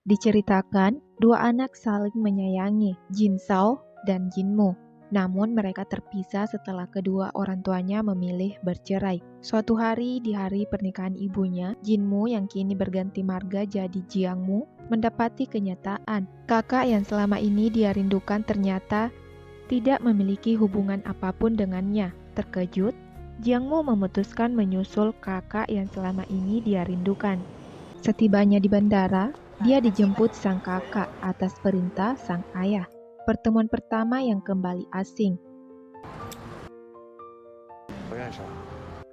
Diceritakan, dua anak saling menyayangi, Jin Sao dan Jinmu. Namun mereka terpisah setelah kedua orang tuanya memilih bercerai. Suatu hari di hari pernikahan ibunya, Jinmu yang kini berganti marga jadi Jiangmu mendapati kenyataan. Kakak yang selama ini dia rindukan ternyata tidak memiliki hubungan apapun dengannya. Terkejut, Jiangmu memutuskan menyusul kakak yang selama ini dia rindukan. Setibanya di bandara, dia dijemput sang kakak atas perintah sang ayah. Pertemuan pertama yang kembali asing.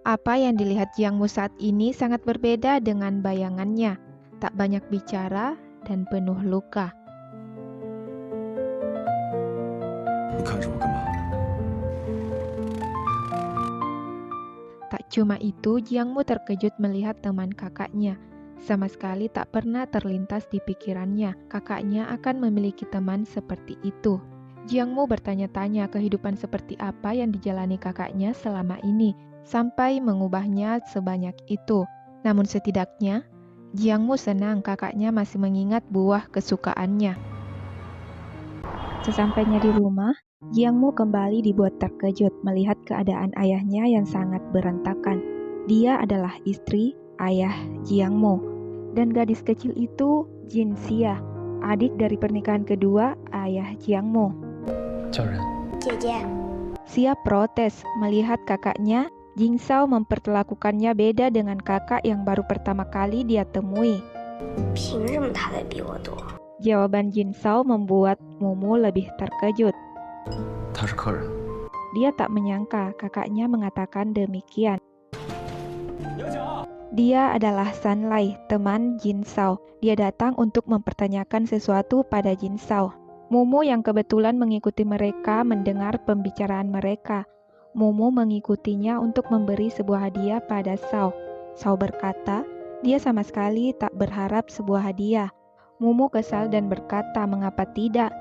Apa yang dilihat Jiangmu saat ini sangat berbeda dengan bayangannya. Tak banyak bicara dan penuh luka. Tak cuma itu, Jiangmu terkejut melihat teman kakaknya. Sama sekali tak pernah terlintas di pikirannya kakaknya akan memiliki teman seperti itu. Jiangmu bertanya-tanya kehidupan seperti apa yang dijalani kakaknya selama ini, sampai mengubahnya sebanyak itu. Namun setidaknya, Jiangmu senang kakaknya masih mengingat buah kesukaannya. Sesampainya di rumah, Jiangmu kembali dibuat terkejut melihat keadaan ayahnya yang sangat berantakan. Dia adalah istri ayah Jiangmu, dan gadis kecil itu Jin Xia, adik dari pernikahan kedua ayah Jiangmu. Xia protes melihat kakaknya Jin Sao memperlakukannya beda dengan kakak yang baru pertama kali dia temui. Jawaban Jin Sao membuat Mumu lebih terkejut. Dia tak menyangka kakaknya mengatakan demikian. Dia adalah Sanlai, teman Jin Sao. Dia datang untuk mempertanyakan sesuatu pada Jin Sao. Mumu yang kebetulan mengikuti mereka mendengar pembicaraan mereka. Mumu mengikutinya untuk memberi sebuah hadiah pada Sao. Sao berkata, dia sama sekali tak berharap sebuah hadiah. Mumu kesal dan berkata, mengapa tidak?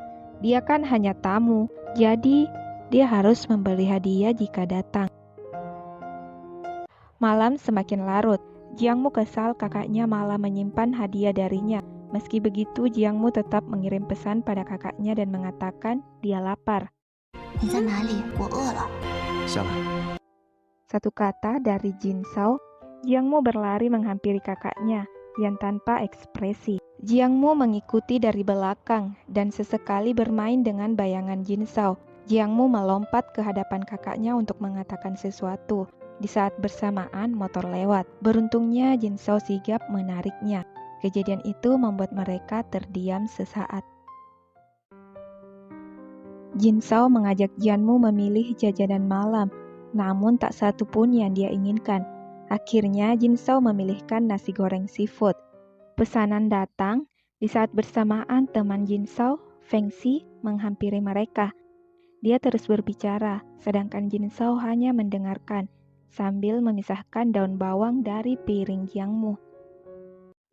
Dia kan hanya tamu, jadi dia harus membeli hadiah jika datang. Malam semakin larut. Jiangmu kesal kakaknya malah menyimpan hadiah darinya. Meski begitu, Jiangmu tetap mengirim pesan pada kakaknya dan mengatakan dia lapar. Satu kata dari Jin Sao, Jiangmu berlari menghampiri kakaknya yang tanpa ekspresi. Jiangmu mengikuti dari belakang dan sesekali bermain dengan bayangan Jin Sao. Jiangmu melompat ke hadapan kakaknya untuk mengatakan sesuatu. Di saat bersamaan motor lewat. Beruntungnya Jin Sao sigap menariknya. Kejadian itu membuat mereka terdiam sesaat. Jin Sao mengajak Jiangmu memilih jajanan malam, namun tak satu pun yang dia inginkan. Akhirnya Jin Sao memilihkan nasi goreng seafood. Pesanan datang di saat bersamaan teman Jin Sao, Feng Xi, menghampiri mereka. Dia terus berbicara, sedangkan Jin Sao hanya mendengarkan sambil memisahkan daun bawang dari piring Jiangmu.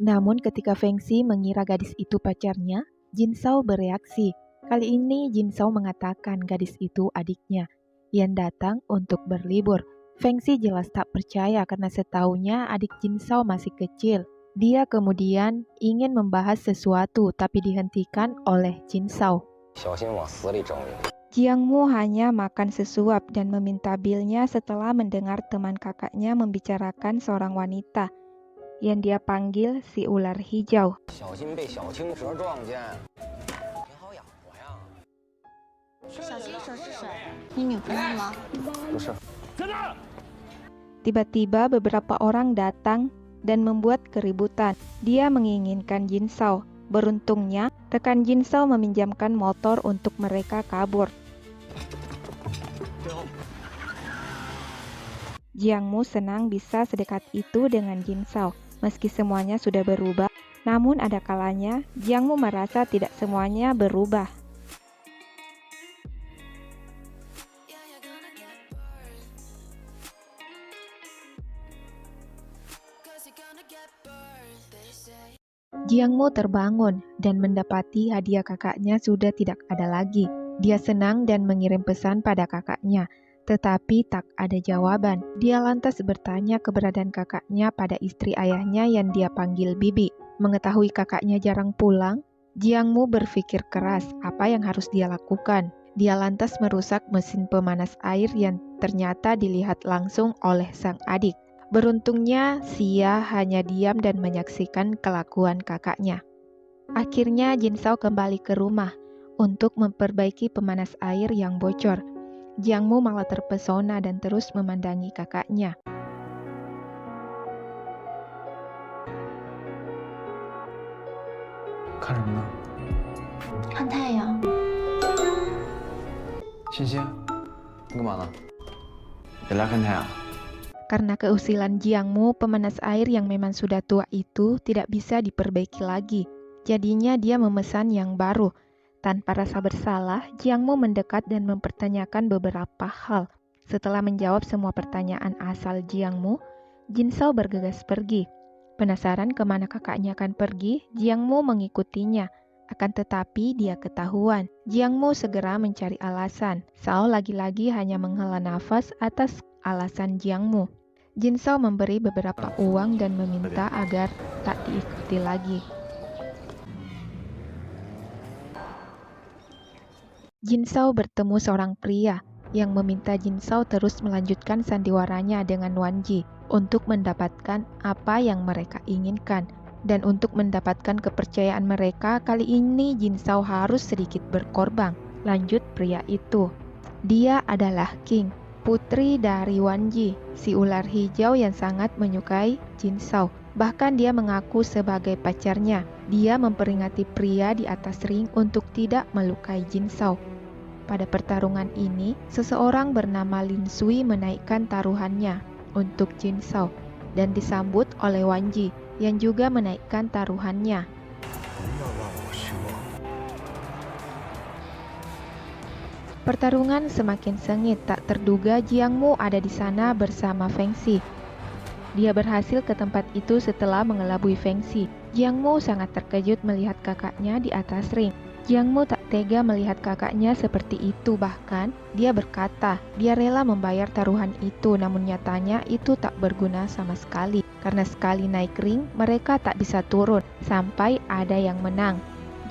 Namun ketika Feng Xi mengira gadis itu pacarnya, Jin Sao bereaksi. Kali ini Jin Sao mengatakan gadis itu adiknya yang datang untuk berlibur. Feng Xi jelas tak percaya karena setahunya adik Jin Sao masih kecil. Dia kemudian ingin membahas sesuatu tapi dihentikan oleh Jin Sao. Jiangmu hanya makan sesuap dan meminta bilnya setelah mendengar teman kakaknya membicarakan seorang wanita yang dia panggil si ular hijau. Tiba-tiba beberapa orang datang dan membuat keributan. Dia menginginkan Jin Sao. Beruntungnya, rekan Jin Sao meminjamkan motor untuk mereka kabur. Jiangmu senang bisa sedekat itu dengan Jin Sao. Meski semuanya sudah berubah, namun ada kalanya Jiangmu merasa tidak semuanya berubah. Jiangmu terbangun dan mendapati hadiah kakaknya sudah tidak ada lagi. Dia senang dan mengirim pesan pada kakaknya. Tetapi tak ada jawaban. Dia lantas bertanya keberadaan kakaknya pada istri ayahnya yang dia panggil Bibi. Mengetahui kakaknya jarang pulang, Jiang Mu berpikir keras apa yang harus dia lakukan. Dia lantas merusak mesin pemanas air yang ternyata dilihat langsung oleh sang adik. Beruntungnya, Xia hanya diam dan menyaksikan kelakuan kakaknya. Akhirnya Jin Zhao kembali ke rumah untuk memperbaiki pemanas air yang bocor. Jiang Mu malah terpesona dan terus memandangi kakaknya. Kan什么呢？看太阳。欣欣，你干嘛呢？也来看太阳。 Karena keusilan Jiang Mu, pemanas air yang memang sudah tua itu tidak bisa diperbaiki lagi. Jadinya dia memesan yang baru. Tanpa rasa bersalah, Jiang Mu mendekat dan mempertanyakan beberapa hal. Setelah menjawab semua pertanyaan asal Jiang Mu, Jin Zhao bergegas pergi. Penasaran kemana kakaknya akan pergi, Jiang Mu mengikutinya. Akan tetapi dia ketahuan. Jiang Mu segera mencari alasan. Zhao lagi-lagi hanya menghela nafas atas alasan Jiang Mu. Jin Zhao memberi beberapa uang dan meminta agar tak diikuti lagi. Jin Zhao bertemu seorang pria yang meminta Jin Zhao terus melanjutkan sandiwaranya dengan Wan Ji untuk mendapatkan apa yang mereka inginkan. Dan untuk mendapatkan kepercayaan mereka, kali ini Jin Zhao harus sedikit berkorban. Lanjut pria itu. Dia adalah King, putri dari Wan Ji, si ular hijau yang sangat menyukai Jin Zhao. Bahkan dia mengaku sebagai pacarnya. Dia memperingati pria di atas ring untuk tidak melukai Jin Zhao. Pada pertarungan ini, seseorang bernama Lin Sui menaikkan taruhannya untuk Jin Zhao dan disambut oleh Wan Ji yang juga menaikkan taruhannya. Pertarungan semakin sengit, tak terduga Jiang Mu ada di sana bersama Feng Xi. Dia berhasil ke tempat itu setelah mengelabui Feng Xi. Jiang Mu sangat terkejut melihat kakaknya di atas ring. Jiang Mu tak tega melihat kakaknya seperti itu, bahkan dia berkata dia rela membayar taruhan itu, namun nyatanya itu tak berguna sama sekali. Karena sekali naik ring, mereka tak bisa turun sampai ada yang menang.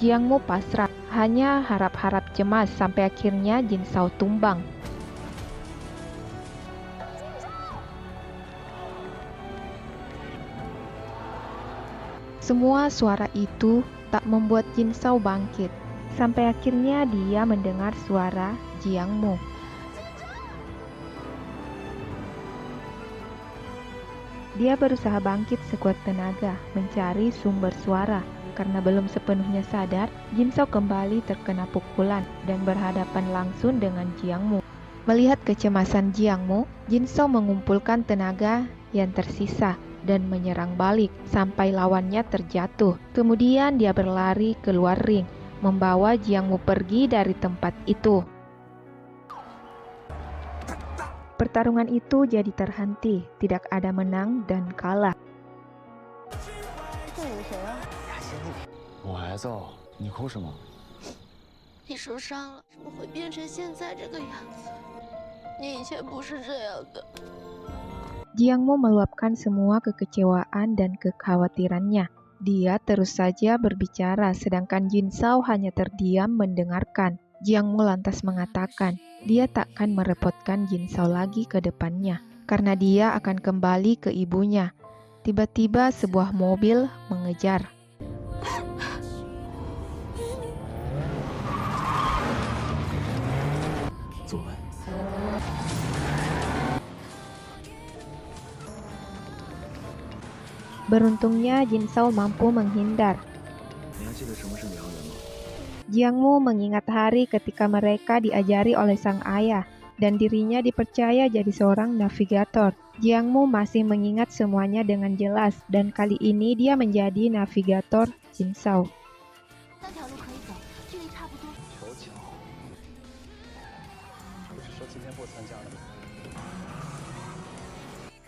Jiang Mu pasrah, hanya harap-harap cemas sampai akhirnya Jin Zhao tumbang. Semua suara itu tak membuat Jin Zhao bangkit. Sampai akhirnya dia mendengar suara Jiang Mu. Dia berusaha bangkit sekuat tenaga, mencari sumber suara. Karena belum sepenuhnya sadar, Jin Zhao kembali terkena pukulan dan berhadapan langsung dengan Jiang Mu. Melihat kecemasan Jiang Mu, Jin Zhao mengumpulkan tenaga yang tersisa dan menyerang balik sampai lawannya terjatuh. Kemudian dia berlari keluar ring, membawa Jiang Mu pergi dari tempat itu. Pertarungan itu jadi terhenti, tidak ada menang dan kalah. 这有谁啊？我孩子哦，你哭什么？你受伤了，怎么会变成现在这个样子？你以前不是这样的。 Jiang Mu meluapkan semua kekecewaan dan kekhawatirannya. Dia terus saja berbicara, sedangkan Jin Zhao hanya terdiam mendengarkan. Jiang Mu lantas mengatakan, dia takkan merepotkan Jin Zhao lagi ke depannya, karena dia akan kembali ke ibunya. Tiba-tiba sebuah mobil mengejar. Beruntungnya Jin Zhao mampu menghindar. Jiang Mu mengingat hari ketika mereka diajari oleh sang ayah dan dirinya dipercaya jadi seorang navigator. Jiang Mu masih mengingat semuanya dengan jelas dan kali ini dia menjadi navigator Jin Zhao. 3条路可以走，距离差不多。求巧，不是说今天不参加了吗？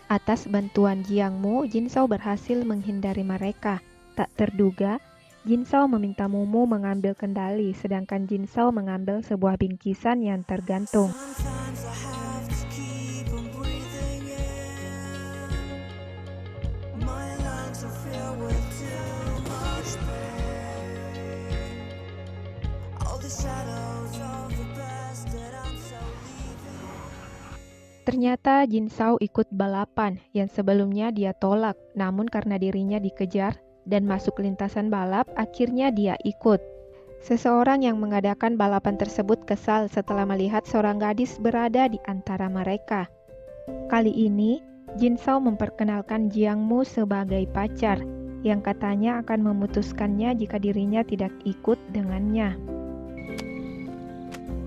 Atas bantuan Jiang Mu, Jin Zhao berhasil menghindari mereka. Tak terduga, Jin Zhao meminta Mumu mengambil kendali, sedangkan Jin Zhao mengambil sebuah bingkisan yang tergantung. Ternyata Jin Sao ikut balapan yang sebelumnya dia tolak, namun karena dirinya dikejar dan masuk lintasan balap, akhirnya dia ikut. Seseorang yang mengadakan balapan tersebut kesal setelah melihat seorang gadis berada di antara mereka. Kali ini, Jin Sao memperkenalkan Jiang Mu sebagai pacar, yang katanya akan memutuskannya jika dirinya tidak ikut dengannya.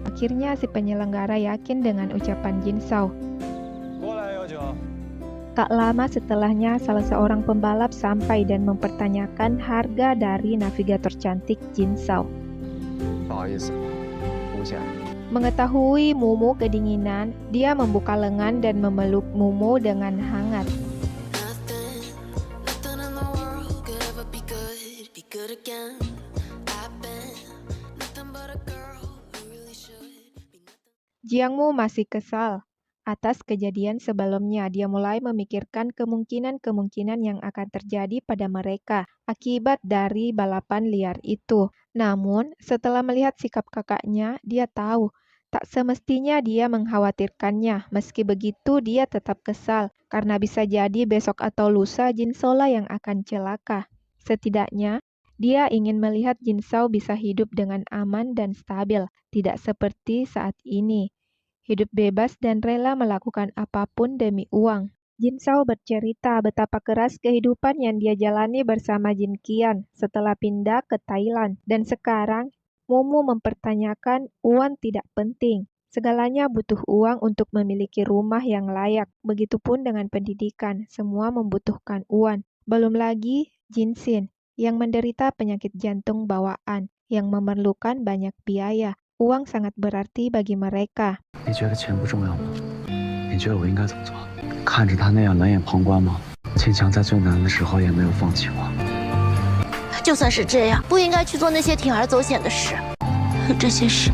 Akhirnya si penyelenggara yakin dengan ucapan Jin Sao. Tak lama setelahnya, salah seorang pembalap sampai dan mempertanyakan harga dari navigator cantik Jin Sao. Mengetahui Mumu kedinginan, dia membuka lengan dan memeluk Mumu dengan hangat. Jiang Mu masih kesal atas kejadian sebelumnya. Dia mulai memikirkan kemungkinan-kemungkinan yang akan terjadi pada mereka akibat dari balapan liar itu. Namun, setelah melihat sikap kakaknya, dia tahu tak semestinya dia mengkhawatirkannya. Meski begitu, dia tetap kesal karena bisa jadi besok atau lusa Jin Sao lah yang akan celaka. Setidaknya, dia ingin melihat Jin Sao bisa hidup dengan aman dan stabil, tidak seperti saat ini. Hidup bebas dan rela melakukan apapun demi uang. Jin Sao bercerita betapa keras kehidupan yang dia jalani bersama Jin Qian setelah pindah ke Thailand. Dan sekarang, Mumu mempertanyakan uang tidak penting. Segalanya butuh uang untuk memiliki rumah yang layak. Begitupun dengan pendidikan, semua membutuhkan uang. Belum lagi Jin Xin yang menderita penyakit jantung bawaan yang memerlukan banyak biaya. Uang sangat berarti bagi mereka. 你觉得钱不重要吗？你觉得我应该怎么做？看着他那样冷眼旁观吗？秦强在最难的时候也没有放弃我。就算是这样，不应该去做那些铤而走险的事。这些事，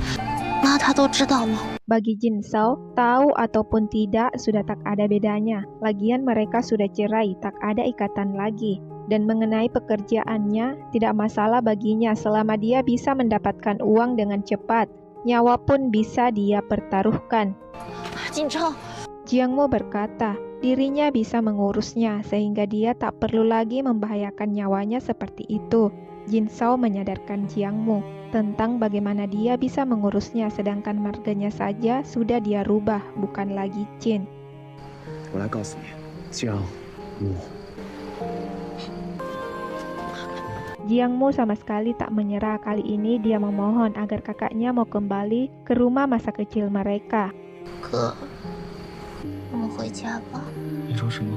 妈她都知道吗？ Bagi Jin Sao, tahu ataupun tidak sudah tak ada bedanya. Lagian mereka sudah cerai, tak ada ikatan lagi. Dan mengenai pekerjaannya, tidak masalah baginya selama dia bisa mendapatkan uang dengan cepat. Nyawa pun bisa dia pertaruhkan. Jin Chao, Jiang Mu berkata, dirinya bisa mengurusnya sehingga dia tak perlu lagi membahayakan nyawanya seperti itu. Jin Sao menyadarkan Jiang Mu tentang bagaimana dia bisa mengurusnya sedangkan marganya saja sudah dia rubah, bukan lagi Jin. 我来告诉你，江木。 Jiang Mu sama sekali tak menyerah. Kali ini dia memohon agar kakaknya mau kembali ke rumah masa kecil mereka. 哥，我们回家吧。 你说什么？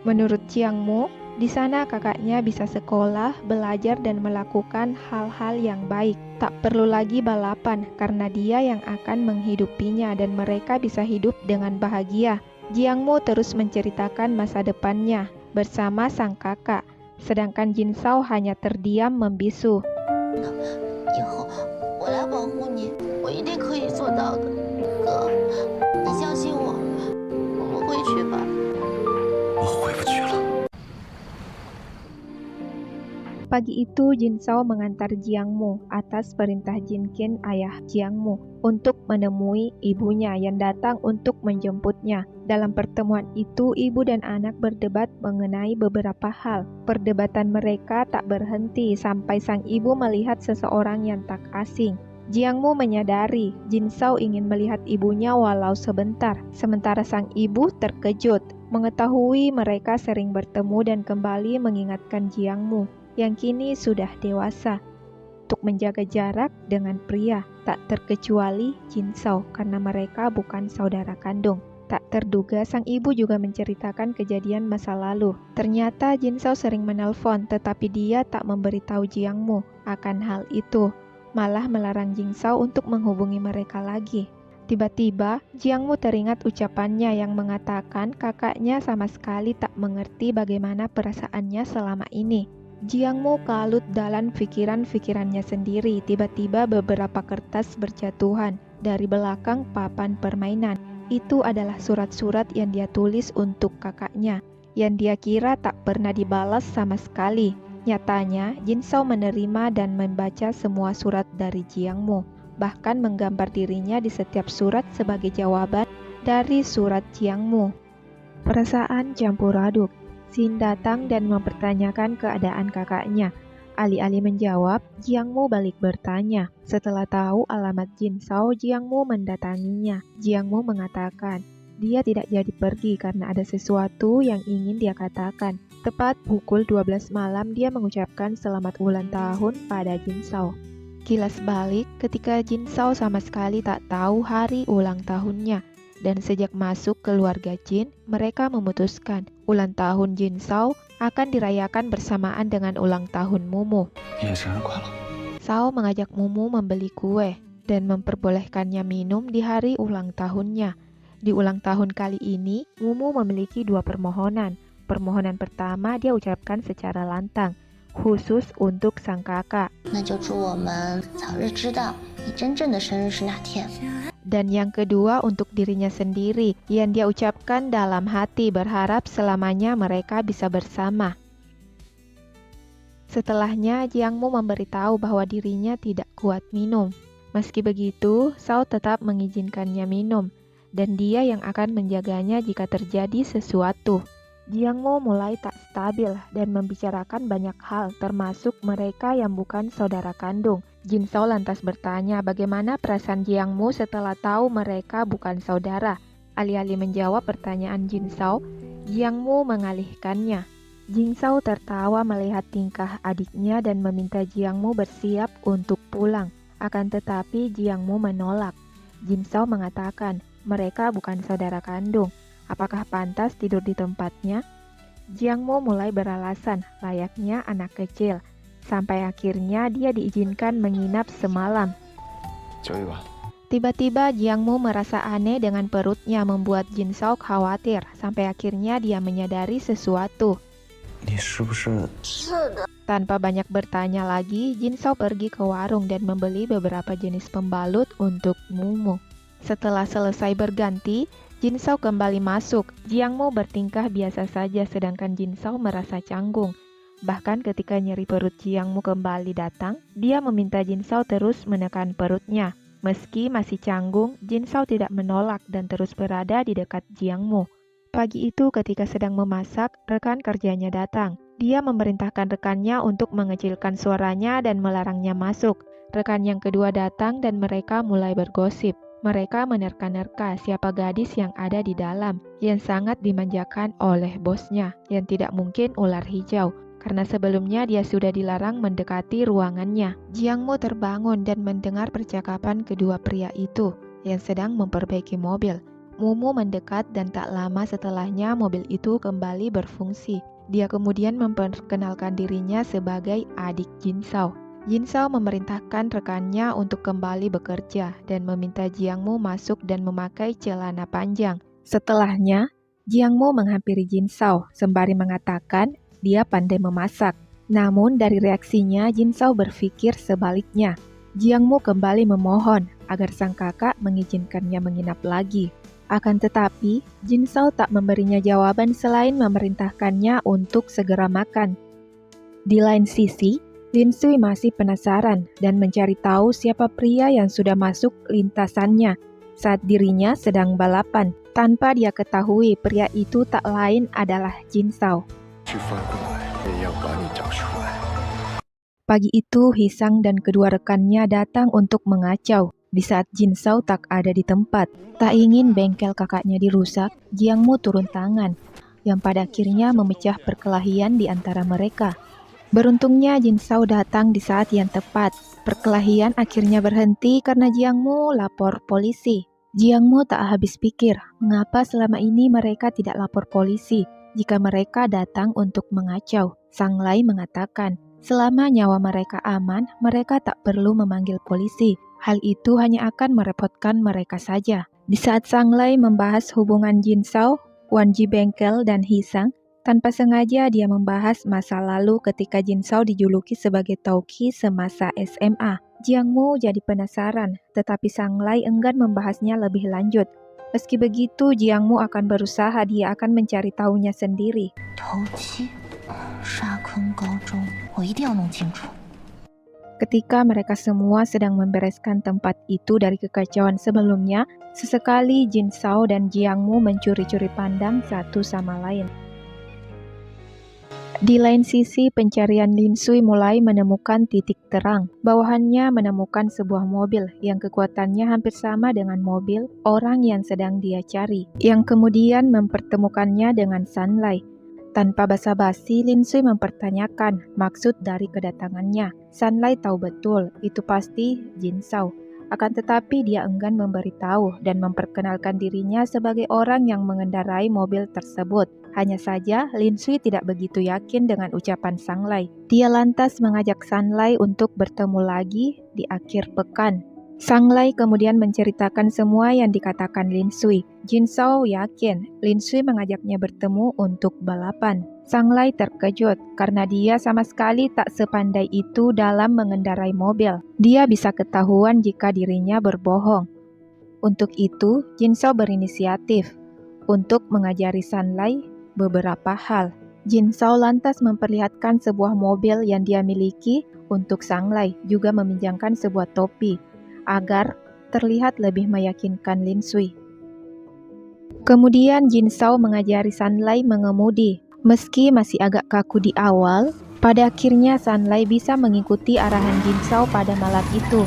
Menurut Jiang Mu, di sana kakaknya bisa sekolah, belajar dan melakukan hal-hal yang baik. Tak perlu lagi balapan karena dia yang akan menghidupinya dan mereka bisa hidup dengan bahagia. Jiang Mu terus menceritakan masa depannya bersama sang kakak. Sedangkan Jin Sao hanya terdiam membisu. 以后我来保护你，我一定可以做到的。哥，你相信我，我们回去吧。 我回不去了。 Pagi itu Jin Sao mengantar Jiang Mu atas perintah Jin Qian ayah Jiang Mu untuk menemui ibunya yang datang untuk menjemputnya. Dalam pertemuan itu, ibu dan anak berdebat mengenai beberapa hal. Perdebatan mereka tak berhenti sampai sang ibu melihat seseorang yang tak asing. Jiang Mu menyadari Jin Sao ingin melihat ibunya walau sebentar, sementara sang ibu terkejut mengetahui mereka sering bertemu dan kembali mengingatkan Jiang Mu yang kini sudah dewasa untuk menjaga jarak dengan pria, tak terkecuali Jin Sao karena mereka bukan saudara kandung. Tak terduga sang ibu juga menceritakan kejadian masa lalu. Ternyata Jin Sao sering menelpon tetapi dia tak memberitahu Jiang Mu akan hal itu, malah melarang Jin Sao untuk menghubungi mereka lagi. Tiba-tiba, Jiang Mu teringat ucapannya yang mengatakan kakaknya sama sekali tak mengerti bagaimana perasaannya selama ini. Jiang Mu kalut dalam pikiran-pikirannya sendiri. Tiba-tiba beberapa kertas berjatuhan dari belakang papan permainan. Itu adalah surat-surat yang dia tulis untuk kakaknya, yang dia kira tak pernah dibalas sama sekali. Nyatanya, Jin Zhao menerima dan membaca semua surat dari Jiang Mu, bahkan menggambar dirinya di setiap surat sebagai jawaban dari surat Jiang Mu. Perasaan campur aduk. Xin datang dan mempertanyakan keadaan kakaknya. Alih-alih menjawab, Jiang Mu balik bertanya. Setelah tahu alamat Jin Zhao, Jiang Mu mendatanginya. Jiang Mu mengatakan, dia tidak jadi pergi karena ada sesuatu yang ingin dia katakan. Tepat pukul 12 malam dia mengucapkan selamat ulang tahun pada Jin Zhao. Kilas balik, ketika Jin Zhao sama sekali tak tahu hari ulang tahunnya. Dan sejak masuk keluarga Jin, mereka memutuskan ulang tahun Jin Zhao akan dirayakan bersamaan dengan ulang tahun Mumu. Zhao mengajak Mumu membeli kue dan memperbolehkannya minum di hari ulang tahunnya. Di ulang tahun kali ini, Mumu memiliki 2 permohonan. Permohonan pertama dia ucapkan secara lantang, khusus untuk sang kakak. 那就祝我们早日知道你真正的生日是哪天。 Dan yang kedua untuk dirinya sendiri, yang dia ucapkan dalam hati berharap selamanya mereka bisa bersama. Setelahnya, Jiang Mu memberitahu bahwa dirinya tidak kuat minum. Meski begitu, Zhao tetap mengizinkannya minum, dan dia yang akan menjaganya jika terjadi sesuatu. Jiang Mu mulai tak stabil dan membicarakan banyak hal, termasuk mereka yang bukan saudara kandung. Jin Zhao lantas bertanya bagaimana perasaan Jiang Mu setelah tahu mereka bukan saudara. Alih-alih menjawab pertanyaan Jin Zhao, Jiang Mu mengalihkannya. Jin Zhao tertawa melihat tingkah adiknya dan meminta Jiang Mu bersiap untuk pulang. Akan tetapi Jiang Mu menolak. Jin Zhao mengatakan mereka bukan saudara kandung. Apakah pantas tidur di tempatnya? Jiang Mu mulai beralasan layaknya anak kecil. Sampai akhirnya dia diizinkan menginap semalam. Tiba-tiba Jiang Mu merasa aneh dengan perutnya membuat Jin Zhao khawatir. Sampai akhirnya dia menyadari sesuatu. Tanpa banyak bertanya lagi, Jin Zhao pergi ke warung dan membeli beberapa jenis pembalut untuk Mumu. Setelah selesai berganti, Jin Zhao kembali masuk. Jiang Mu bertingkah biasa saja sedangkan Jin Zhao merasa canggung. Bahkan ketika nyeri perut Jiang Mu kembali datang, dia meminta Jin Zhao terus menekan perutnya. Meski masih canggung, Jin Zhao tidak menolak dan terus berada di dekat Jiang Mu. Pagi itu ketika sedang memasak, rekan kerjanya datang. Dia memerintahkan rekannya untuk mengecilkan suaranya dan melarangnya masuk. Rekan yang kedua datang dan mereka mulai bergosip. Mereka menerka-nerka siapa gadis yang ada di dalam, yang sangat dimanjakan oleh bosnya, yang tidak mungkin ular hijau, karena sebelumnya dia sudah dilarang mendekati ruangannya. Jiang Mu terbangun dan mendengar percakapan kedua pria itu, yang sedang memperbaiki mobil. Mumu mendekat dan tak lama setelahnya mobil itu kembali berfungsi. Dia kemudian memperkenalkan dirinya sebagai adik Jin Zhao. Jin Zhao memerintahkan rekannya untuk kembali bekerja dan meminta Jiang Mu masuk dan memakai celana panjang. Setelahnya, Jiang Mu menghampiri Jin Zhao sembari mengatakan dia pandai memasak. Namun dari reaksinya Jin Zhao berpikir sebaliknya. Jiang Mu kembali memohon agar sang kakak mengizinkannya menginap lagi. Akan tetapi, Jin Zhao tak memberinya jawaban selain memerintahkannya untuk segera makan. Di lain sisi, Lin Sui masih penasaran dan mencari tahu siapa pria yang sudah masuk lintasannya saat dirinya sedang balapan. Tanpa dia ketahui, pria itu tak lain adalah Jin Zhao. Pagi itu, Hisang dan kedua rekannya datang untuk mengacau. Di saat Jin Zhao tak ada di tempat, tak ingin bengkel kakaknya dirusak, Jiang Mu turun tangan, yang pada akhirnya memecah perkelahian di antara mereka. Beruntungnya Jin Zhao datang di saat yang tepat. Perkelahian akhirnya berhenti karena Jiang Mu lapor polisi. Jiang Mu tak habis pikir, mengapa selama ini mereka tidak lapor polisi jika mereka datang untuk mengacau. Sang Lai mengatakan, selama nyawa mereka aman, mereka tak perlu memanggil polisi. Hal itu hanya akan merepotkan mereka saja. Di saat Sang Lai membahas hubungan Jin Zhao, Wan Ji Bengkel, dan Hisang, tanpa sengaja dia membahas masa lalu ketika Jin Zhao dijuluki sebagai Tauqi semasa SMA. Jiang Mu jadi penasaran, tetapi Sang Lai enggan membahasnya lebih lanjut. Meski begitu, Jiang Mu akan berusaha, dia akan mencari tahunya sendiri. Tauqi, 沙坑高中，我我一定要弄清楚。 Ketika mereka semua sedang membereskan tempat itu dari kekacauan sebelumnya, sesekali Jin Zhao dan Jiang Mu mencuri-curi pandang satu sama lain. Di lain sisi, pencarian Lin Sui mulai menemukan titik terang. Bawahannya menemukan sebuah mobil yang kekuatannya hampir sama dengan mobil orang yang sedang dia cari, yang kemudian mempertemukannya dengan Sunlight. Tanpa basa-basi, Lin Sui mempertanyakan maksud dari kedatangannya. Sunlight tahu betul, itu pasti Jin Zhao. Akan tetapi dia enggan memberitahu dan memperkenalkan dirinya sebagai orang yang mengendarai mobil tersebut. Hanya saja, Lin Sui tidak begitu yakin dengan ucapan Sunlight. Dia lantas mengajak Sunlight untuk bertemu lagi di akhir pekan. Sunlight kemudian menceritakan semua yang dikatakan Lin Sui. Jin Zhao yakin Lin Sui mengajaknya bertemu untuk balapan. Sunlight terkejut karena dia sama sekali tak sepandai itu dalam mengendarai mobil. Dia bisa ketahuan jika dirinya berbohong. Untuk itu, Jin Zhao berinisiatif untuk mengajari Sunlight beberapa hal. Jin Zhao lantas memperlihatkan sebuah mobil yang dia miliki untuk Sunlight, juga meminjamkan sebuah topi agar terlihat lebih meyakinkan Lin Sui. Kemudian Jin Zhao mengajari Sunlight mengemudi. Meski masih agak kaku di awal, pada akhirnya Sunlight bisa mengikuti arahan Jin Zhao pada malam itu.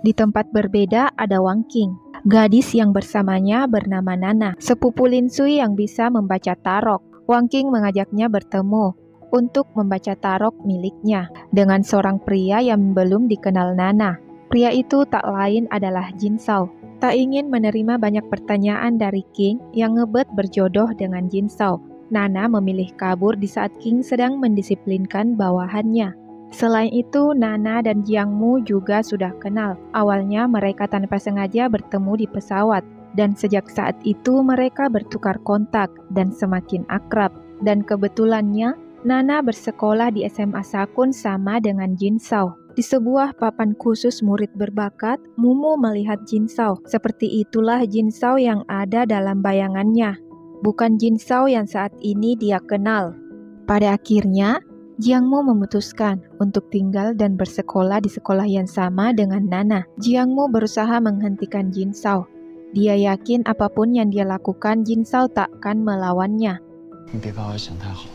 Di tempat berbeda ada Wang Qing. Gadis yang bersamanya bernama Nana, sepupu Lin Sui yang bisa membaca tarot. Wang Qing mengajaknya bertemu untuk membaca tarot miliknya dengan seorang pria yang belum dikenal Nana. Pria itu tak lain adalah Jin Zhao. Tak ingin menerima banyak pertanyaan dari Qing yang ngebet berjodoh dengan Jin Zhao, Nana memilih kabur di saat Qing sedang mendisiplinkan bawahannya. Selain itu, Nana dan Jiang Mu juga sudah kenal. Awalnya mereka tanpa sengaja bertemu di pesawat, dan sejak saat itu mereka bertukar kontak dan semakin akrab. Dan kebetulannya, Nana bersekolah di SMA Sakun sama dengan Jin Zhao. Di sebuah papan khusus murid berbakat, Mumu melihat Jin Zhao. Seperti itulah Jin Zhao yang ada dalam bayangannya, bukan Jin Zhao yang saat ini dia kenal. Pada akhirnya, Jiang Mu memutuskan untuk tinggal dan bersekolah di sekolah yang sama dengan Nana. Jiang Mu berusaha menghentikan Jin Zhao. Dia yakin apapun yang dia lakukan, Jin Zhao takkan melawannya. 你别把我想太好了。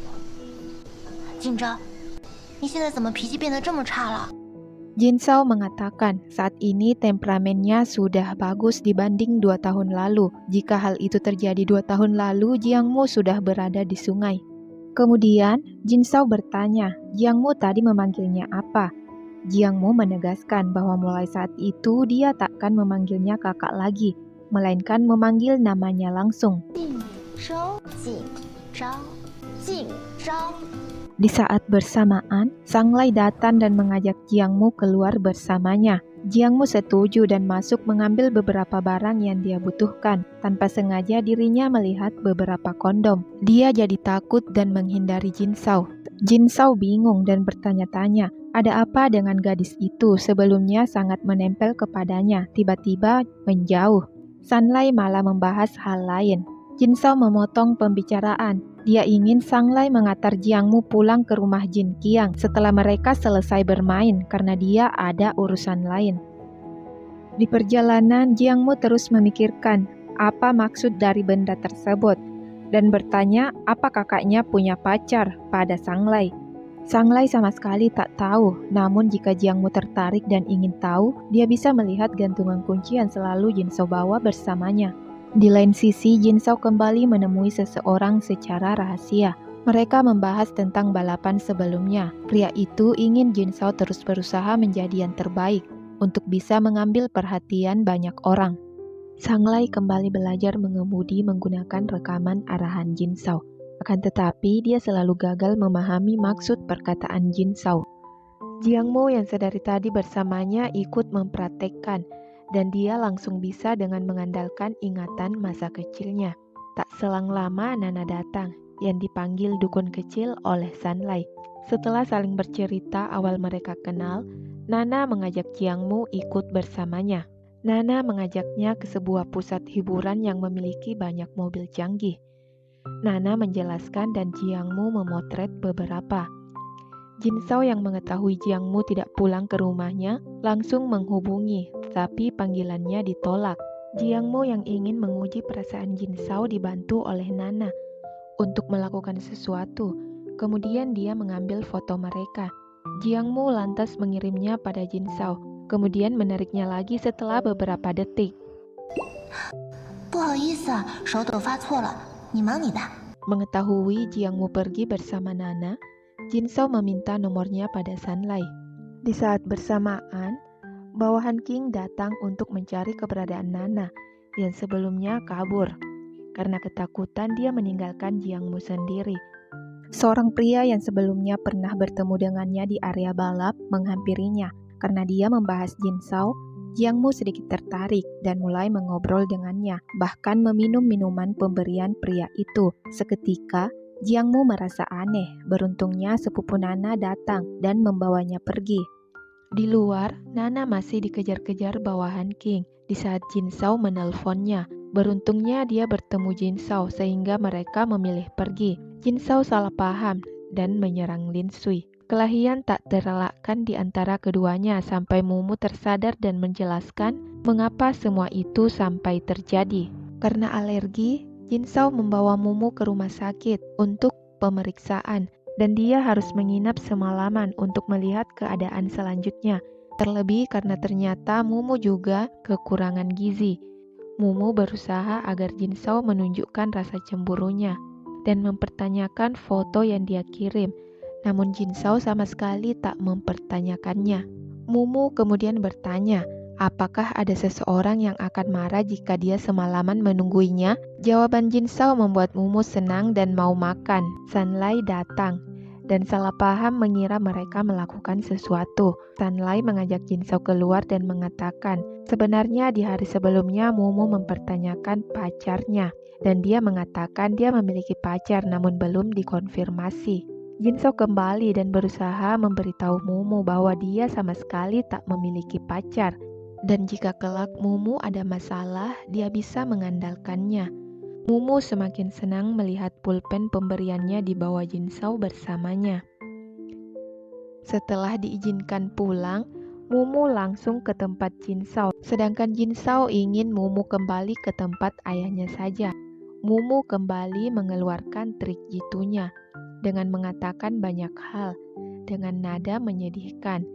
锦钊，你现在怎么脾气变得这么差了？ Jin Zhao mengatakan saat ini temperamennya sudah bagus dibanding 2 tahun lalu. Jika hal itu terjadi 2 tahun lalu, Jiang Mu sudah berada di sungai. Kemudian, Jin Zhao bertanya, Jiang Mu tadi memanggilnya apa? Jiang Mu menegaskan bahwa mulai saat itu dia takkan memanggilnya kakak lagi, melainkan memanggil namanya langsung. 锦钊，锦钊，锦钊。 Di saat bersamaan, Sunlight datang dan mengajak Jiang Mu keluar bersamanya. Jiang Mu setuju dan masuk mengambil beberapa barang yang dia butuhkan. Tanpa sengaja dirinya melihat beberapa kondom. Dia jadi takut dan menghindari Jin Zhao. Jin Zhao bingung dan bertanya-tanya, ada apa dengan gadis itu sebelumnya sangat menempel kepadanya, tiba-tiba menjauh. Sunlight malah membahas hal lain. Jin Zhao memotong pembicaraan. Dia ingin Sunlight mengantar Jiang Mu pulang ke rumah Jin Qiang setelah mereka selesai bermain karena dia ada urusan lain. Di perjalanan, Jiang Mu terus memikirkan apa maksud dari benda tersebut dan bertanya apa kakaknya punya pacar pada Sunlight. Sunlight sama sekali tak tahu, namun jika Jiang Mu tertarik dan ingin tahu, dia bisa melihat gantungan kunci yang selalu Jin Zhao bawa bersamanya. Di lain sisi, Jin Zhao kembali menemui seseorang secara rahasia. Mereka membahas tentang balapan sebelumnya. Pria itu ingin Jin Zhao terus berusaha menjadi yang terbaik untuk bisa mengambil perhatian banyak orang. Sunlight kembali belajar mengemudi menggunakan rekaman arahan Jin Zhao. Akan tetapi, dia selalu gagal memahami maksud perkataan Jin Zhao. Jiang Mu yang sedari tadi bersamanya ikut mempraktekkan, dan dia langsung bisa dengan mengandalkan ingatan masa kecilnya. Tak selang lama Nana datang, yang dipanggil dukun kecil oleh Sunlight. Setelah saling bercerita awal mereka kenal, Nana mengajak Jiang Mu ikut bersamanya. Nana mengajaknya ke sebuah pusat hiburan yang memiliki banyak mobil canggih. Nana menjelaskan dan Jiang Mu memotret beberapa. Jin Shao yang mengetahui Jiang Mu tidak pulang ke rumahnya langsung menghubungi, tapi panggilannya ditolak. Jiang Mu yang ingin menguji perasaan Jin Shao dibantu oleh Nana untuk melakukan sesuatu. Kemudian dia mengambil foto mereka. Jiang Mu lantas mengirimnya pada Jin Shao, kemudian menariknya lagi setelah beberapa detik. 不好意思啊，手抖发错了，你忙你的。 Mengetahui Jiang Mu pergi bersama Nana, Jin Shao meminta nomornya pada Sunlight. Di saat bersamaan, bawahan King datang untuk mencari keberadaan Nana yang sebelumnya kabur. Karena ketakutan dia meninggalkan Jiang Mu sendiri. Seorang pria yang sebelumnya pernah bertemu dengannya di area balap menghampirinya. Karena dia membahas Jin Shao, Jiang Mu sedikit tertarik dan mulai mengobrol dengannya, bahkan meminum minuman pemberian pria itu. Seketika, Jiang Mu merasa aneh. Beruntungnya sepupu Nana datang dan membawanya pergi. Di luar, Nana masih dikejar-kejar bawahan King di saat Jin Shao menelponnya. Beruntungnya dia bertemu Jin Shao sehingga mereka memilih pergi. Jin Shao salah paham dan menyerang Lin Sui. Kelahian tak terelakkan di antara keduanya sampai Mumu tersadar dan menjelaskan mengapa semua itu sampai terjadi. Karena alergi, Jin Shao membawa Mumu ke rumah sakit untuk pemeriksaan dan dia harus menginap semalaman untuk melihat keadaan selanjutnya. Terlebih karena ternyata Mumu juga kekurangan gizi. Mumu berusaha agar Jin Shao menunjukkan rasa cemburunya dan mempertanyakan foto yang dia kirim. Namun Jin Shao sama sekali tak mempertanyakannya. Mumu kemudian bertanya, apakah ada seseorang yang akan marah jika dia semalaman menungguinya? Jawaban Jin Shao membuat Mumu senang dan mau makan. Sunlight datang dan salah paham mengira mereka melakukan sesuatu. Sunlight mengajak Jin Shao keluar dan mengatakan, sebenarnya di hari sebelumnya Mumu mempertanyakan pacarnya dan dia mengatakan dia memiliki pacar namun belum dikonfirmasi. Jin Shao kembali dan berusaha memberitahu Mumu bahwa dia sama sekali tak memiliki pacar. Dan jika kelak Mumu ada masalah, dia bisa mengandalkannya. Mumu semakin senang melihat pulpen pemberiannya dibawa Jin Shao bersamanya. Setelah diizinkan pulang, Mumu langsung ke tempat Jin Shao. Sedangkan Jin Shao ingin Mumu kembali ke tempat ayahnya saja. Mumu kembali mengeluarkan trik jitunya dengan mengatakan banyak hal, dengan nada menyedihkan,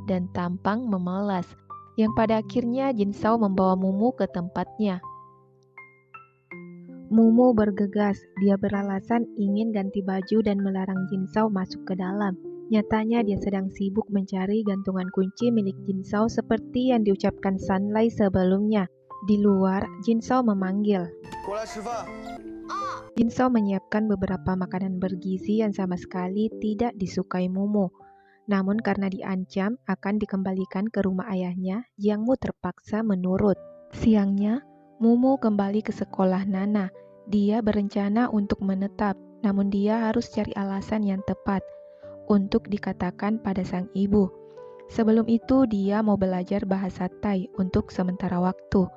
dan tampang memelas, yang pada akhirnya Jin Shao membawa Mumu ke tempatnya. Mumu bergegas, dia beralasan ingin ganti baju dan melarang Jin Shao masuk ke dalam. Nyatanya dia sedang sibuk mencari gantungan kunci milik Jin Shao seperti yang diucapkan Sunlight sebelumnya. Di luar, Jin Shao memanggil. Jin Shao menyiapkan beberapa makanan bergizi yang sama sekali tidak disukai Mumu. Namun karena diancam akan dikembalikan ke rumah ayahnya, Jiang Mu terpaksa menurut. Siangnya, Mumu kembali ke sekolah Nana. Dia berencana untuk menetap, namun dia harus cari alasan yang tepat untuk dikatakan pada sang ibu. Sebelum itu, dia mau belajar bahasa Thai untuk sementara waktu.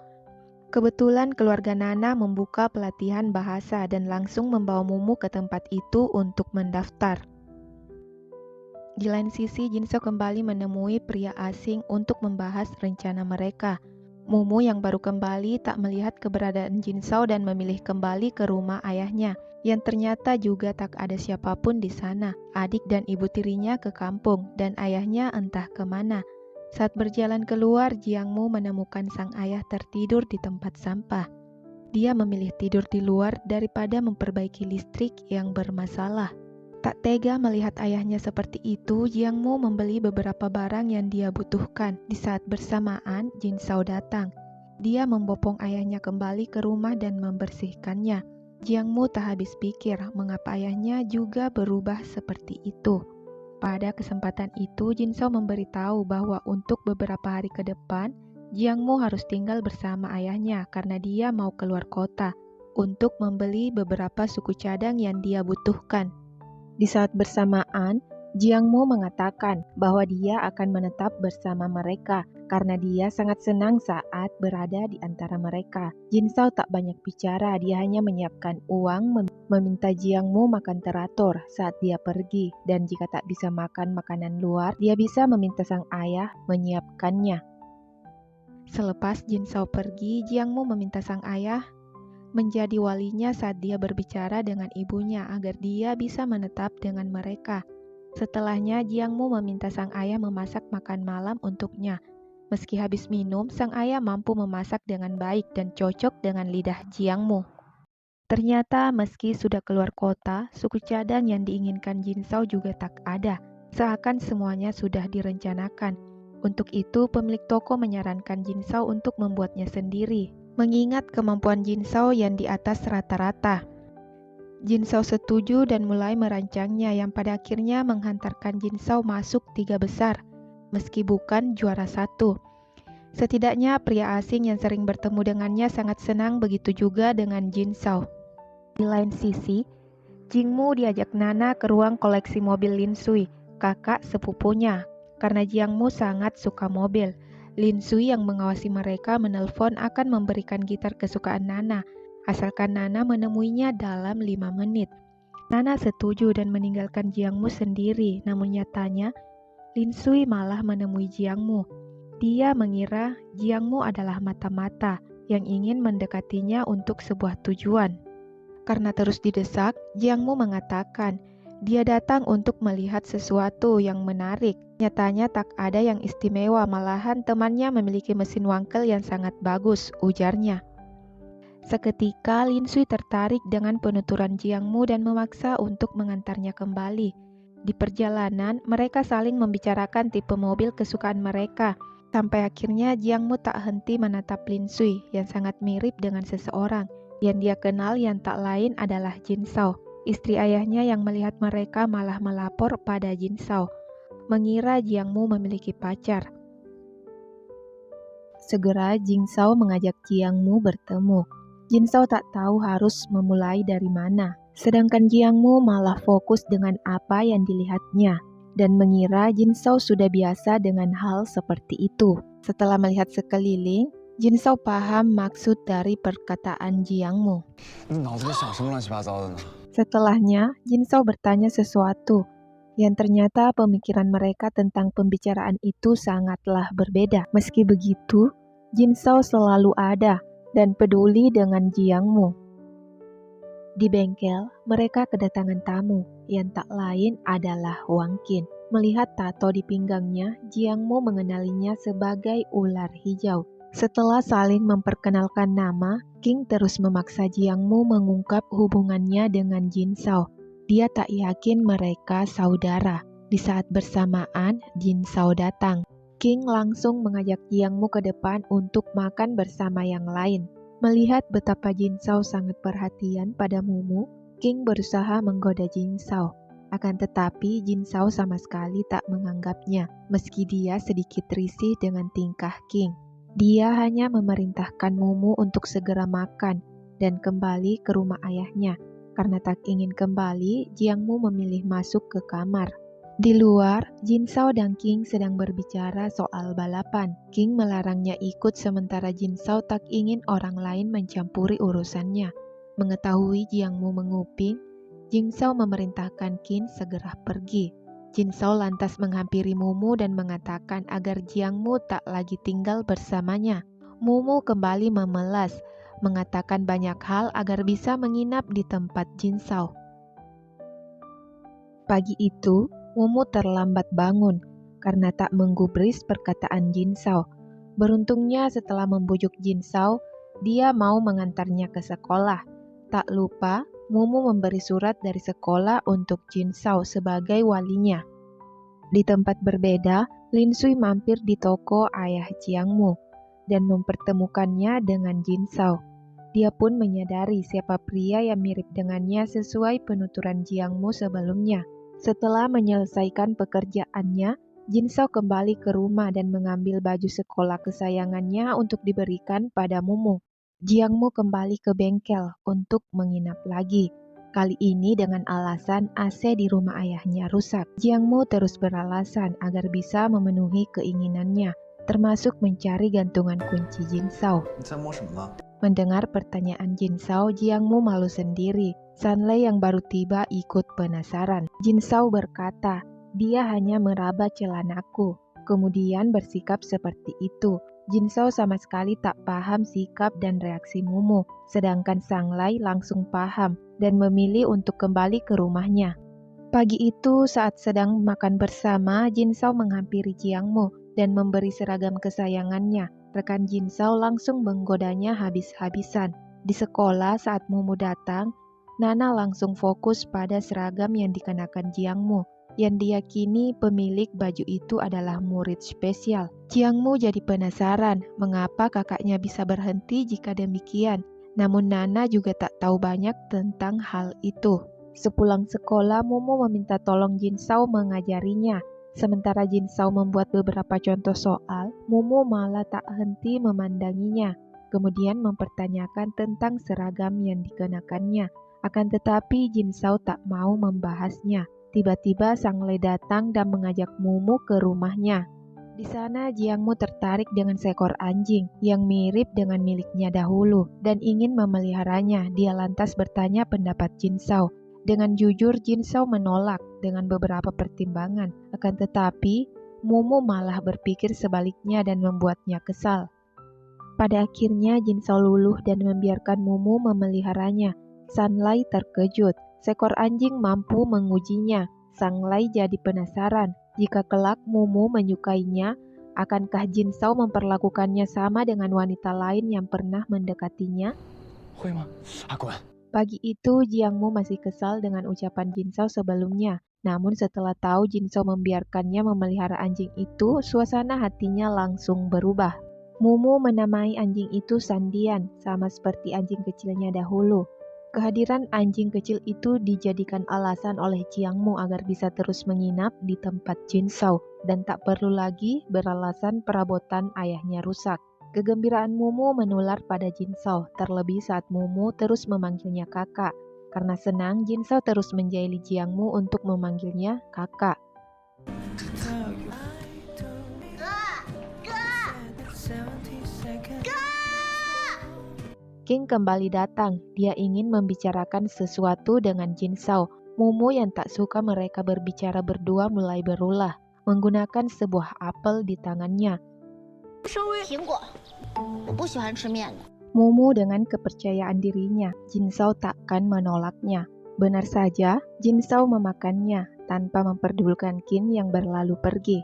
Kebetulan keluarga Nana membuka pelatihan bahasa dan langsung membawa Mumu ke tempat itu untuk mendaftar. Di lain sisi, Jin Shao kembali menemui pria asing untuk membahas rencana mereka. Mumu yang baru kembali tak melihat keberadaan Jin Shao dan memilih kembali ke rumah ayahnya, yang ternyata juga tak ada siapapun di sana. Adik dan ibu tirinya ke kampung dan ayahnya entah kemana. Saat berjalan keluar, Jiang Mu menemukan sang ayah tertidur di tempat sampah. Dia memilih tidur di luar daripada memperbaiki listrik yang bermasalah. Tak tega melihat ayahnya seperti itu, Jiang Mu membeli beberapa barang yang dia butuhkan. Di saat bersamaan, Jin Shao datang. Dia membopong ayahnya kembali ke rumah dan membersihkannya. Jiang Mu tak habis pikir mengapa ayahnya juga berubah seperti itu. Pada kesempatan itu, Jin Shao memberitahu bahwa untuk beberapa hari ke depan, Jiang Mu harus tinggal bersama ayahnya karena dia mau keluar kota untuk membeli beberapa suku cadang yang dia butuhkan. Di saat bersamaan, Jiang Mu mengatakan bahwa dia akan menetap bersama mereka karena dia sangat senang saat berada di antara mereka. Jin Zhao tak banyak bicara, dia hanya menyiapkan uang, meminta Jiang Mu makan teratur saat dia pergi, dan jika tak bisa makan makanan luar, dia bisa meminta sang ayah menyiapkannya. Selepas Jin Zhao pergi, Jiang Mu meminta sang ayah menjadi walinya saat dia berbicara dengan ibunya agar dia bisa menetap dengan mereka. Setelahnya, Jiang Mu meminta sang ayah memasak makan malam untuknya. Meski habis minum, sang ayah mampu memasak dengan baik dan cocok dengan lidah Jiang Mu. Ternyata meski sudah keluar kota, suku cadang yang diinginkan Jin Zhao juga tak ada, seakan semuanya sudah direncanakan. Untuk itu, pemilik toko menyarankan Jin Zhao untuk membuatnya sendiri, mengingat kemampuan Jin Zhao yang di atas rata-rata. Jin Zhao setuju dan mulai merancangnya yang pada akhirnya menghantarkan Jin Zhao masuk 3 besar, meski bukan juara 1. Setidaknya pria asing yang sering bertemu dengannya sangat senang, begitu juga dengan Jin Zhao. Di lain sisi, Jing Mu diajak Nana ke ruang koleksi mobil Lin Sui, kakak sepupunya. Karena Jiang Mu sangat suka mobil, Lin Sui yang mengawasi mereka menelpon akan memberikan gitar kesukaan Nana, asalkan Nana menemuinya dalam 5 menit. Nana setuju dan meninggalkan Jiang Mu sendiri, namun nyatanya Lin Sui malah menemui Jiang Mu. Dia mengira Jiang Mu adalah mata-mata yang ingin mendekatinya untuk sebuah tujuan. Karena terus didesak, Jiang Mu mengatakan dia datang untuk melihat sesuatu yang menarik. Nyatanya tak ada yang istimewa, malahan temannya memiliki mesin wangkel yang sangat bagus, ujarnya. Seketika Lin Sui tertarik dengan penuturan Jiang Mu dan memaksa untuk mengantarnya kembali. Di perjalanan, mereka saling membicarakan tipe mobil kesukaan mereka. Sampai akhirnya Jiang Mu tak henti menatap Lin Sui yang sangat mirip dengan seseorang yang dia kenal, yang tak lain adalah Jin Zhao. Istri ayahnya yang melihat mereka malah melapor pada Jin Zhao, mengira Jiang Mu memiliki pacar. Segera Jin Zhao mengajak Jiang Mu bertemu. Jin Zhao tak tahu harus memulai dari mana, sedangkan Jiang Mu malah fokus dengan apa yang dilihatnya dan mengira Jin Zhao sudah biasa dengan hal seperti itu. Setelah melihat sekeliling, Jin Zhao paham maksud dari perkataan Jiang Mu. Setelahnya, Jin Zhao bertanya sesuatu yang ternyata pemikiran mereka tentang pembicaraan itu sangatlah berbeda. Meski begitu, Jin Zhao selalu ada dan peduli dengan Jiang Mu. Di bengkel, mereka kedatangan tamu yang tak lain adalah Wang Qin. Melihat tato di pinggangnya, Jiang Mu mengenalinya sebagai ular hijau. Setelah saling memperkenalkan nama, King terus memaksa Jiang Mu mengungkap hubungannya dengan Jin Zhao. Dia tak yakin mereka saudara. Di saat bersamaan, Jin Zhao datang. King langsung mengajak Jiang Mu ke depan untuk makan bersama yang lain. Melihat betapa Jin Zhao sangat perhatian pada Mumu, King berusaha menggoda Jin Zhao. Akan tetapi Jin Zhao sama sekali tak menganggapnya, meski dia sedikit risih dengan tingkah King. Dia hanya memerintahkan Mumu untuk segera makan dan kembali ke rumah ayahnya. Karena tak ingin kembali, Jiang Mu memilih masuk ke kamar. Di luar, Jin Zhao dan King sedang berbicara soal balapan. King melarangnya ikut sementara Jin Zhao tak ingin orang lain mencampuri urusannya. Mengetahui Jiang Mu menguping, Jin Zhao memerintahkan King segera pergi. Jin Zhao lantas menghampiri Mumu dan mengatakan agar Jiang Mu tak lagi tinggal bersamanya. Mumu kembali memelas, mengatakan banyak hal agar bisa menginap di tempat Jin Zhao. Pagi itu, Mumu terlambat bangun karena tak menggubris perkataan Jin Zhao. Beruntungnya setelah membujuk Jin Zhao, dia mau mengantarnya ke sekolah. Tak lupa, Mumu memberi surat dari sekolah untuk Jin Zhao sebagai walinya. Di tempat berbeda, Lin Sui mampir di toko ayah Jiang Mu dan mempertemukannya dengan Jin Zhao. Dia pun menyadari siapa pria yang mirip dengannya sesuai penuturan Jiang Mu sebelumnya. Setelah menyelesaikan pekerjaannya, Jin Zhao kembali ke rumah dan mengambil baju sekolah kesayangannya untuk diberikan pada Mumu. Jiang Mu kembali ke bengkel untuk menginap lagi. Kali ini dengan alasan AC di rumah ayahnya rusak. Jiang Mu terus beralasan agar bisa memenuhi keinginannya, termasuk mencari gantungan kunci Jin Shao. 你在摸什么呢？ Mendengar pertanyaan Jin Shao, Jiang Mu malu sendiri. Sanlai yang baru tiba ikut penasaran. Jin Shao berkata, dia hanya meraba celanaku, kemudian bersikap seperti itu. Jin Shao sama sekali tak paham sikap dan reaksi Mumu, sedangkan Sanlai langsung paham dan memilih untuk kembali ke rumahnya. Pagi itu saat sedang makan bersama, Jin Shao menghampiri Jiang Mu dan memberi seragam kesayangannya. Rekan Jin Shao langsung menggodanya habis-habisan. Di sekolah saat Mumu datang, Nana langsung fokus pada seragam yang dikenakan Jiang Mu, yang diyakini pemilik baju itu adalah murid spesial. Jiang Mu jadi penasaran mengapa kakaknya bisa berhenti jika demikian. Namun Nana juga tak tahu banyak tentang hal itu. Sepulang sekolah, Mumu meminta tolong Jin Shao mengajarinya. Sementara Jin Shao membuat beberapa contoh soal, Mumu malah tak henti memandanginya, kemudian mempertanyakan tentang seragam yang dikenakannya. Akan tetapi Jin Shao tak mau membahasnya. Tiba-tiba Sanglai datang dan mengajak Mumu ke rumahnya. Di sana Jiang Mu tertarik dengan seekor anjing yang mirip dengan miliknya dahulu dan ingin memeliharanya. Dia lantas bertanya pendapat Jin Shao. Dengan jujur Jin Shao menolak dengan beberapa pertimbangan. Akan tetapi Mumu malah berpikir sebaliknya dan membuatnya kesal. Pada akhirnya Jin Shao luluh dan membiarkan Mumu memeliharanya. Sanlai terkejut. Seekor anjing mampu mengujinya. Sanglai jadi penasaran. Jika kelak Mumu menyukainya, akankah Jin Shao memperlakukannya sama dengan wanita lain yang pernah mendekatinya? 会吗？阿滚！ Pagi itu Jiang Mu masih kesal dengan ucapan Jin Shao sebelumnya. Namun setelah tahu Jin Shao membiarkannya memelihara anjing itu, suasana hatinya langsung berubah. Mumu menamai anjing itu Sandian, sama seperti anjing kecilnya dahulu. Kehadiran anjing kecil itu dijadikan alasan oleh Jiang Mu agar bisa terus menginap di tempat Jin Shao dan tak perlu lagi beralasan perabotan ayahnya rusak. Kegembiraan Mumu menular pada Jin Shao, terlebih saat Mumu terus memanggilnya kakak. Karena senang, Jin Shao terus menjahili Jiang Mu untuk memanggilnya kakak. King kembali datang. Dia ingin membicarakan sesuatu dengan Jin Shao. Mumu yang tak suka mereka berbicara berdua mulai berulah, menggunakan sebuah apel di tangannya. 苹果，我不喜欢吃面的。 Mumu dengan kepercayaan dirinya, Jin Shao takkan menolaknya. Benar saja, Jin Shao memakannya tanpa memperdulikan Qin yang berlalu pergi.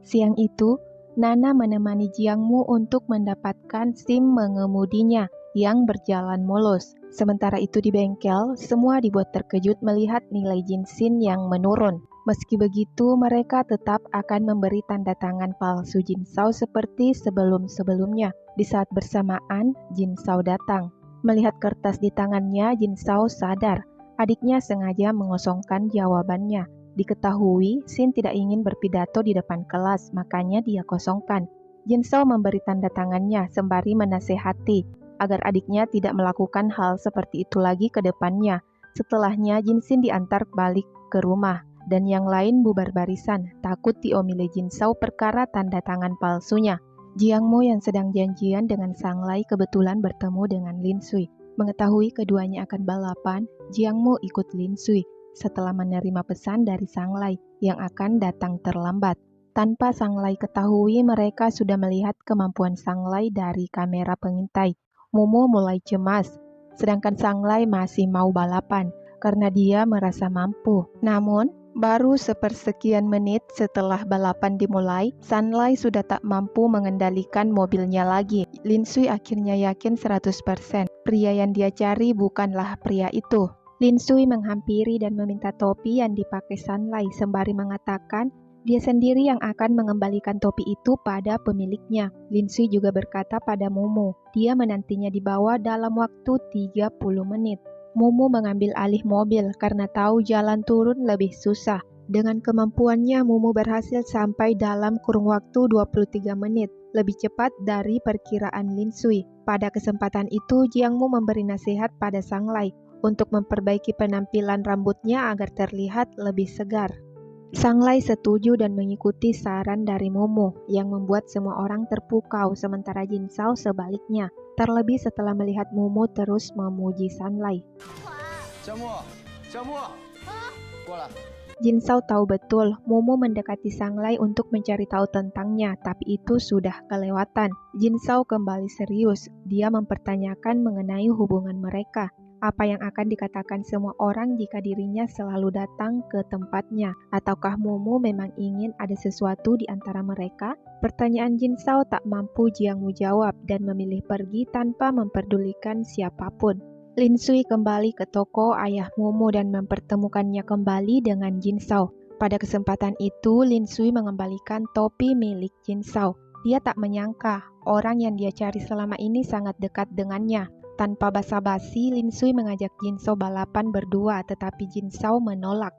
Siang itu, Nana menemani Jiang Mu untuk mendapatkan SIM mengemudinya yang berjalan mulus. Sementara itu di bengkel, semua dibuat terkejut melihat nilai Jinsin yang menurun. Meski begitu, mereka tetap akan memberi tanda tangan palsu Jin Shao seperti sebelum-sebelumnya. Di saat bersamaan, Jin Shao datang. Melihat kertas di tangannya, Jin Shao sadar. Adiknya sengaja mengosongkan jawabannya. Diketahui, Xin tidak ingin berpidato di depan kelas, makanya dia kosongkan. Jin Shao memberi tanda tangannya sembari menasehati agar adiknya tidak melakukan hal seperti itu lagi ke depannya. Setelahnya, Jin Xin diantar balik ke rumah. Dan yang lain bubar barisan, takut diomeli Jin Shao perkara tanda tangan palsunya. Jiang Mu yang sedang janjian dengan Sanglai kebetulan bertemu dengan Lin Sui. Mengetahui keduanya akan balapan, Jiang Mu ikut Lin Sui setelah menerima pesan dari Sanglai yang akan datang terlambat. Tanpa Sanglai ketahui, mereka sudah melihat kemampuan Sanglai dari kamera pengintai. Mumu mulai cemas, sedangkan Sanglai masih mau balapan karena dia merasa mampu. Namun, baru sepersekian menit setelah balapan dimulai, Sanlai sudah tak mampu mengendalikan mobilnya lagi. Lin Sui akhirnya yakin 100%. Pria yang dia cari bukanlah pria itu. Lin Sui menghampiri dan meminta topi yang dipakai Sanlai sembari mengatakan dia sendiri yang akan mengembalikan topi itu pada pemiliknya. Lin Sui juga berkata pada Mumu, dia menantinya di bawah dalam waktu 30 menit. Mumu mengambil alih mobil karena tahu jalan turun lebih susah. Dengan kemampuannya, Mumu berhasil sampai dalam kurun waktu 23 menit, lebih cepat dari perkiraan Lin Sui. Pada kesempatan itu, Jiang Mu memberi nasihat pada Sanglai untuk memperbaiki penampilan rambutnya agar terlihat lebih segar. Sanglai setuju dan mengikuti saran dari Momo yang membuat semua orang terpukau, sementara Jin Sao sebaliknya. Terlebih setelah melihat Momo terus memuji Sanglai. 小木，小木，过来。 Jin Sao tahu betul Momo mendekati Sanglai untuk mencari tahu tentangnya, tapi itu sudah kelewatan. Jin Sao kembali serius. Dia mempertanyakan mengenai hubungan mereka. Apa yang akan dikatakan semua orang jika dirinya selalu datang ke tempatnya? Ataukah Momo memang ingin ada sesuatu di antara mereka? Pertanyaan Jin Sao tak mampu Jiangmu jawab dan memilih pergi tanpa memperdulikan siapapun. Lin Sui kembali ke toko ayah Momo dan mempertemukannya kembali dengan Jin Sao. Pada kesempatan itu, Lin Sui mengembalikan topi milik Jin Sao. Dia tak menyangka orang yang dia cari selama ini sangat dekat dengannya. Tanpa basa-basi, Lin Sui mengajak Jin Sao balapan berdua, tetapi Jin Sao menolak.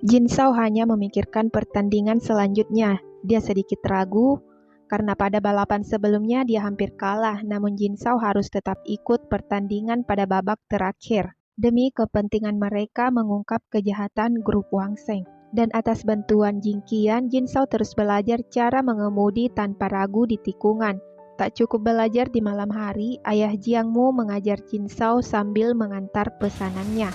Jin Sao hanya memikirkan pertandingan selanjutnya. Dia sedikit ragu karena pada balapan sebelumnya dia hampir kalah, namun Jin Sao harus tetap ikut pertandingan pada babak terakhir demi kepentingan mereka mengungkap kejahatan grup Wang Sheng. Dan atas bantuan Jin Qian, Jin Sao terus belajar cara mengemudi tanpa ragu di tikungan. Tak cukup belajar di malam hari, ayah Jiangmu mengajar Jin Sao sambil mengantar pesanannya.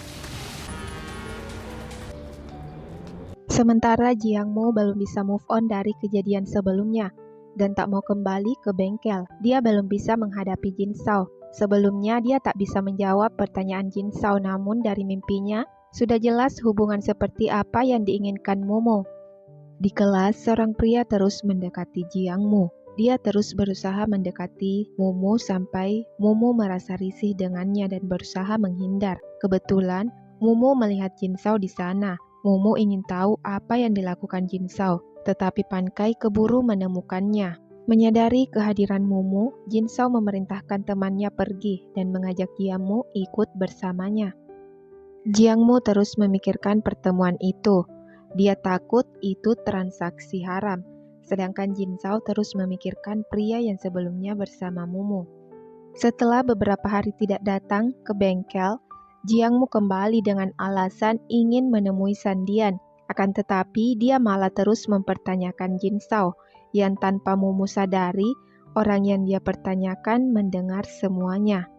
Sementara Jiangmu belum bisa move on dari kejadian sebelumnya dan tak mau kembali ke bengkel. Dia belum bisa menghadapi Jin Sao. Sebelumnya dia tak bisa menjawab pertanyaan Jin Sao, namun dari mimpinya sudah jelas hubungan seperti apa yang diinginkan Momo. Di kelas, seorang pria terus mendekati Jiangmu. Dia terus berusaha mendekati Momo sampai Momo merasa risih dengannya dan berusaha menghindar. Kebetulan, Momo melihat Jin Sao di sana. Momo ingin tahu apa yang dilakukan Jin Sao, tetapi Pan Kai keburu menemukannya. Menyadari kehadiran Momo, Jin Sao memerintahkan temannya pergi dan mengajak Jiangmu ikut bersamanya. Jiangmu terus memikirkan pertemuan itu. Dia takut itu transaksi haram. Sedangkan Jin Sao terus memikirkan pria yang sebelumnya bersama Momo. Setelah beberapa hari tidak datang ke bengkel, Jiangmu kembali dengan alasan ingin menemui Sandian. Akan tetapi dia malah terus mempertanyakan Jin Sao, yang tanpa Momo sadari, orang yang dia pertanyakan mendengar semuanya.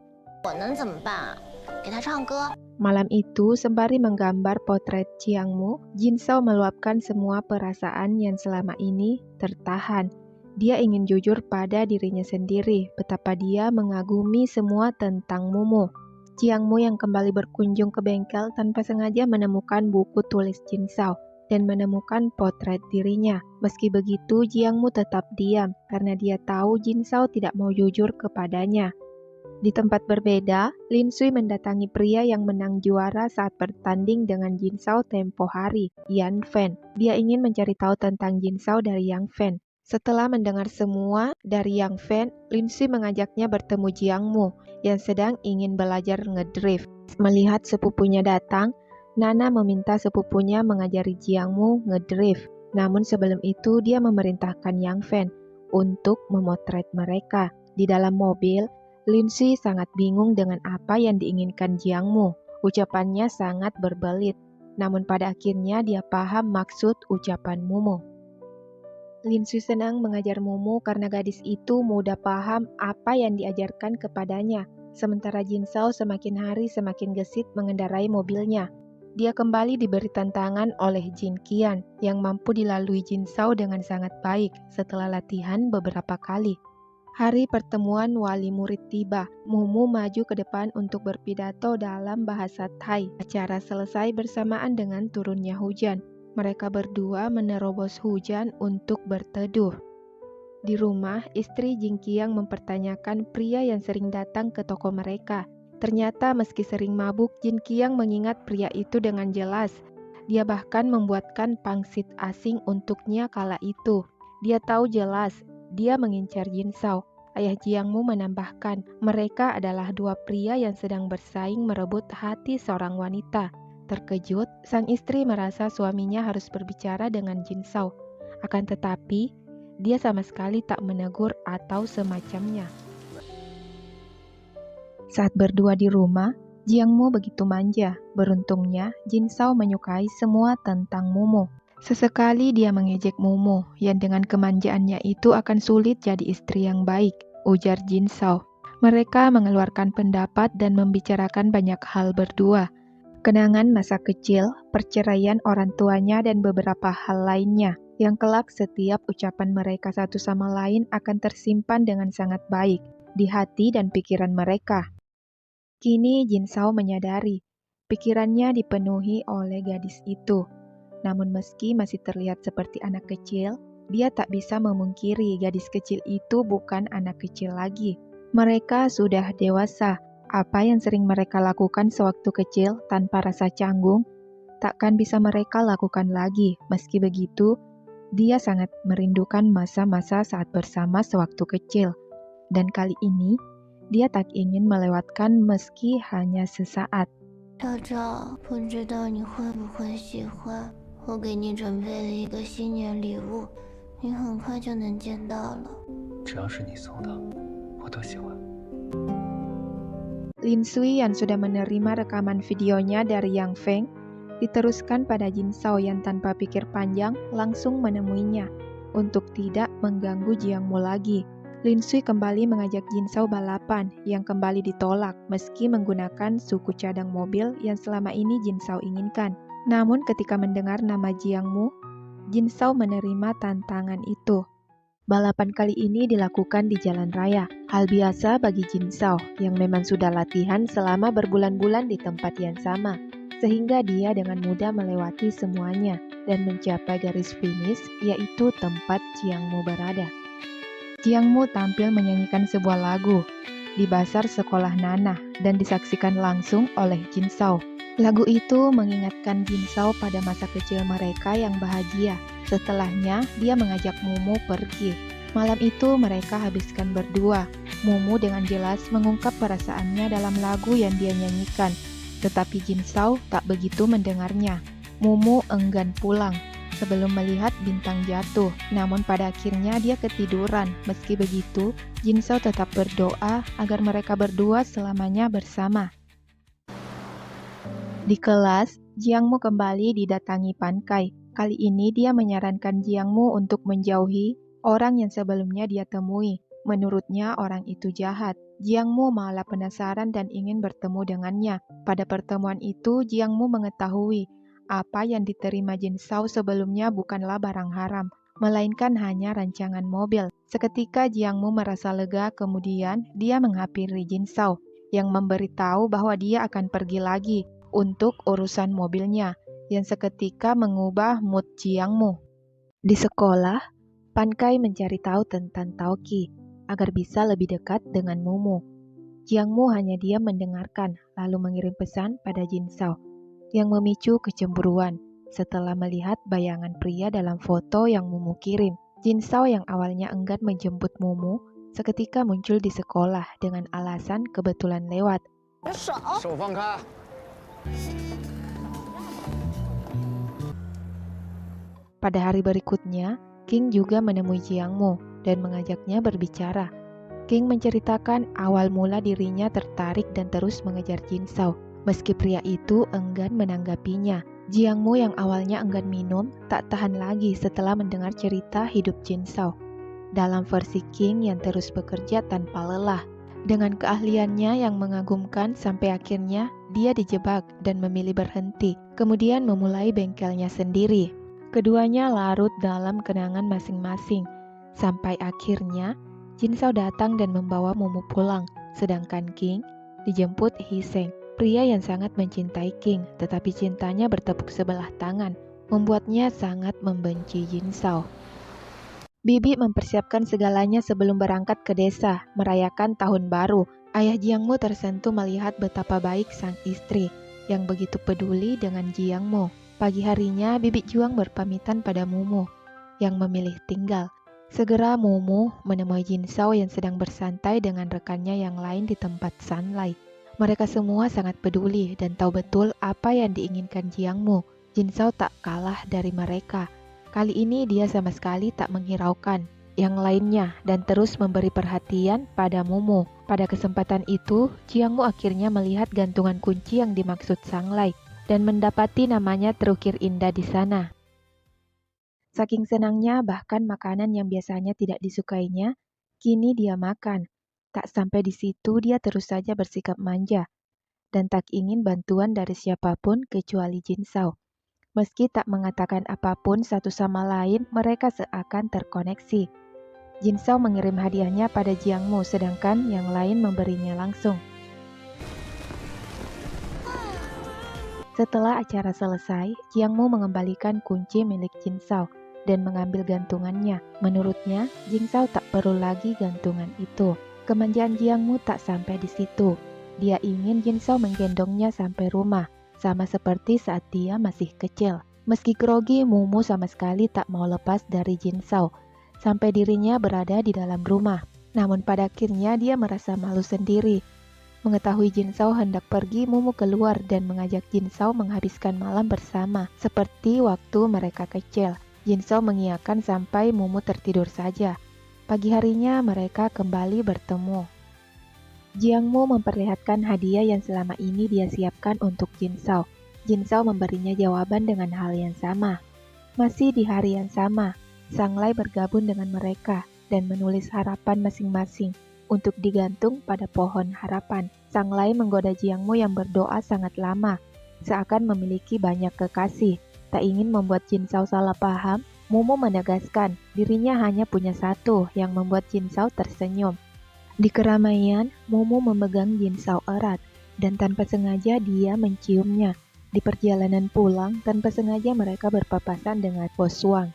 我能怎么办啊？给他唱歌。 Malam itu, sembari menggambar potret Jiangmu, Jin Sao meluapkan semua perasaan yang selama ini tertahan. Dia ingin jujur pada dirinya sendiri, betapa dia mengagumi semua tentang Momo. Jiangmu yang kembali berkunjung ke bengkel tanpa sengaja menemukan buku tulis Jin Sao dan menemukan potret dirinya. Meski begitu, Jiangmu tetap diam karena dia tahu Jin Sao tidak mau jujur kepadanya. Di tempat berbeda, Lin Sui mendatangi pria yang menang juara saat bertanding dengan Jin Sao tempo hari, Yan Fan. Dia ingin mencari tahu tentang Jin Sao dari Yang Fan. Setelah mendengar semua dari Yang Fan, Lin Sui mengajaknya bertemu Jiangmu yang sedang ingin belajar ngedrift. Melihat sepupunya datang, Nana meminta sepupunya mengajari Jiangmu ngedrift. Namun sebelum itu dia memerintahkan Yang Fan untuk memotret mereka. Di dalam mobil, Lin Sui sangat bingung dengan apa yang diinginkan Jiangmu. Ucapannya sangat berbelit, namun pada akhirnya dia paham maksud ucapan Momo. Lin Sui senang mengajar Momo karena gadis itu mudah paham apa yang diajarkan kepadanya. Sementara Jin Sao semakin hari semakin gesit mengendarai mobilnya. Dia kembali diberi tantangan oleh Jin Qian yang mampu dilalui Jin Sao dengan sangat baik setelah latihan beberapa kali. Hari pertemuan wali murid tiba. Momo maju ke depan untuk berpidato dalam bahasa Thai. Acara selesai bersamaan dengan turunnya hujan. Mereka berdua menerobos hujan untuk berteduh. Di rumah, istri Jin Qian mempertanyakan pria yang sering datang ke toko mereka. Ternyata meski sering mabuk, Jin Qian mengingat pria itu dengan jelas. Dia bahkan membuatkan pangsit asing untuknya kala itu. Dia tahu jelas dia mengincar Jin Sao. Ayah Jiangmu menambahkan, mereka adalah dua pria yang sedang bersaing merebut hati seorang wanita. Terkejut, sang istri merasa suaminya harus berbicara dengan Jin Sao. Akan tetapi, dia sama sekali tak menegur atau semacamnya. Saat berdua di rumah, Jiangmu begitu manja. Beruntungnya, Jin Shao menyukai semua tentang Mumu. Sesekali dia mengejek Mumu, yang dengan kemanjaannya itu akan sulit jadi istri yang baik, ujar Jin Shao. Mereka mengeluarkan pendapat dan membicarakan banyak hal berdua. Kenangan masa kecil, perceraian orang tuanya, dan beberapa hal lainnya, yang kelak setiap ucapan mereka satu sama lain akan tersimpan dengan sangat baik di hati dan pikiran mereka. Kini Jin Shao menyadari, pikirannya dipenuhi oleh gadis itu. Namun meski masih terlihat seperti anak kecil, dia tak bisa memungkiri gadis kecil itu bukan anak kecil lagi. Mereka sudah dewasa. Apa yang sering mereka lakukan sewaktu kecil tanpa rasa canggung, takkan bisa mereka lakukan lagi. Meski begitu, dia sangat merindukan masa-masa saat bersama sewaktu kecil. Dan kali ini, dia tak ingin melewatkan meski hanya sesaat. 赵赵，不知道你会不会喜欢，我给你准备了一个新年礼物，你很快就能见到了。只要是你送的，我都喜欢。 Lin Sui yang sudah menerima rekaman videonya dari Yang Feng, diteruskan pada Jin Shao yang tanpa pikir panjang langsung menemuinya untuk tidak mengganggu Jiangmu lagi. Lin Sui kembali mengajak Jin Shao balapan yang kembali ditolak meski menggunakan suku cadang mobil yang selama ini Jin Shao inginkan. Namun ketika mendengar nama Jiangmu, Jin Shao menerima tantangan itu. Balapan kali ini dilakukan di jalan raya, hal biasa bagi Jin Shao yang memang sudah latihan selama berbulan-bulan di tempat yang sama, sehingga dia dengan mudah melewati semuanya dan mencapai garis finish, yaitu tempat Jiangmu berada. Jiangmu tampil menyanyikan sebuah lagu di basar sekolah Nana dan disaksikan langsung oleh Jin Shao. Lagu itu mengingatkan Jin Shao pada masa kecil mereka yang bahagia. Setelahnya, dia mengajak Mumu pergi. Malam itu mereka habiskan berdua. Mumu dengan jelas mengungkap perasaannya dalam lagu yang dia nyanyikan. Tetapi Jin Shao tak begitu mendengarnya. Mumu enggan pulang sebelum melihat bintang jatuh. Namun pada akhirnya dia ketiduran. Meski begitu, Jin Shao tetap berdoa agar mereka berdua selamanya bersama. Di kelas, Jiangmu kembali didatangi Pan Kai. Kali ini dia menyarankan Jiangmu untuk menjauhi orang yang sebelumnya dia temui. Menurutnya orang itu jahat. Jiangmu malah penasaran dan ingin bertemu dengannya. Pada pertemuan itu, Jiangmu mengetahui apa yang diterima Jin Shao sebelumnya bukanlah barang haram, melainkan hanya rancangan mobil. Seketika Jiangmu merasa lega, kemudian dia menghampiri Jin Shao yang memberitahu bahwa dia akan pergi lagi untuk urusan mobilnya, yang seketika mengubah mood Jiangmu. Di sekolah, Pan Kai mencari tahu tentang Taoqi agar bisa lebih dekat dengan Mumu. Jiangmu hanya diam mendengarkan, lalu mengirim pesan pada Jin Shao yang memicu kecemburuan setelah melihat bayangan pria dalam foto yang Mumu kirim. Jin Shao yang awalnya enggan menjemput Mumu seketika muncul di sekolah dengan alasan kebetulan lewat. 手放开！ Pada hari berikutnya, King juga menemui Jiangmu dan mengajaknya berbicara. King menceritakan awal mula dirinya tertarik dan terus mengejar Jin Shao. Meski pria itu enggan menanggapinya, Jiangmu yang awalnya enggan minum tak tahan lagi setelah mendengar cerita hidup Jin Shao. Dalam versi King yang terus bekerja tanpa lelah, dengan keahliannya yang mengagumkan sampai akhirnya dia dijebak dan memilih berhenti, kemudian memulai bengkelnya sendiri. Keduanya larut dalam kenangan masing-masing, sampai akhirnya Jin Shao datang dan membawa Mumu pulang, sedangkan King dijemput Hiseng, pria yang sangat mencintai King, tetapi cintanya bertepuk sebelah tangan, membuatnya sangat membenci Jin Shao. Bibi mempersiapkan segalanya sebelum berangkat ke desa, merayakan tahun baru. Ayah Jiangmu tersentuh melihat betapa baik sang istri, yang begitu peduli dengan Jiangmu. Pagi harinya, Bibi Juang berpamitan pada Mumu, yang memilih tinggal. Segera Mumu menemui Jin Shao yang sedang bersantai dengan rekannya yang lain di tempat Sunlight. Mereka semua sangat peduli dan tahu betul apa yang diinginkan Jiangmu. Jin Shao tak kalah dari mereka. Kali ini dia sama sekali tak menghiraukan. yang lainnya dan terus memberi perhatian pada Mumu. Pada kesempatan itu, Jiangmu akhirnya melihat gantungan kunci yang dimaksud Sanglai dan mendapati namanya terukir indah di sana. Saking senangnya, bahkan makanan yang biasanya tidak disukainya, kini dia makan. Tak sampai di situ, dia terus saja bersikap manja dan tak ingin bantuan dari siapapun kecuali Jin Zhao. Meski tak mengatakan apapun satu sama lain, mereka seakan terkoneksi. Jin Zhao mengirim hadiahnya pada Jiangmu, sedangkan yang lain memberinya langsung. Setelah acara selesai, Jiangmu mengembalikan kunci milik Jin Zhao dan mengambil gantungannya. Menurutnya, Jin Zhao tak perlu lagi gantungan itu. Kemanjaan Jiangmu tak sampai di situ. Dia ingin Jin Zhao menggendongnya sampai rumah, sama seperti saat dia masih kecil. Meski grogi, Mumu sama sekali tak mau lepas dari Jin Zhao, sampai dirinya berada di dalam rumah. Namun pada akhirnya dia merasa malu sendiri. Mengetahui Jin Zhao hendak pergi, Mumu keluar dan mengajak Jin Zhao menghabiskan malam bersama, seperti waktu mereka kecil. Jin Zhao mengiyakan sampai Mumu tertidur saja. Pagi harinya mereka kembali bertemu. Jiangmu memperlihatkan hadiah yang selama ini dia siapkan untuk Jin Zhao. Jin Zhao memberinya jawaban dengan hal yang sama. Masih di hari yang sama, Sanglai bergabung dengan mereka dan menulis harapan masing-masing untuk digantung pada pohon harapan. Sanglai menggoda Jiangmu yang berdoa sangat lama, seakan memiliki banyak kekasih. Tak ingin membuat Jin Zhao salah paham, Mumu menegaskan dirinya hanya punya satu yang membuat Jin Zhao tersenyum. Di keramaian, Mumu memegang Jin Zhao erat dan tanpa sengaja dia menciumnya. Di perjalanan pulang, tanpa sengaja mereka berpapasan dengan Bos Wang.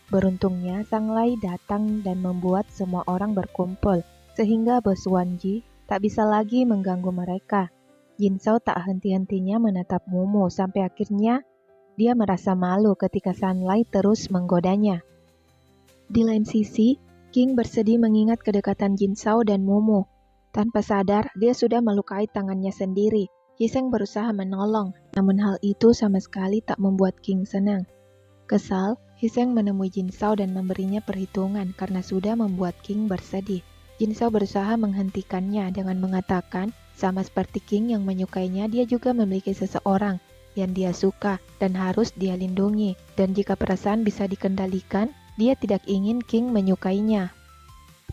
Beruntungnya, Sanglai datang dan membuat semua orang berkumpul, sehingga Bos Wanji tak bisa lagi mengganggu mereka. Jin Zhao tak henti-hentinya menatap Mumu sampai akhirnya dia merasa malu ketika Sanglai terus menggodanya. Di lain sisi, King bersedih mengingat kedekatan Jin Zhao dan Mumu. Tanpa sadar, dia sudah melukai tangannya sendiri. Hiseng berusaha menolong, namun hal itu sama sekali tak membuat King senang. Kesal, Hiseng menemui Jin Zhao dan memberinya perhitungan karena sudah membuat King bersedih. Jin Zhao berusaha menghentikannya dengan mengatakan, sama seperti King yang menyukainya, dia juga memiliki seseorang yang dia suka dan harus dia lindungi. Dan jika perasaan bisa dikendalikan, dia tidak ingin King menyukainya.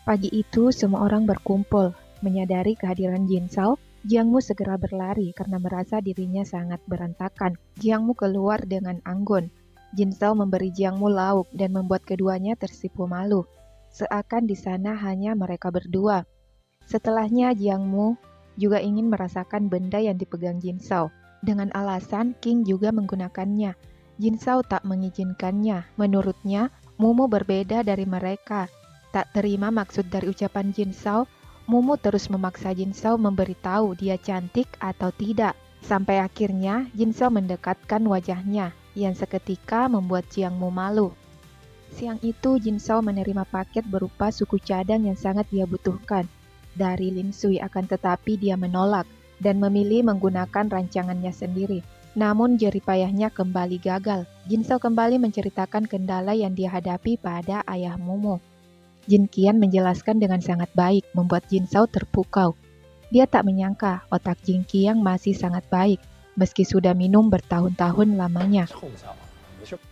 Pagi itu, semua orang berkumpul. Menyadari kehadiran Jin Zhao, Jiangmu segera berlari karena merasa dirinya sangat berantakan. Jiangmu keluar dengan anggun. Jin Zhao memberi Jiangmu lauk dan membuat keduanya tersipu malu. Seakan di sana hanya mereka berdua. Setelahnya, Jiangmu juga ingin merasakan benda yang dipegang Jin Zhao. Dengan alasan King juga menggunakannya. Jin Zhao tak mengizinkannya. Menurutnya, Mumu berbeda dari mereka. Tak terima maksud dari ucapan Jin Zhao, Mumu terus memaksa Jin Zhao memberitahu dia cantik atau tidak. Sampai akhirnya Jin Zhao mendekatkan wajahnya, yang seketika membuat Jiangmu malu. Siang itu Jin Zhao menerima paket berupa suku cadang yang sangat dia butuhkan dari Lin Sui, akan tetapi dia menolak dan memilih menggunakan rancangannya sendiri. Namun jeripayahnya kembali gagal. Jin Zhao kembali menceritakan kendala yang dia hadapi pada ayah Mumu. Jin Qian menjelaskan dengan sangat baik, membuat Jin Zhao terpukau. Dia tak menyangka otak Jin Qian masih sangat baik, meski sudah minum bertahun-tahun lamanya.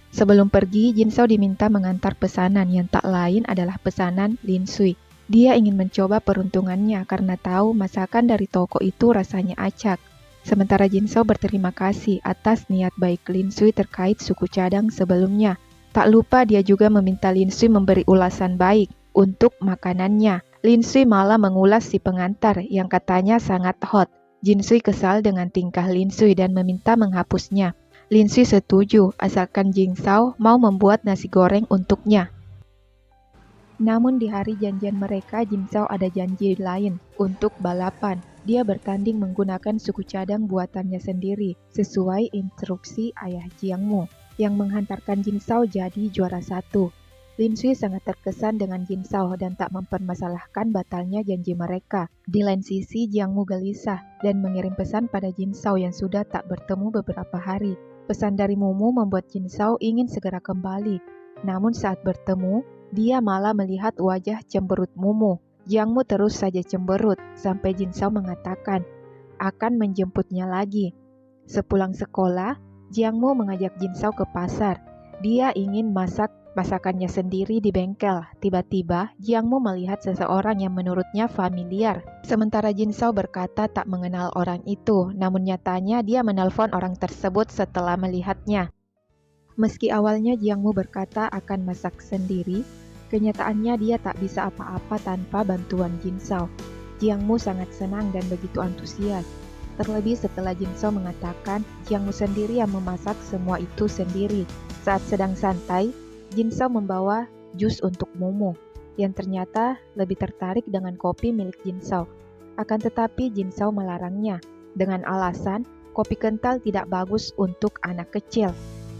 Sebelum pergi, Jin Zhao diminta mengantar pesanan yang tak lain adalah pesanan Lin Sui. Dia ingin mencoba peruntungannya karena tahu masakan dari toko itu rasanya acak. Sementara Jin Zhao berterima kasih atas niat baik Lin Sui terkait suku cadang sebelumnya. Tak lupa dia juga meminta Lin Sui memberi ulasan baik untuk makanannya. Lin Sui malah mengulas si pengantar yang katanya sangat hot. Jin Sui kesal dengan tingkah Lin Sui dan meminta menghapusnya. Lin Sui setuju asalkan Jin Zhao mau membuat nasi goreng untuknya. Namun di hari janjian mereka, Jin Zhao ada janji lain untuk balapan. Dia bertanding menggunakan suku cadang buatannya sendiri, sesuai instruksi ayah Jiangmu, yang menghantarkan Jin Zhao jadi juara 1. Lin Sui sangat terkesan dengan Jin Zhao dan tak mempermasalahkan batalnya janji mereka. Di lain sisi, Jiangmu gelisah dan mengirim pesan pada Jin Zhao yang sudah tak bertemu beberapa hari. Pesan dari Mumu membuat Jin Zhao ingin segera kembali. Namun saat bertemu, dia malah melihat wajah cemberut Mumu. Jiang Mu terus saja cemberut sampai Jin Shao mengatakan akan menjemputnya lagi. Sepulang sekolah, Jiang Mu mengajak Jin Shao ke pasar. Dia ingin masak masakannya sendiri di bengkel. Tiba-tiba, Jiang Mu melihat seseorang yang menurutnya familiar. Sementara Jin Shao berkata tak mengenal orang itu, namun nyatanya dia menelpon orang tersebut setelah melihatnya. Meski awalnya Jiang Mu berkata akan masak sendiri, kenyataannya dia tak bisa apa-apa tanpa bantuan Jin Shao. Jiang Mu sangat senang dan begitu antusias. Terlebih setelah Jin Shao mengatakan Jiang Mu sendiri yang memasak semua itu sendiri. Saat sedang santai, Jin Shao membawa jus untuk Mumu, yang ternyata lebih tertarik dengan kopi milik Jin Shao. Akan tetapi Jin Shao melarangnya, dengan alasan kopi kental tidak bagus untuk anak kecil.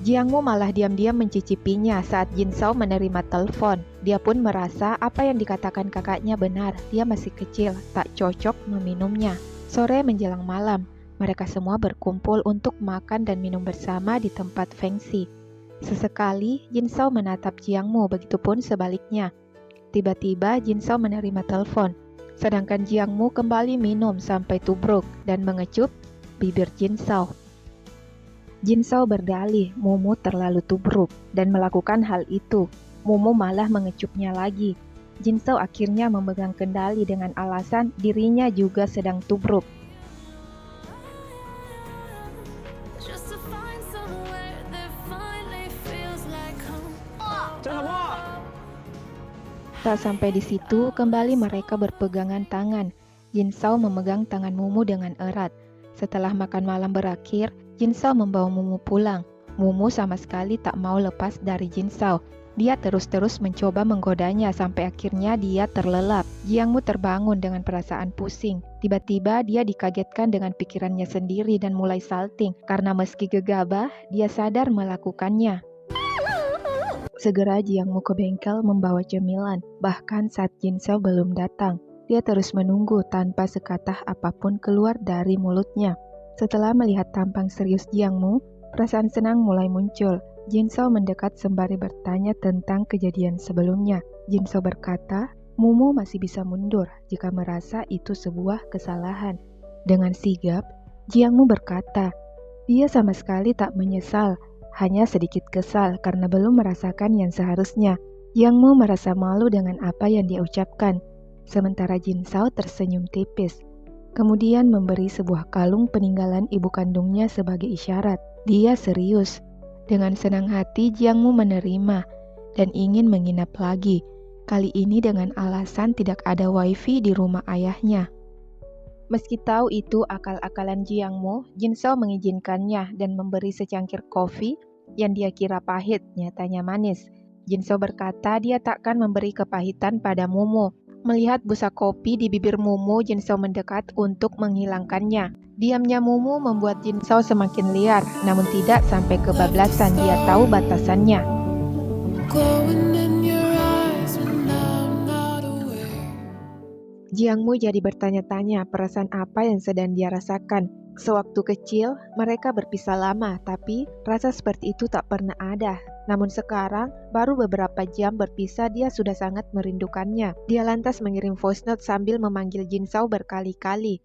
Jiang Mu malah diam-diam mencicipinya saat Jin Shao menerima telepon. Dia pun merasa apa yang dikatakan kakaknya benar, dia masih kecil, tak cocok meminumnya. Sore menjelang malam, mereka semua berkumpul untuk makan dan minum bersama di tempat Fengxi. Sesekali Jin Shao menatap Jiang Mu, begitupun sebaliknya. Tiba-tiba Jin Shao menerima telepon, sedangkan Jiang Mu kembali minum sampai tubruk dan mengecup bibir Jin Shao. Jin Shao berdalih Mumu terlalu tubruk dan melakukan hal itu. Mumu malah mengecupnya lagi. Jin Shao akhirnya memegang kendali dengan alasan dirinya juga sedang tubruk. Tak sampai di situ, kembali mereka berpegangan tangan. Jin Shao memegang tangan Mumu dengan erat. Setelah makan malam berakhir, Jin Shao membawa Mumu pulang. Mumu sama sekali tak mau lepas dari Jin Shao. Dia terus-terus mencoba menggodanya sampai akhirnya dia terlelap. Jiang Mu terbangun dengan perasaan pusing. Tiba-tiba dia dikagetkan dengan pikirannya sendiri dan mulai salting. Karena meski gegabah, dia sadar melakukannya. Segera Jiang Mu ke bengkel membawa cemilan. Bahkan saat Jin Shao belum datang, dia terus menunggu tanpa sekatah apapun keluar dari mulutnya. Setelah melihat tampang serius Jiang Mu, perasaan senang mulai muncul. Jin Shao mendekat sembari bertanya tentang kejadian sebelumnya. Jin Shao berkata, Mumu masih bisa mundur jika merasa itu sebuah kesalahan. Dengan sigap, Jiang Mu berkata, dia sama sekali tak menyesal, hanya sedikit kesal karena belum merasakan yang seharusnya. Jiang Mu merasa malu dengan apa yang dia ucapkan. Sementara Jin Shao tersenyum tipis. Kemudian memberi sebuah kalung peninggalan ibu kandungnya sebagai isyarat. Dia serius. Dengan senang hati Jiang Mu menerima dan ingin menginap lagi. Kali ini dengan alasan tidak ada wifi di rumah ayahnya. Meski tahu itu akal-akalan Jiang Mu, Jin Shao mengizinkannya dan memberi secangkir kopi yang dia kira pahit, nyatanya manis. Jin Shao berkata dia takkan memberi kepahitan pada Mumu. Melihat busa kopi di bibir Mumu, Jin Shao mendekat untuk menghilangkannya. Diamnya Mumu membuat Jin Shao semakin liar, namun tidak sampai kebablasan. Dia tahu batasannya. Jiang Mu jadi bertanya-tanya perasaan apa yang sedang dia rasakan. Sewaktu kecil, mereka berpisah lama, tapi rasa seperti itu tak pernah ada. Namun sekarang, baru beberapa jam berpisah dia sudah sangat merindukannya. Dia lantas mengirim voice note sambil memanggil Jin Shao berkali-kali.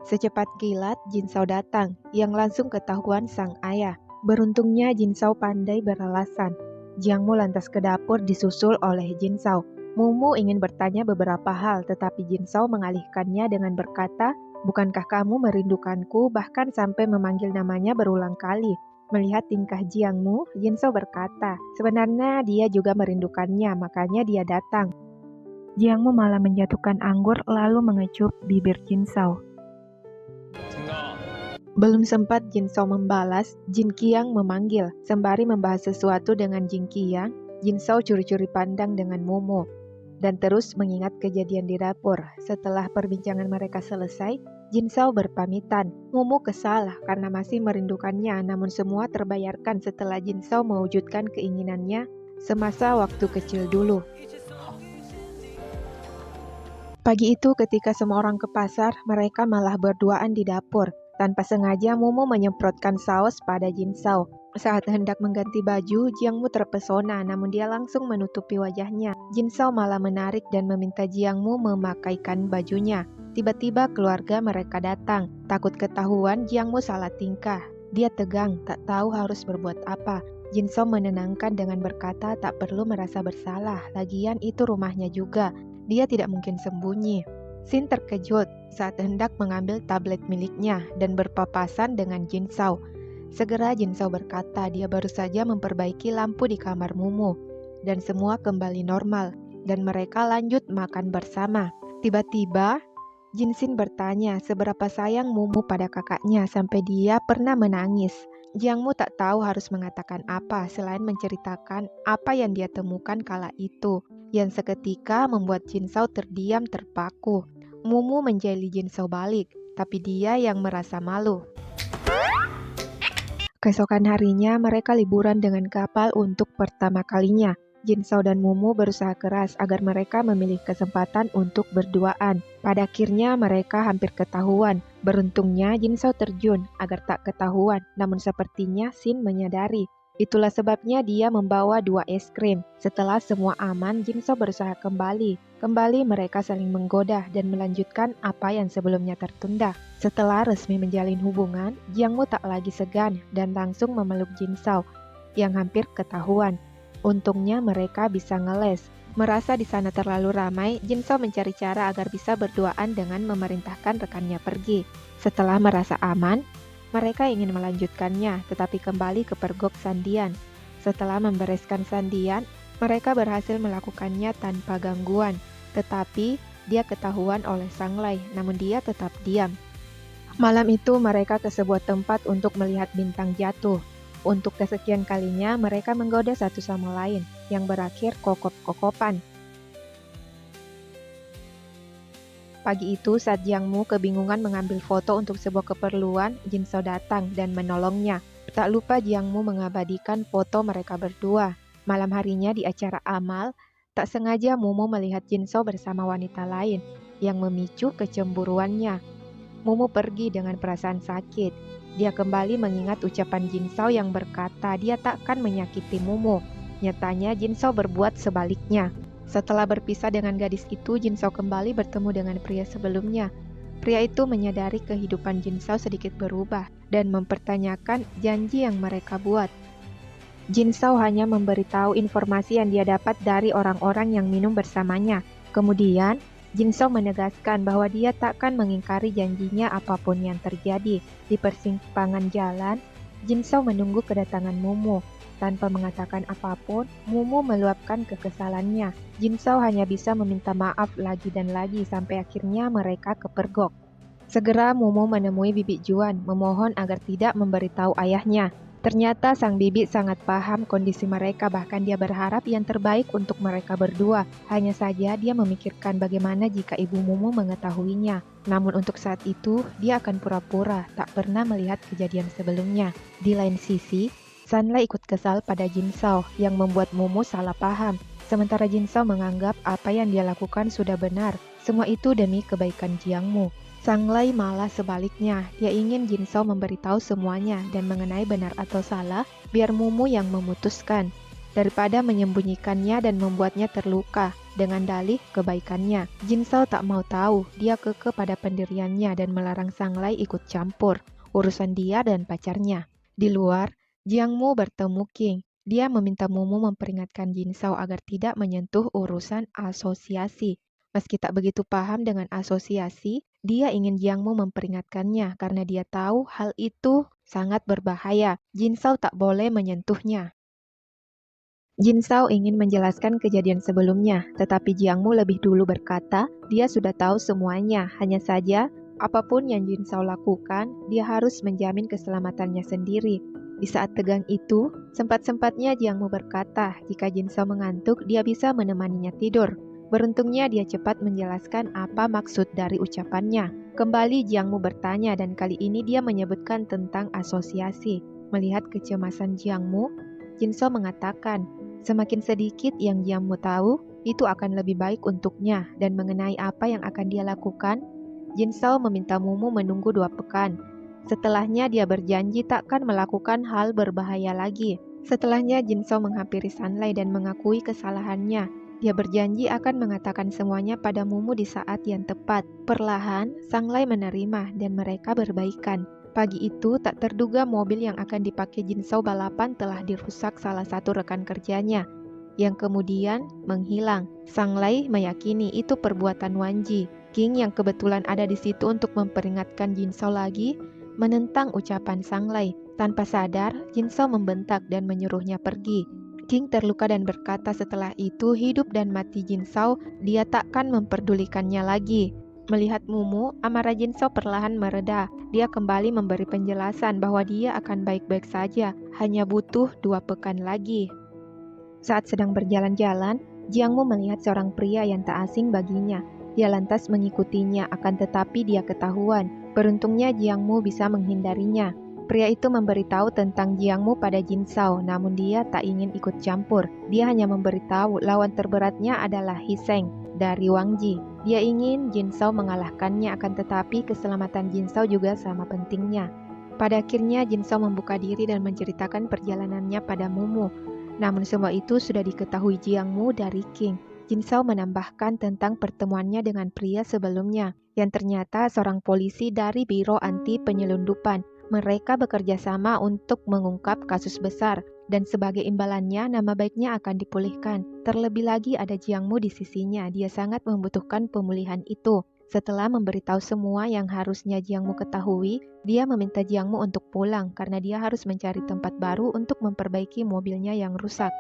Secepat kilat, Jin Shao datang, yang langsung ketahuan sang ayah. Beruntungnya Jin Shao pandai beralasan. Jiang Mu lantas ke dapur disusul oleh Jin Shao. Mumu ingin bertanya beberapa hal, tetapi Jin Shao mengalihkannya dengan berkata, bukankah kamu merindukanku, bahkan sampai memanggil namanya berulang kali. Melihat tingkah Jiang Mu, Jin Shao berkata, sebenarnya dia juga merindukannya, makanya dia datang. Jiang Mu malah menjatuhkan anggur lalu mengecup bibir Jin Shao. Belum sempat Jin Shao membalas, Jin Qiang memanggil. Sembari membahas sesuatu dengan Jin Qiang, Jin Shao curi-curi pandang dengan Mumu dan terus mengingat kejadian di dapur. Setelah perbincangan mereka selesai, Jin Shao berpamitan. Mumu kesal karena masih merindukannya, namun semua terbayarkan setelah Jin Shao mewujudkan keinginannya semasa waktu kecil dulu. Pagi itu ketika semua orang ke pasar, mereka malah berduaan di dapur. Tanpa sengaja, Mumu menyemprotkan saus pada Jin Sao. Saat hendak mengganti baju, Jiangmu terpesona, namun dia langsung menutupi wajahnya. Jin Sao malah menarik dan meminta Jiangmu memakaikan bajunya. Tiba-tiba keluarga mereka datang. Takut ketahuan, Jiangmu salah tingkah. Dia tegang, tak tahu harus berbuat apa. Jin Sao menenangkan dengan berkata tak perlu merasa bersalah, lagian itu rumahnya juga. Dia tidak mungkin sembunyi. Shin terkejut saat hendak mengambil tablet miliknya dan berpapasan dengan Jin Sao. Segera Jin Sao berkata dia baru saja memperbaiki lampu di kamar Mumu dan semua kembali normal dan mereka lanjut makan bersama. Tiba-tiba Jin Shin bertanya seberapa sayang Mumu pada kakaknya sampai dia pernah menangis. Jiangmu tak tahu harus mengatakan apa selain menceritakan apa yang dia temukan kala itu, yang seketika membuat Jin Sao terdiam terpaku. Mumu menjeli Jin Sao balik, tapi dia yang merasa malu. Keesokan harinya mereka liburan dengan kapal untuk pertama kalinya. Jin Sao dan Mumu berusaha keras agar mereka memilih kesempatan untuk berduaan. Pada akhirnya mereka hampir ketahuan. Beruntungnya Jin Sao terjun agar tak ketahuan, namun sepertinya Shin menyadari. Itulah sebabnya dia membawa 2 es krim. Setelah semua aman, Jin Sao berusaha kembali. Kembali mereka saling menggoda dan melanjutkan apa yang sebelumnya tertunda. Setelah resmi menjalin hubungan, Jiangmu tak lagi segan dan langsung memeluk Jin Sao yang hampir ketahuan. Untungnya mereka bisa ngeles. Merasa di sana terlalu ramai, Jin Sao mencari cara agar bisa berduaan dengan memerintahkan rekannya pergi. Setelah merasa aman, mereka ingin melanjutkannya, tetapi kembali ke pergok sandian. Setelah membereskan sandian, mereka berhasil melakukannya tanpa gangguan. Tetapi dia ketahuan oleh Sanglai, namun dia tetap diam. Malam itu mereka ke sebuah tempat untuk melihat bintang jatuh. Untuk kesekian kalinya mereka menggoda satu sama lain, yang berakhir kokop-kokopan. Pagi itu saat Jiangmu kebingungan mengambil foto untuk sebuah keperluan, Jin Sao datang dan menolongnya. Tak lupa Jiangmu mengabadikan foto mereka berdua. Malam harinya di acara amal, tak sengaja Mumu melihat Jin Sao bersama wanita lain yang memicu kecemburuannya. Mumu pergi dengan perasaan sakit. Dia kembali mengingat ucapan Jin Sao yang berkata dia takkan menyakiti Mumu. Nyatanya Jin Sao berbuat sebaliknya. Setelah berpisah dengan gadis itu, Jin Sao kembali bertemu dengan pria sebelumnya. Pria itu menyadari kehidupan Jin Sao sedikit berubah dan mempertanyakan janji yang mereka buat. Jin Sao hanya memberitahu informasi yang dia dapat dari orang-orang yang minum bersamanya. Kemudian, Jin Sao menegaskan bahwa dia takkan mengingkari janjinya apapun yang terjadi. Di persimpangan jalan, Jin Sao menunggu kedatangan Mumu. Tanpa mengatakan apapun, Mumu meluapkan kekesalannya. Jin Sao hanya bisa meminta maaf lagi dan lagi sampai akhirnya mereka kepergok. Segera Mumu menemui Bibi Juan, memohon agar tidak memberitahu ayahnya. Ternyata sang bibi sangat paham kondisi mereka, bahkan dia berharap yang terbaik untuk mereka berdua. Hanya saja dia memikirkan bagaimana jika ibu Mumu mengetahuinya. Namun untuk saat itu, dia akan pura-pura tak pernah melihat kejadian sebelumnya. Di lain sisi, Sanlai ikut kesal pada Jin Sao yang membuat Mumu salah paham. Sementara Jin Sao menganggap apa yang dia lakukan sudah benar. Semua itu demi kebaikan Jiangmu. Sanglai malah sebaliknya, dia ingin Jin Sao memberitahu semuanya dan mengenai benar atau salah, biar Mumu yang memutuskan, daripada menyembunyikannya dan membuatnya terluka dengan dalih kebaikannya. Jin Sao tak mau tahu, dia kekeh pada pendiriannya dan melarang Sanglai ikut campur urusan dia dan pacarnya. Di luar, Jiangmu bertemu King. Dia meminta Mumu memperingatkan Jin Sao agar tidak menyentuh urusan asosiasi. Meski tak begitu paham dengan asosiasi, dia ingin Jiangmu memperingatkannya karena dia tahu hal itu sangat berbahaya. Jin Sao tak boleh menyentuhnya. Jin Sao ingin menjelaskan kejadian sebelumnya, tetapi Jiangmu lebih dulu berkata dia sudah tahu semuanya. Hanya saja, apapun yang Jin Sao lakukan, dia harus menjamin keselamatannya sendiri. Di saat tegang itu, sempat-sempatnya Jiangmu berkata jika Jin Sao mengantuk, dia bisa menemaninya tidur. Beruntungnya dia cepat menjelaskan apa maksud dari ucapannya. Kembali Jiangmu bertanya dan kali ini dia menyebutkan tentang asosiasi. Melihat kecemasan Jiangmu, Jin Sao mengatakan, semakin sedikit yang Jiangmu tahu, itu akan lebih baik untuknya dan mengenai apa yang akan dia lakukan, Jin Sao meminta Mumu menunggu 2 pekan. Setelahnya dia berjanji takkan melakukan hal berbahaya lagi. Setelahnya Jin Shao menghampiri Sanlai dan mengakui kesalahannya. Dia berjanji akan mengatakan semuanya pada Mumu di saat yang tepat. Perlahan, Sanlai menerima dan mereka berbaikan. Pagi itu, tak terduga mobil yang akan dipakai Jin Shao balapan telah dirusak salah satu rekan kerjanya, yang kemudian menghilang. Sanlai meyakini itu perbuatan Wanji. King yang kebetulan ada di situ untuk memperingatkan Jin Shao lagi, menentang ucapan Sanlai. Tanpa sadar, Jin Shao membentak dan menyuruhnya pergi. King terluka dan berkata setelah itu hidup dan mati Jin Shao, dia takkan memperdulikannya lagi. Melihat Mumu, amarah Jin Shao perlahan mereda. Dia kembali memberi penjelasan bahwa dia akan baik-baik saja, hanya butuh 2 pekan lagi. Saat sedang berjalan-jalan, Jiang Mu melihat seorang pria yang tak asing baginya. Dia lantas mengikutinya, akan tetapi dia ketahuan. Beruntungnya Jiang Mu bisa menghindarinya. Pria itu memberitahu tentang Jiang Mu pada Jin Shao, namun dia tak ingin ikut campur. Dia hanya memberitahu lawan terberatnya adalah Hiseng dari Wang Ji. Dia ingin Jin Shao mengalahkannya, akan tetapi keselamatan Jin Shao juga sama pentingnya. Pada akhirnya Jin Shao membuka diri dan menceritakan perjalanannya pada Mumu. Namun semua itu sudah diketahui Jiang Mu dari King. Jin Shao menambahkan tentang pertemuannya dengan pria sebelumnya, yang ternyata seorang polisi dari Biro Anti Penyelundupan. Mereka bekerja sama untuk mengungkap kasus besar, dan sebagai imbalannya nama baiknya akan dipulihkan. Terlebih lagi ada Jiang Mu di sisinya, dia sangat membutuhkan pemulihan itu. Setelah memberitahu semua yang harusnya Jiang Mu ketahui, dia meminta Jiang Mu untuk pulang karena dia harus mencari tempat baru untuk memperbaiki mobilnya yang rusak.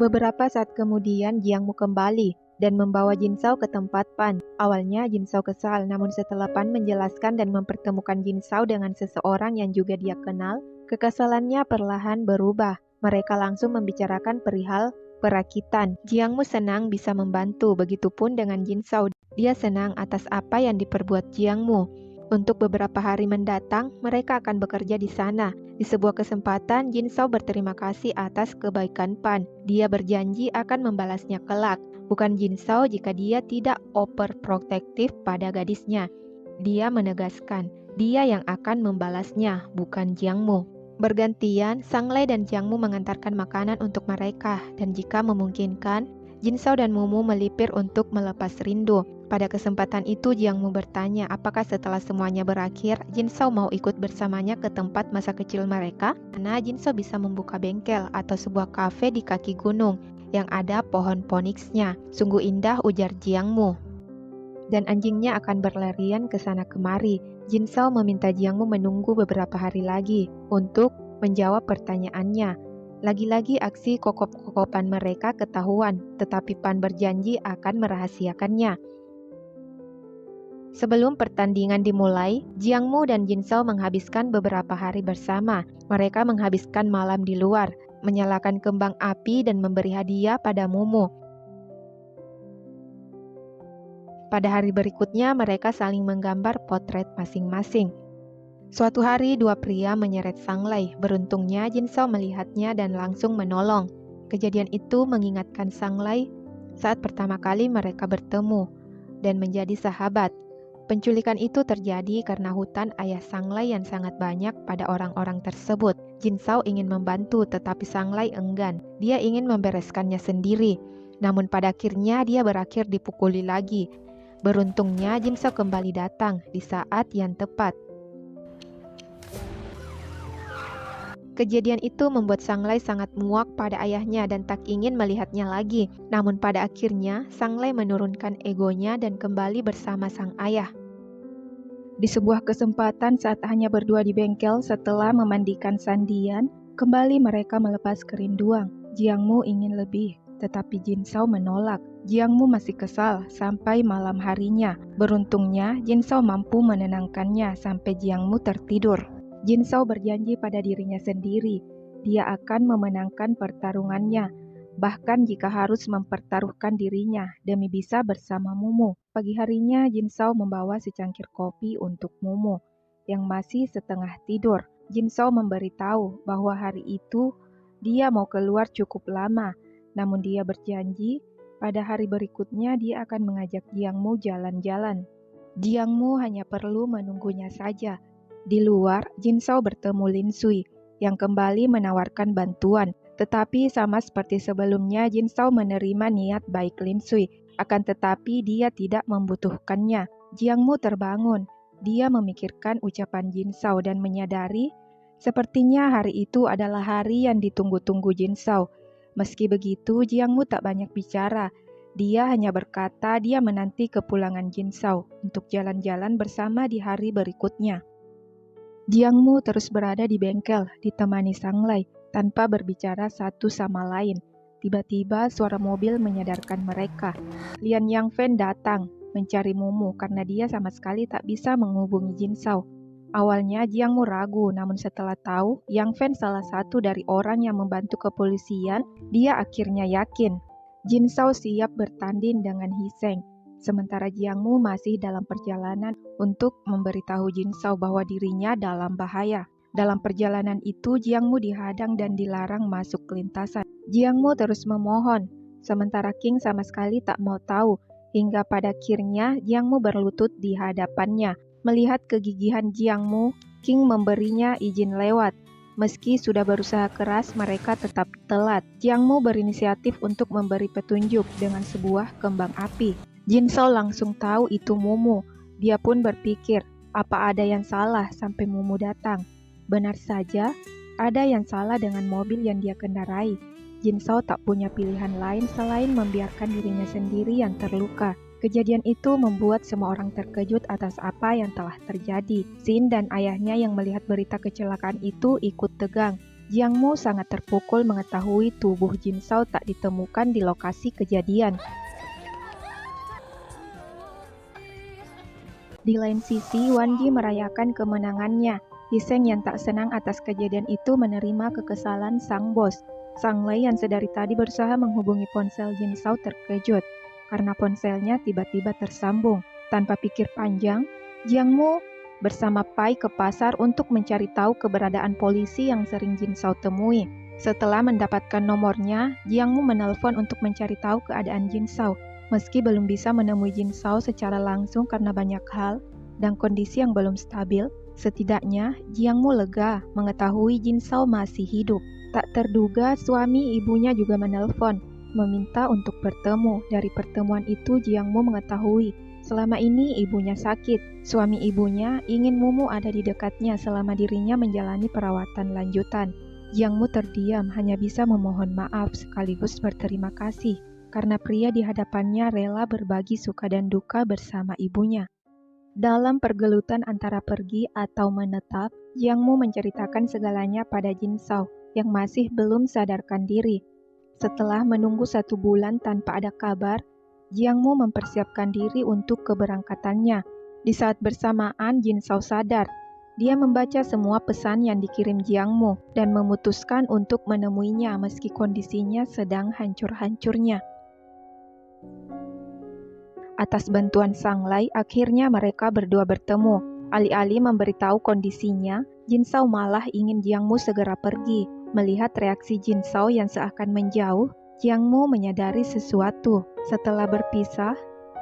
Beberapa saat kemudian Jiang Mu kembali dan membawa Jin Shao ke tempat Pan. Awalnya Jin Shao kesal, namun setelah Pan menjelaskan dan mempertemukan Jin Shao dengan seseorang yang juga dia kenal, kekesalannya perlahan berubah. Mereka langsung membicarakan perihal perakitan. Jiang Mu senang bisa membantu, begitupun dengan Jin Shao. Dia senang atas apa yang diperbuat Jiang Mu. Untuk beberapa hari mendatang, mereka akan bekerja di sana. Di sebuah kesempatan, Jin Shao berterima kasih atas kebaikan Pan. Dia berjanji akan membalasnya kelak. Bukan Jin Shao jika dia tidak overprotective pada gadisnya. Dia menegaskan, dia yang akan membalasnya, bukan Jiang Mu. Bergantian, Sanglai dan Jiang Mu mengantarkan makanan untuk mereka, dan jika memungkinkan, Jin Shao dan Mumu melipir untuk melepas rindu. Pada kesempatan itu, Jiang Mu bertanya apakah setelah semuanya berakhir, Jin Shao mau ikut bersamanya ke tempat masa kecil mereka, karena Jin Shao bisa membuka bengkel atau sebuah kafe di kaki gunung yang ada pohon poniksnya. Sungguh indah, ujar Jiang Mu. Dan anjingnya akan berlarian ke sana kemari. Jin Shao meminta Jiang Mu menunggu beberapa hari lagi untuk menjawab pertanyaannya. Lagi-lagi aksi kokop-kokopan mereka ketahuan, tetapi Pan berjanji akan merahasiakannya. Sebelum pertandingan dimulai, Jiang Mu dan Jin Shao menghabiskan beberapa hari bersama. Mereka menghabiskan malam di luar, menyalakan kembang api dan memberi hadiah pada Mumu. Pada hari berikutnya, mereka saling menggambar potret masing-masing. Suatu hari, dua pria menyeret Sanglai. Beruntungnya, Jin Shao melihatnya dan langsung menolong. Kejadian itu mengingatkan Sanglai saat pertama kali mereka bertemu dan menjadi sahabat. Penculikan itu terjadi karena hutan ayah Sanglai yang sangat banyak pada orang-orang tersebut. Jin Shao ingin membantu, tetapi Sanglai enggan. Dia ingin membereskannya sendiri. Namun pada akhirnya dia berakhir dipukuli lagi. Beruntungnya Jin Shao kembali datang di saat yang tepat. Kejadian itu membuat Sanglai sangat muak pada ayahnya dan tak ingin melihatnya lagi. Namun pada akhirnya, Sanglai menurunkan egonya dan kembali bersama sang ayah. Di sebuah kesempatan saat hanya berdua di bengkel setelah memandikan Sandian, kembali mereka melepas kerinduan. Jiang Mu ingin lebih, tetapi Jin Shao menolak. Jiang Mu masih kesal sampai malam harinya. Beruntungnya, Jin Shao mampu menenangkannya sampai Jiang Mu tertidur. Jin Shao berjanji pada dirinya sendiri, dia akan memenangkan pertarungannya, bahkan jika harus mempertaruhkan dirinya demi bisa bersama Mumu. Pagi harinya, Jin Shao membawa secangkir kopi untuk Mumu, yang masih setengah tidur. Jin Shao memberitahu bahwa hari itu dia mau keluar cukup lama, namun dia berjanji pada hari berikutnya dia akan mengajak Jiang Mu jalan-jalan. Jiang Mu hanya perlu menunggunya saja. Di luar, Jin Shao bertemu Lin Sui yang kembali menawarkan bantuan. Tetapi sama seperti sebelumnya, Jin Shao menerima niat baik Lin Sui, akan tetapi dia tidak membutuhkannya. Jiang Mu terbangun. Dia memikirkan ucapan Jin Shao dan menyadari sepertinya hari itu adalah hari yang ditunggu-tunggu Jin Shao. Meski begitu, Jiang Mu tak banyak bicara. Dia hanya berkata dia menanti kepulangan Jin Shao untuk jalan-jalan bersama di hari berikutnya. Jiang Mu terus berada di bengkel, ditemani Sanglai, tanpa berbicara satu sama lain. Tiba-tiba suara mobil menyadarkan mereka. Lian Yangfen datang mencari Mumu karena dia sama sekali tak bisa menghubungi Jin Shao. Awalnya Jiang Mu ragu, namun setelah tahu Yang Fen salah satu dari orang yang membantu kepolisian, dia akhirnya yakin. Jin Shao siap bertanding dengan Hiseng, sementara Jiang Mu masih dalam perjalanan untuk memberitahu Jin Shao bahwa dirinya dalam bahaya. Dalam perjalanan itu, Jiang Mu dihadang dan dilarang masuk lintasan. Jiang Mu terus memohon, sementara King sama sekali tak mau tahu, hingga pada akhirnya Jiang Mu berlutut di hadapannya. Melihat kegigihan Jiang Mu, King memberinya izin lewat. Meski sudah berusaha keras, mereka tetap telat. Jiang Mu berinisiatif untuk memberi petunjuk dengan sebuah kembang api. Jin Shao langsung tahu itu Mumu. Dia pun berpikir, apa ada yang salah sampai Mumu datang? Benar saja, ada yang salah dengan mobil yang dia kendarai. Jin Shao tak punya pilihan lain selain membiarkan dirinya sendiri yang terluka. Kejadian itu membuat semua orang terkejut atas apa yang telah terjadi. Xin dan ayahnya yang melihat berita kecelakaan itu ikut tegang. Jiang Mu sangat terpukul mengetahui tubuh Jin Shao tak ditemukan di lokasi kejadian. Di lain sisi, Wan Ji merayakan kemenangannya. Hiseng yang tak senang atas kejadian itu menerima kekesalan sang bos. Sang Lei yang sedari tadi berusaha menghubungi ponsel Jin Shao terkejut karena ponselnya tiba-tiba tersambung. Tanpa pikir panjang, Jiang Mu bersama Pai ke pasar untuk mencari tahu keberadaan polisi yang sering Jin Shao temui. Setelah mendapatkan nomornya, Jiang Mu menelpon untuk mencari tahu keadaan Jin Shao. Meski belum bisa menemui Jin Shao secara langsung karena banyak hal dan kondisi yang belum stabil, setidaknya Jiang Mu lega mengetahui Jin Shao masih hidup. Tak terduga, suami ibunya juga menelpon meminta untuk bertemu. Dari pertemuan itu, Jiang Mu mengetahui selama ini ibunya sakit. Suami ibunya ingin Mumu ada di dekatnya selama dirinya menjalani perawatan lanjutan. Jiang Mu terdiam, hanya bisa memohon maaf sekaligus berterima kasih karena pria di hadapannya rela berbagi suka dan duka bersama ibunya. Dalam pergelutan antara pergi atau menetap, Jiang Mu menceritakan segalanya pada Jin Shao yang masih belum sadarkan diri. Setelah menunggu 1 bulan tanpa ada kabar, Jiang Mu mempersiapkan diri untuk keberangkatannya. Di saat bersamaan, Jin Shao sadar. Dia membaca semua pesan yang dikirim Jiang Mu dan memutuskan untuk menemuinya meski kondisinya sedang hancur-hancurnya. Atas bantuan Sang Lei, akhirnya mereka berdua bertemu. Alih-alih memberitahu kondisinya, Jin Shao malah ingin Jiang Mu segera pergi. Melihat reaksi Jin Shao yang seakan menjauh, Jiang Mu menyadari sesuatu. Setelah berpisah,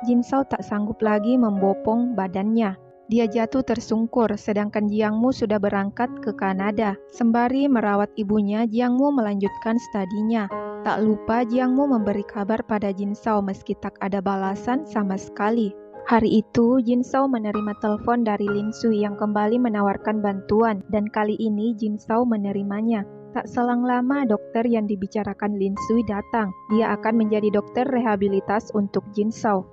Jin Shao tak sanggup lagi membopong badannya. Dia jatuh tersungkur, sedangkan Jiang Mu sudah berangkat ke Kanada. Sembari merawat ibunya, Jiang Mu melanjutkan studinya. Tak lupa Jiang Mu memberi kabar pada Jin Shao meski tak ada balasan sama sekali. Hari itu, Jin Shao menerima telepon dari Lin Sui yang kembali menawarkan bantuan, dan kali ini Jin Shao menerimanya. Tak selang lama, dokter yang dibicarakan Lin Sui datang. Dia akan menjadi dokter rehabilitas untuk Jin Shao.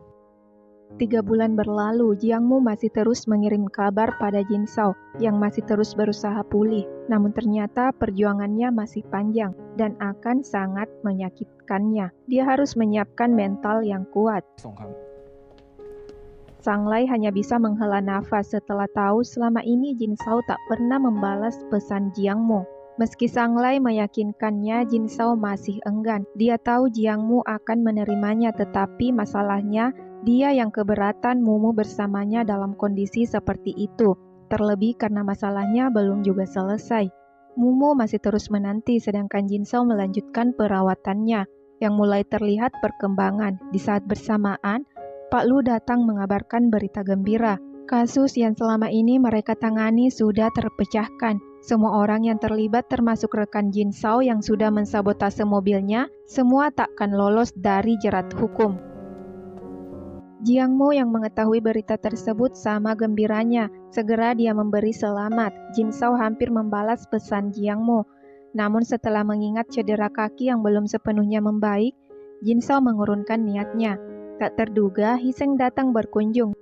3 bulan berlalu, Jiang Mu masih terus mengirim kabar pada Jin Shao yang masih terus berusaha pulih. Namun ternyata perjuangannya masih panjang dan akan sangat menyakitkannya. Dia harus menyiapkan mental yang kuat. Sang Lei hanya bisa menghela nafas setelah tahu selama ini Jin Shao tak pernah membalas pesan Jiang Mu. Meski Sang Lei meyakinkannya, Jin Shao masih enggan. Dia tahu Jiang Mu akan menerimanya, tetapi masalahnya dia yang keberatan Mumu bersamanya dalam kondisi seperti itu. Terlebih karena masalahnya belum juga selesai. Mumu masih terus menanti, sedangkan Jin Shao melanjutkan perawatannya, yang mulai terlihat perkembangan. Di saat bersamaan, Pak Lu datang mengabarkan berita gembira. Kasus yang selama ini mereka tangani sudah terpecahkan. Semua orang yang terlibat termasuk rekan Jin Sao yang sudah mensabotase mobilnya, semua takkan lolos dari jerat hukum. Jiang Mu yang mengetahui berita tersebut sama gembiranya. Segera dia memberi selamat. Jin Sao hampir membalas pesan Jiang Mu. Namun setelah mengingat cedera kaki yang belum sepenuhnya membaik, Jin Sao mengurunkan niatnya. Tak terduga, Hiseng datang berkunjung.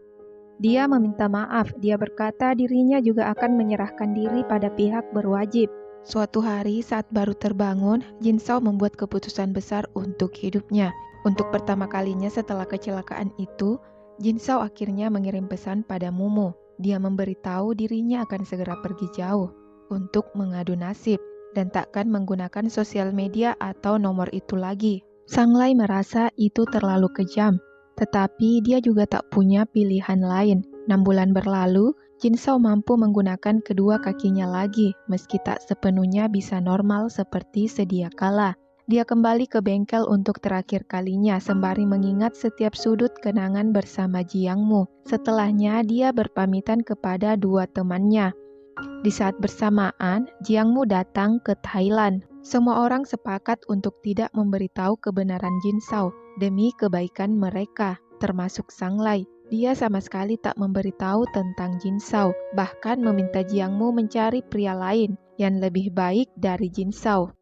Dia meminta maaf. Dia berkata dirinya juga akan menyerahkan diri pada pihak berwajib. Suatu hari saat baru terbangun, Jin Sao membuat keputusan besar untuk hidupnya. Untuk pertama kalinya setelah kecelakaan itu, Jin Sao akhirnya mengirim pesan pada Mumu. Dia memberitahu dirinya akan segera pergi jauh untuk mengadu nasib dan takkan menggunakan sosial media atau nomor itu lagi. Sang Lai merasa itu terlalu kejam, tetapi dia juga tak punya pilihan lain. 6 bulan berlalu, Jin Sao mampu menggunakan kedua kakinya lagi, meski tak sepenuhnya bisa normal seperti sedia kala. Dia kembali ke bengkel untuk terakhir kalinya sembari mengingat setiap sudut kenangan bersama Jiang Mu. Setelahnya, dia berpamitan kepada 2 temannya. Di saat bersamaan, Jiang Mu datang ke Thailand. Semua orang sepakat untuk tidak memberitahu kebenaran Jin Sao demi kebaikan mereka, termasuk Sang Lai. Dia sama sekali tak memberitahu tentang Jin Sao, bahkan meminta Jiang Mu mencari pria lain yang lebih baik dari Jin Sao.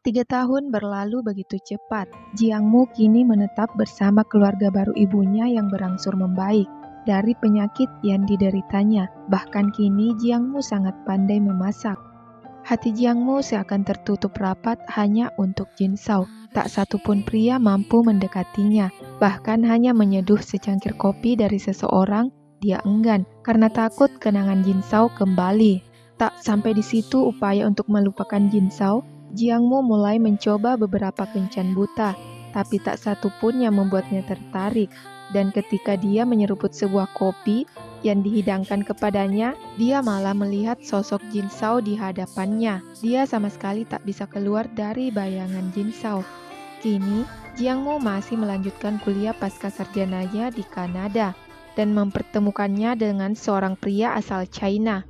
3 tahun berlalu begitu cepat. Jiang Mu kini menetap bersama keluarga baru ibunya yang berangsur membaik dari penyakit yang dideritanya. Bahkan kini Jiang Mu sangat pandai memasak. Hati Jiang Mu seakan tertutup rapat hanya untuk Jin Sao. Tak satupun pria mampu mendekatinya. Bahkan hanya menyeduh secangkir kopi dari seseorang, dia enggan karena takut kenangan Jin Sao kembali. Tak sampai di situ upaya untuk melupakan Jin Sao, Jiang Mu mulai mencoba beberapa kencan buta, tapi tak satu pun yang membuatnya tertarik. Dan ketika dia menyeruput sebuah kopi yang dihidangkan kepadanya, dia malah melihat sosok Jin Sao di hadapannya. Dia sama sekali tak bisa keluar dari bayangan Jin Sao. Kini, Jiang Mu masih melanjutkan kuliah pasca sarjananya di Kanada dan mempertemukannya dengan seorang pria asal China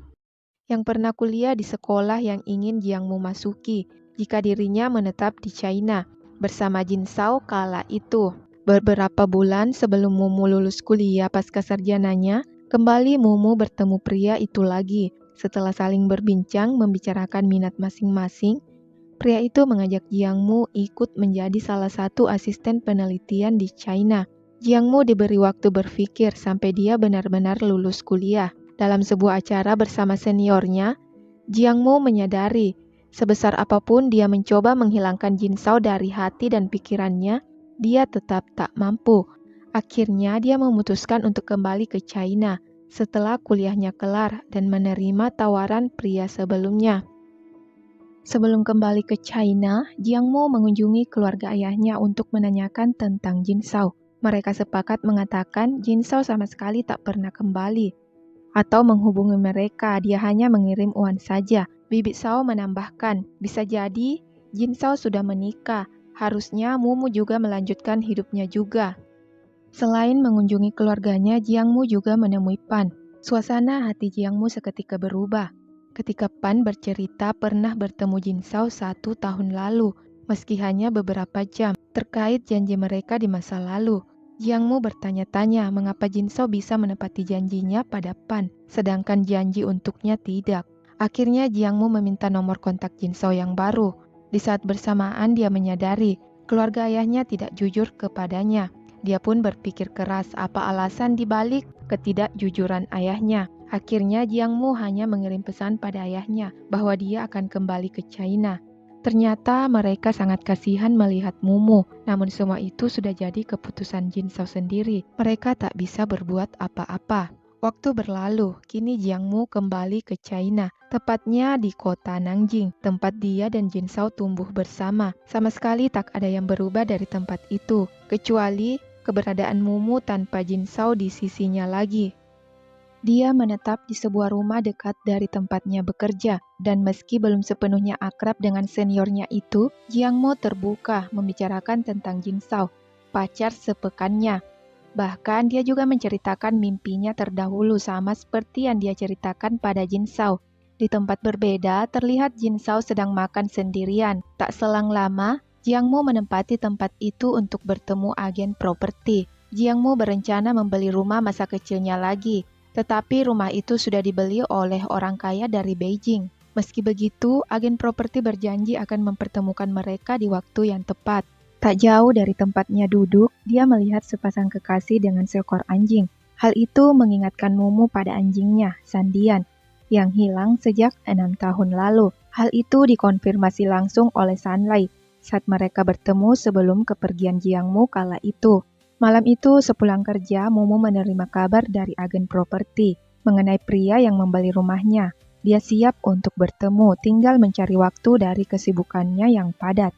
yang pernah kuliah di sekolah yang ingin Jiang Mu masuki jika dirinya menetap di China bersama Jin Sao kala itu. Beberapa bulan sebelum Mumu lulus kuliah pasca sarjananya, kembali Mumu bertemu pria itu lagi. Setelah saling berbincang membicarakan minat masing-masing, pria itu mengajak Jiang Mu ikut menjadi salah satu asisten penelitian di China. Jiang Mu diberi waktu berpikir sampai dia benar-benar lulus kuliah. Dalam sebuah acara bersama seniornya, Jiang Mu menyadari sebesar apapun dia mencoba menghilangkan Jin Sao dari hati dan pikirannya, dia tetap tak mampu. Akhirnya dia memutuskan untuk kembali ke China setelah kuliahnya kelar dan menerima tawaran pria sebelumnya. Sebelum kembali ke China, Jiang Mu mengunjungi keluarga ayahnya untuk menanyakan tentang Jin Sao. Mereka sepakat mengatakan Jin Sao sama sekali tak pernah kembali atau menghubungi mereka, dia hanya mengirim uang saja. Bibi Sao menambahkan, bisa jadi Jin Sao sudah menikah, harusnya Mumu juga melanjutkan hidupnya juga. Selain mengunjungi keluarganya, Jiang Mu juga menemui Pan. Suasana hati Jiang Mu seketika berubah ketika Pan bercerita pernah bertemu Jin Sao 1 tahun lalu, meski hanya beberapa jam, terkait janji mereka di masa lalu. Jiang Mu bertanya-tanya mengapa Jin Sao bisa menepati janjinya pada Pan, sedangkan janji untuknya tidak. Akhirnya Jiang Mu meminta nomor kontak Jin Sao yang baru. Di saat bersamaan dia menyadari keluarga ayahnya tidak jujur kepadanya. Dia pun berpikir keras apa alasan dibalik ketidakjujuran ayahnya. Akhirnya Jiang Mu hanya mengirim pesan pada ayahnya bahwa dia akan kembali ke China. Ternyata mereka sangat kasihan melihat Mumu, namun semua itu sudah jadi keputusan Jin Sao sendiri. Mereka tak bisa berbuat apa-apa. Waktu berlalu, kini Jiang Mu kembali ke China, tepatnya di kota Nanjing, tempat dia dan Jin Sao tumbuh bersama. Sama sekali tak ada yang berubah dari tempat itu, kecuali keberadaan Mumu tanpa Jin Sao di sisinya lagi. Dia menetap di sebuah rumah dekat dari tempatnya bekerja, dan meski belum sepenuhnya akrab dengan seniornya itu, Jiang Mu terbuka membicarakan tentang Jin Sao, pacar sepekannya. Bahkan dia juga menceritakan mimpinya terdahulu sama seperti yang dia ceritakan pada Jin Shao. Di tempat berbeda, terlihat Jin Shao sedang makan sendirian. Tak selang lama, Jiang Mu menempati tempat itu untuk bertemu agen properti. Jiang Mu berencana membeli rumah masa kecilnya lagi, tetapi rumah itu sudah dibeli oleh orang kaya dari Beijing. Meski begitu, agen properti berjanji akan mempertemukan mereka di waktu yang tepat. Tak jauh dari tempatnya duduk, dia melihat sepasang kekasih dengan seekor anjing. Hal itu mengingatkan Mumu pada anjingnya, Sandian, yang hilang sejak 6 tahun lalu. Hal itu dikonfirmasi langsung oleh Sanlai saat mereka bertemu sebelum kepergian Jiang Mu kala itu. Malam itu, sepulang kerja, Mumu menerima kabar dari agen properti mengenai pria yang membeli rumahnya. Dia siap untuk bertemu, tinggal mencari waktu dari kesibukannya yang padat.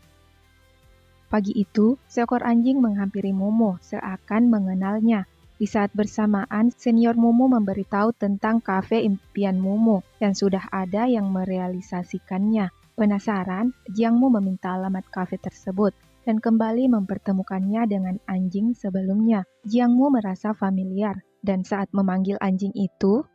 Pagi itu, seekor anjing menghampiri Mumu seakan mengenalnya. Di saat bersamaan, senior Mumu memberitahu tentang kafe impian Mumu yang sudah ada yang merealisasikannya. Penasaran, Jiang Mu meminta alamat kafe tersebut dan kembali mempertemukannya dengan anjing sebelumnya. Jiang Mu merasa familiar dan saat memanggil anjing itu,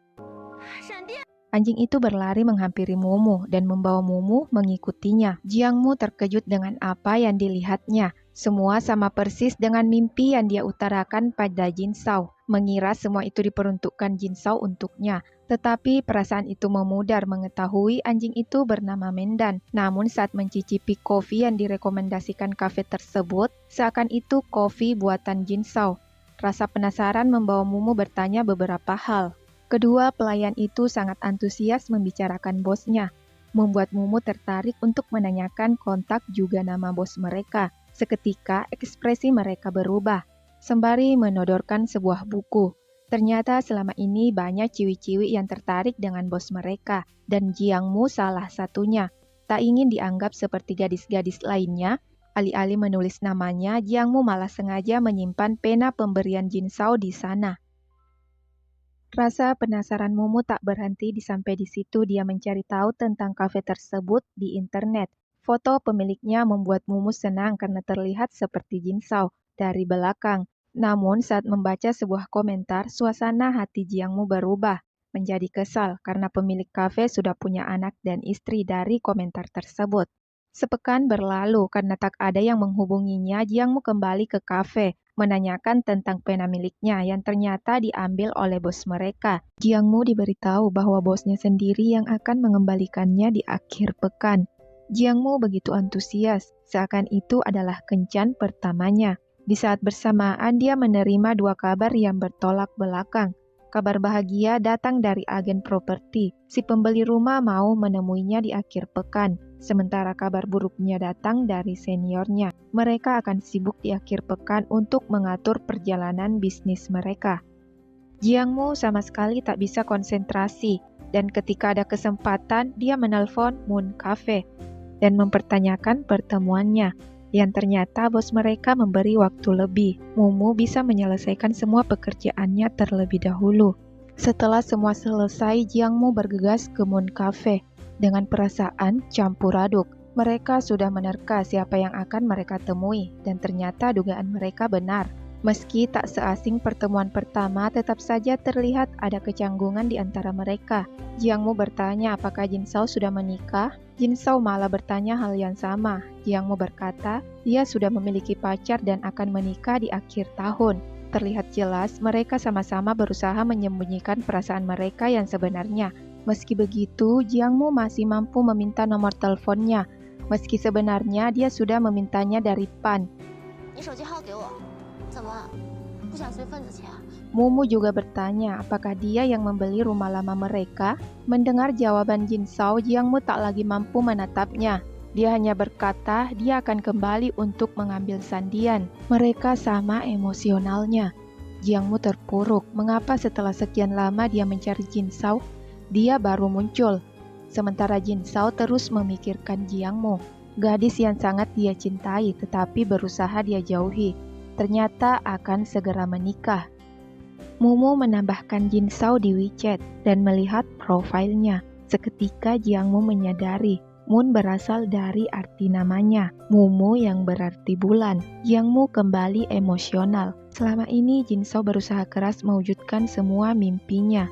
anjing itu berlari menghampiri Mumu dan membawa Mumu mengikutinya. Jiang Mu terkejut dengan apa yang dilihatnya. Semua sama persis dengan mimpi yang dia utarakan pada Jin Shao. Mengira semua itu diperuntukkan Jin Shao untuknya. Tetapi perasaan itu memudar mengetahui anjing itu bernama Mendan. Namun saat mencicipi kopi yang direkomendasikan kafe tersebut, seakan itu kopi buatan Jin Shao. Rasa penasaran membawa Mumu bertanya beberapa hal. Kedua pelayan itu sangat antusias membicarakan bosnya, membuat Mumu tertarik untuk menanyakan kontak juga nama bos mereka. Seketika ekspresi mereka berubah, sembari menodorkan sebuah buku. Ternyata selama ini banyak ciwi-ciwi yang tertarik dengan bos mereka, dan Jiang Mu salah satunya. Tak ingin dianggap seperti gadis-gadis lainnya, alih-alih menulis namanya, Jiang Mu malah sengaja menyimpan pena pemberian Jin Shao di sana. Rasa penasaran Mumu tak berhenti sampai di situ dia mencari tahu tentang kafe tersebut di internet. Foto pemiliknya membuat Mumu senang karena terlihat seperti Jin Shao dari belakang. Namun saat membaca sebuah komentar, suasana hati Jiang Mu berubah menjadi kesal karena pemilik kafe sudah punya anak dan istri dari komentar tersebut. Sepekan berlalu karena tak ada yang menghubunginya, Jiang Mu kembali ke kafe menanyakan tentang pena miliknya yang ternyata diambil oleh bos mereka. Jiang Mu diberitahu bahwa bosnya sendiri yang akan mengembalikannya di akhir pekan. Jiang Mu begitu antusias, seakan itu adalah kencan pertamanya. Di saat bersamaan dia menerima dua kabar yang bertolak belakang. Kabar bahagia datang dari agen properti. Si pembeli rumah mau menemuinya di akhir pekan. Sementara kabar buruknya datang dari seniornya. Mereka akan sibuk di akhir pekan untuk mengatur perjalanan bisnis mereka. Jiang Mu sama sekali tak bisa konsentrasi. Dan ketika ada kesempatan, dia menelpon Moon Cafe dan mempertanyakan pertemuannya. Yang ternyata bos mereka memberi waktu lebih. Mumu bisa menyelesaikan semua pekerjaannya terlebih dahulu. Setelah semua selesai, Jiang Mu bergegas ke Moon Cafe dengan perasaan campur aduk. Mereka sudah menerka siapa yang akan mereka temui, dan ternyata dugaan mereka benar. Meski tak seasing pertemuan pertama, tetap saja terlihat ada kecanggungan di antara mereka. Jiang Mu bertanya apakah Jin Shao sudah menikah. Jin Shao malah bertanya hal yang sama. Jiang Mu berkata, dia sudah memiliki pacar dan akan menikah di akhir tahun. Terlihat jelas mereka sama-sama berusaha menyembunyikan perasaan mereka yang sebenarnya. Meski begitu, Jiang Mu masih mampu meminta nomor teleponnya. Meski sebenarnya dia sudah memintanya dari Pan. Mumu juga bertanya apakah dia yang membeli rumah lama mereka. Mendengar jawaban Jin Shao, Jiang Mu tak lagi mampu menatapnya. Dia hanya berkata dia akan kembali untuk mengambil Sandian. Mereka sama emosionalnya. Jiang Mu terpuruk. Mengapa setelah sekian lama dia mencari Jin Shao, dia baru muncul. Sementara Jin Shao terus memikirkan Jiang Mu, gadis yang sangat dia cintai tetapi berusaha dia jauhi. Ternyata akan segera menikah. Mumu menambahkan Jin Shao di WeChat dan melihat profilnya. Seketika Jiang Mu menyadari Moon berasal dari arti namanya, Mumu yang berarti bulan. Jiangmu kembali emosional. Selama ini Jin Shao berusaha keras mewujudkan semua mimpinya.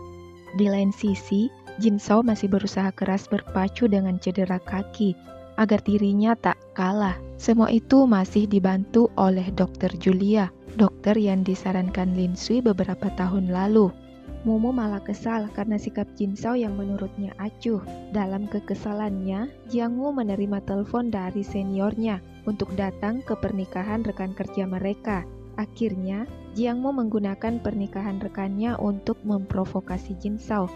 Di lain sisi, Jin Shao masih berusaha keras berpacu dengan cedera kaki agar dirinya tak kalah. Semua itu masih dibantu oleh Dr. Julia, dokter yang disarankan Lin Sui beberapa tahun lalu. Mumu malah kesal karena sikap Jin Shao yang menurutnya acuh. Dalam kekesalannya, Jiangmu menerima telepon dari seniornya untuk datang ke pernikahan rekan kerja mereka. Akhirnya, Jiangmu menggunakan pernikahan rekannya untuk memprovokasi Jin Shao.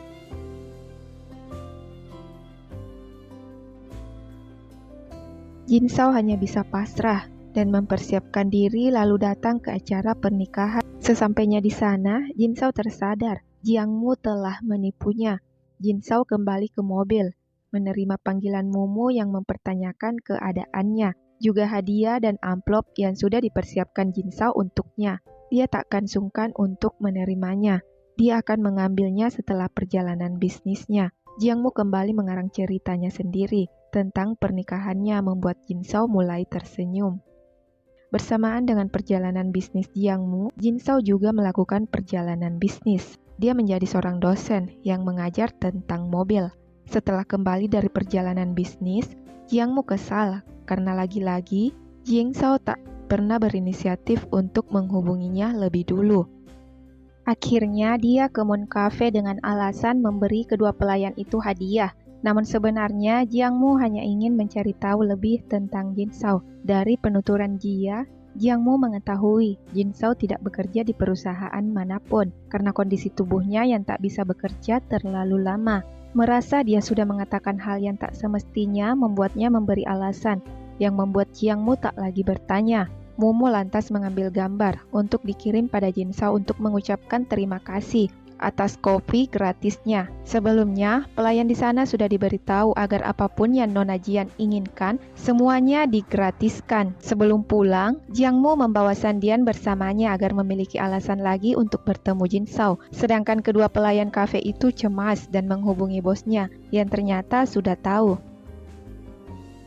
Jin Shao hanya bisa pasrah dan mempersiapkan diri lalu datang ke acara pernikahan. Sesampainya di sana, Jin Shao tersadar Jiangmu telah menipunya. Jin Shao kembali ke mobil, menerima panggilan Mumu yang mempertanyakan keadaannya, juga hadiah dan amplop yang sudah dipersiapkan Jin Shao untuknya. Dia takkan sungkan untuk menerimanya. Dia akan mengambilnya setelah perjalanan bisnisnya. Jiangmu kembali mengarang ceritanya sendiri tentang pernikahannya membuat Jin Shao mulai tersenyum. Bersamaan dengan perjalanan bisnis Jiangmu, Jin Shao juga melakukan perjalanan bisnis. Dia menjadi seorang dosen yang mengajar tentang mobil. Setelah kembali dari perjalanan bisnis, Jiangmu kesal karena lagi-lagi Jin Shao tak pernah berinisiatif untuk menghubunginya lebih dulu. Akhirnya dia ke Moon Cafe dengan alasan memberi kedua pelayan itu hadiah. Namun sebenarnya Jiangmu hanya ingin mencari tahu lebih tentang Jin Shao. Dari penuturan dia, Jiangmu mengetahui Jin Shao tidak bekerja di perusahaan manapun karena kondisi tubuhnya yang tak bisa bekerja terlalu lama. Merasa dia sudah mengatakan hal yang tak semestinya membuatnya memberi alasan yang membuat Jiangmu tak lagi bertanya. Mumu lantas mengambil gambar untuk dikirim pada Jin Shao untuk mengucapkan terima kasih atas kopi gratisnya. Sebelumnya, pelayan di sana sudah diberitahu agar apapun yang Nona Jian inginkan, semuanya digratiskan. Sebelum pulang, Jiangmu membawa Sandian bersamanya agar memiliki alasan lagi untuk bertemu Jin Shao. Sedangkan kedua pelayan kafe itu cemas dan menghubungi bosnya, yang ternyata sudah tahu.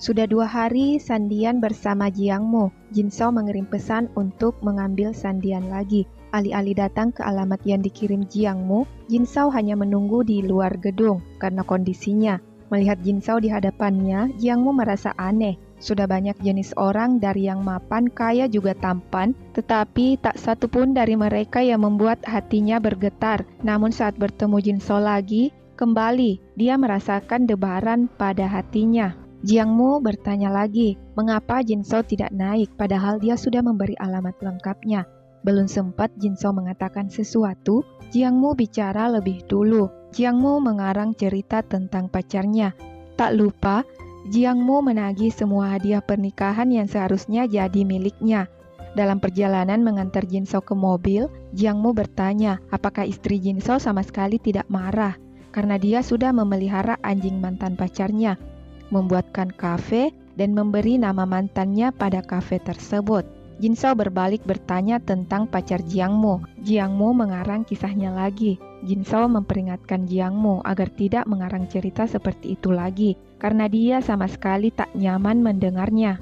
Sudah 2 hari Sandian bersama Jiangmu. Jin Shao mengirim pesan untuk mengambil Sandian lagi. Alih-alih datang ke alamat yang dikirim Jiangmu, Jin Shao hanya menunggu di luar gedung karena kondisinya. Melihat Jin Shao di hadapannya, Jiangmu merasa aneh. Sudah banyak jenis orang dari yang mapan, kaya juga tampan, tetapi tak satu pun dari mereka yang membuat hatinya bergetar. Namun saat bertemu Jin Shao lagi, kembali dia merasakan debaran pada hatinya. Jiangmu bertanya lagi, mengapa Jin Shao tidak naik padahal dia sudah memberi alamat lengkapnya. Belum sempat Jin Shao mengatakan sesuatu, Jiangmu bicara lebih dulu. Jiangmu mengarang cerita tentang pacarnya. Tak lupa, Jiangmu menagih semua hadiah pernikahan yang seharusnya jadi miliknya. Dalam perjalanan mengantar Jin Shao ke mobil, Jiangmu bertanya apakah istri Jin Shao sama sekali tidak marah karena dia sudah memelihara anjing mantan pacarnya, membuatkan kafe dan memberi nama mantannya pada kafe tersebut. Jin Shao berbalik bertanya tentang pacar Jiangmu. Jiangmu mengarang kisahnya lagi. Jin Shao memperingatkan Jiangmu agar tidak mengarang cerita seperti itu lagi, karena dia sama sekali tak nyaman mendengarnya.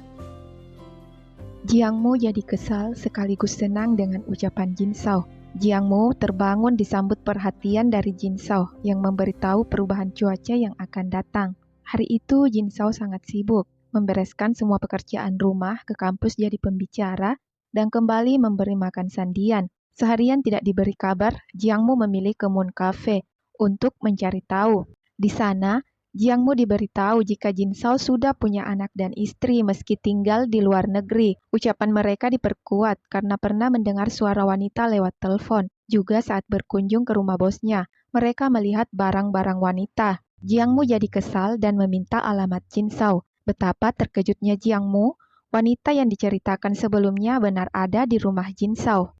Jiangmu jadi kesal sekaligus senang dengan ucapan Jin Shao. Jiangmu terbangun disambut perhatian dari Jin Shao yang memberitahu perubahan cuaca yang akan datang. Hari itu Jin Shao sangat sibuk membereskan semua pekerjaan rumah, ke kampus jadi pembicara, dan kembali memberi makan Sandian. Seharian tidak diberi kabar, Jiangmu memilih ke Moon Cafe untuk mencari tahu. Di sana, Jiangmu diberitahu jika Jin Shao sudah punya anak dan istri meski tinggal di luar negeri. Ucapan mereka diperkuat karena pernah mendengar suara wanita lewat telepon. Juga saat berkunjung ke rumah bosnya, mereka melihat barang-barang wanita. Jiangmu jadi kesal dan meminta alamat Jin Shao. Betapa terkejutnya Jiangmu, wanita yang diceritakan sebelumnya benar ada di rumah Jin Shao.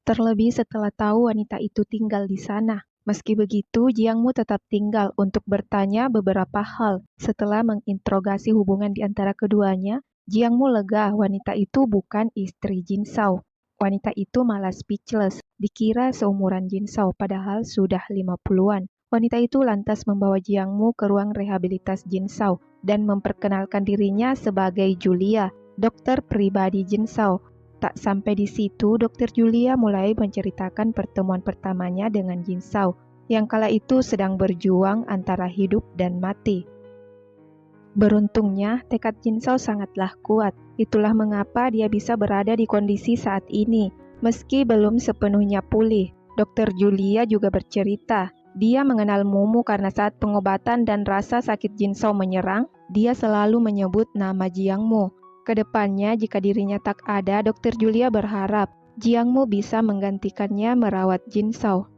Terlebih setelah tahu wanita itu tinggal di sana. Meski begitu, Jiangmu tetap tinggal untuk bertanya beberapa hal. Setelah menginterogasi hubungan di antara keduanya, Jiangmu lega wanita itu bukan istri Jin Shao. Wanita itu malah speechless, dikira seumuran Jin Shao padahal sudah 50-an. Wanita itu lantas membawa Jiangmu ke ruang rehabilitas Jin Shao. dan memperkenalkan dirinya sebagai Julia, dokter pribadi Jin Shao. Tak sampai di situ, dokter Julia mulai menceritakan pertemuan pertamanya dengan Jin Shao, yang kala itu sedang berjuang antara hidup dan mati. Beruntungnya, tekad Jin Shao sangatlah kuat. Itulah mengapa dia bisa berada di kondisi saat ini, meski belum sepenuhnya pulih. Dokter Julia juga bercerita, dia mengenal Mumu karena saat pengobatan dan rasa sakit Jin Shao menyerang, dia selalu menyebut nama Jiangmu. Kedepannya, jika dirinya tak ada, Dokter Julia berharap Jiangmu bisa menggantikannya merawat Jin Shao.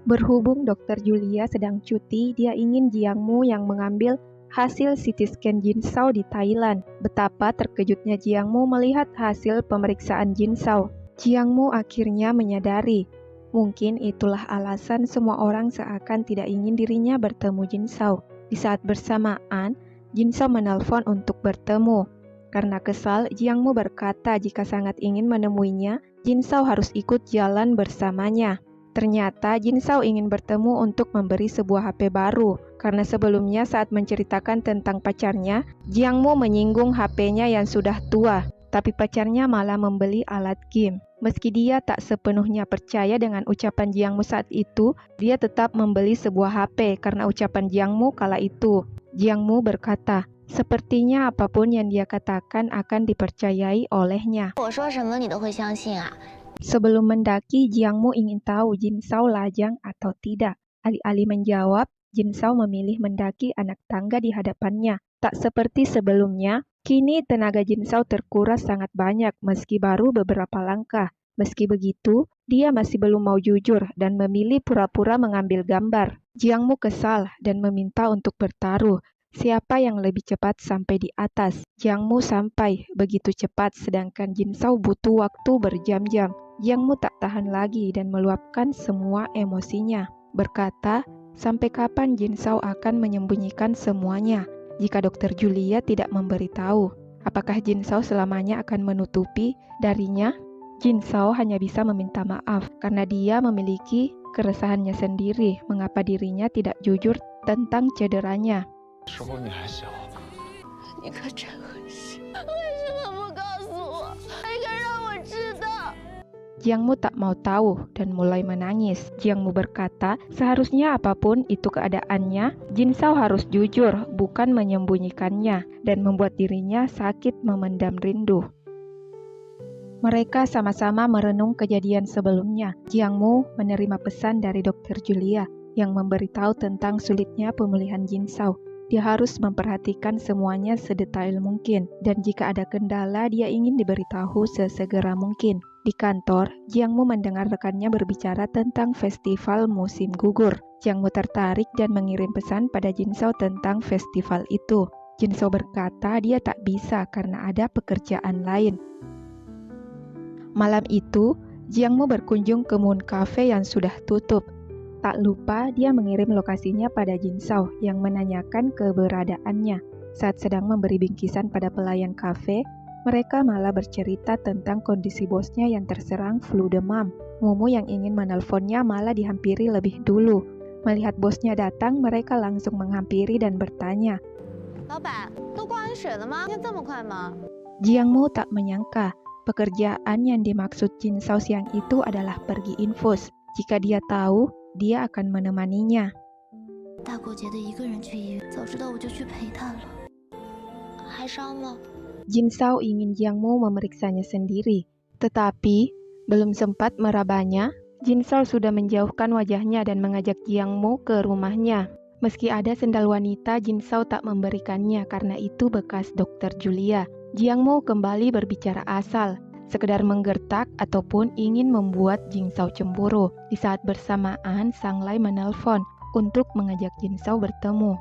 Berhubung Dokter Julia sedang cuti, dia ingin Jiangmu yang mengambil hasil CT scan Jin Shao di Thailand. Betapa terkejutnya Jiangmu melihat hasil pemeriksaan Jin Shao. Jiangmu akhirnya menyadari, mungkin itulah alasan semua orang seakan tidak ingin dirinya bertemu Jin Shao. Di saat bersamaan, Jin Shao menelpon untuk bertemu. Karena kesal, Jiangmu berkata jika sangat ingin menemuinya, Jin Shao harus ikut jalan bersamanya. Ternyata Jin Shao ingin bertemu untuk memberi sebuah HP baru, karena sebelumnya saat menceritakan tentang pacarnya, Jiangmu menyinggung HP-nya yang sudah tua, tapi pacarnya malah membeli alat game. Meski dia tak sepenuhnya percaya dengan ucapan Jiangmu saat itu, dia tetap membeli sebuah HP karena ucapan Jiangmu kala itu. Jiangmu berkata, sepertinya apapun yang dia katakan akan dipercayai olehnya. Sebelum mendaki, Jiangmu ingin tahu Jin Shao lajang atau tidak. Alih-alih menjawab, Jin Shao memilih mendaki anak tangga di hadapannya. Tak seperti sebelumnya, kini tenaga Jin Shao terkuras sangat banyak meski baru beberapa langkah. Meski begitu, dia masih belum mau jujur dan memilih pura-pura mengambil gambar. Jiangmu kesal dan meminta untuk bertaruh. Siapa yang lebih cepat sampai di atas? Jiangmu sampai begitu cepat sedangkan Jin Shao butuh waktu berjam-jam. Jiangmu tak tahan lagi dan meluapkan semua emosinya. Berkata, sampai kapan Jin Shao akan menyembunyikan semuanya? Jika Dokter Julia tidak memberitahu, apakah Jin Shao selamanya akan menutupi darinya? Jin Shao hanya bisa meminta maaf karena dia memiliki keresahannya sendiri mengapa dirinya tidak jujur tentang cederanya. Jiangmu tak mau tahu dan mulai menangis. Jiangmu berkata, seharusnya apapun itu keadaannya, Jin Shao harus jujur, bukan menyembunyikannya, dan membuat dirinya sakit memendam rindu. Mereka sama-sama merenung kejadian sebelumnya. Jiangmu menerima pesan dari Dokter Julia yang memberitahu tentang sulitnya pemulihan Jin Shao. Dia harus memperhatikan semuanya sedetail mungkin, dan jika ada kendala, dia ingin diberitahu sesegera mungkin. Di kantor, Jiangmu mendengar rekannya berbicara tentang festival musim gugur. Jiangmu tertarik dan mengirim pesan pada Jin Shao tentang festival itu. Jin Shao berkata dia tak bisa karena ada pekerjaan lain. Malam itu, Jiangmu berkunjung ke Moon Cafe yang sudah tutup. Tak lupa dia mengirim lokasinya pada Jin Shao yang menanyakan keberadaannya. Saat sedang memberi bingkisan pada pelayan kafe, mereka malah bercerita tentang kondisi bosnya yang terserang flu demam. Mumu yang ingin menelponnya malah dihampiri lebih dulu. Melihat bosnya datang, mereka langsung menghampiri dan bertanya. Jiangmu tak menyangka pekerjaan yang dimaksud Jin Shao siang itu adalah pergi infus. Jika dia tahu, dia akan menemaninya. Jin Shao ingin Jiangmu memeriksanya sendiri, tetapi belum sempat merabanya, Jin Shao sudah menjauhkan wajahnya dan mengajak Jiangmu ke rumahnya. Meski ada sendal wanita, Jin Shao tak memberikannya karena itu bekas Dokter Julia. Jiangmu kembali berbicara asal, sekedar menggertak ataupun ingin membuat Jin Shao cemburu. Di saat bersamaan, Sang Lai menelpon untuk mengajak Jin Shao bertemu.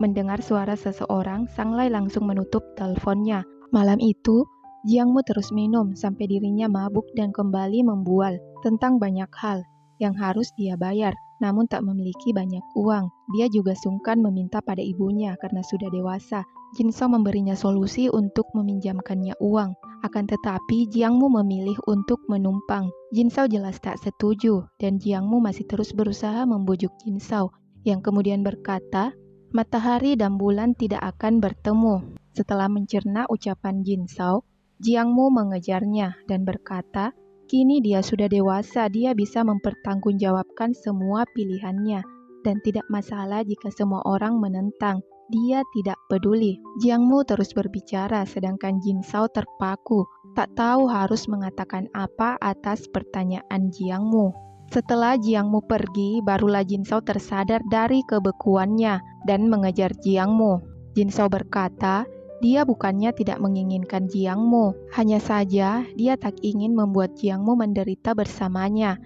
Mendengar suara seseorang, Sang Lai langsung menutup teleponnya. Malam itu, Jiangmu terus minum sampai dirinya mabuk dan kembali membual tentang banyak hal yang harus dia bayar, namun tak memiliki banyak uang. Dia juga sungkan meminta pada ibunya karena sudah dewasa. Jin Shao memberinya solusi untuk meminjamkannya uang. Akan tetapi, Jiangmu memilih untuk menumpang. Jin Shao jelas tak setuju, dan Jiangmu masih terus berusaha membujuk Jin Shao yang kemudian berkata, matahari dan bulan tidak akan bertemu. Setelah mencerna ucapan Jin Zhao, Jiang Mu mengejarnya dan berkata, kini dia sudah dewasa, dia bisa mempertanggungjawabkan semua pilihannya dan tidak masalah jika semua orang menentang. Dia tidak peduli. Jiang Mu terus berbicara sedangkan Jin Zhao terpaku, tak tahu harus mengatakan apa atas pertanyaan Jiang Mu. Setelah Jiang Mu pergi, barulah Jin Zhao tersadar dari kebekuannya dan mengejar Jiang Mu. Jin Zhao berkata, dia bukannya tidak menginginkan Jiang Mu, hanya saja dia tak ingin membuat Jiang Mu menderita bersamanya.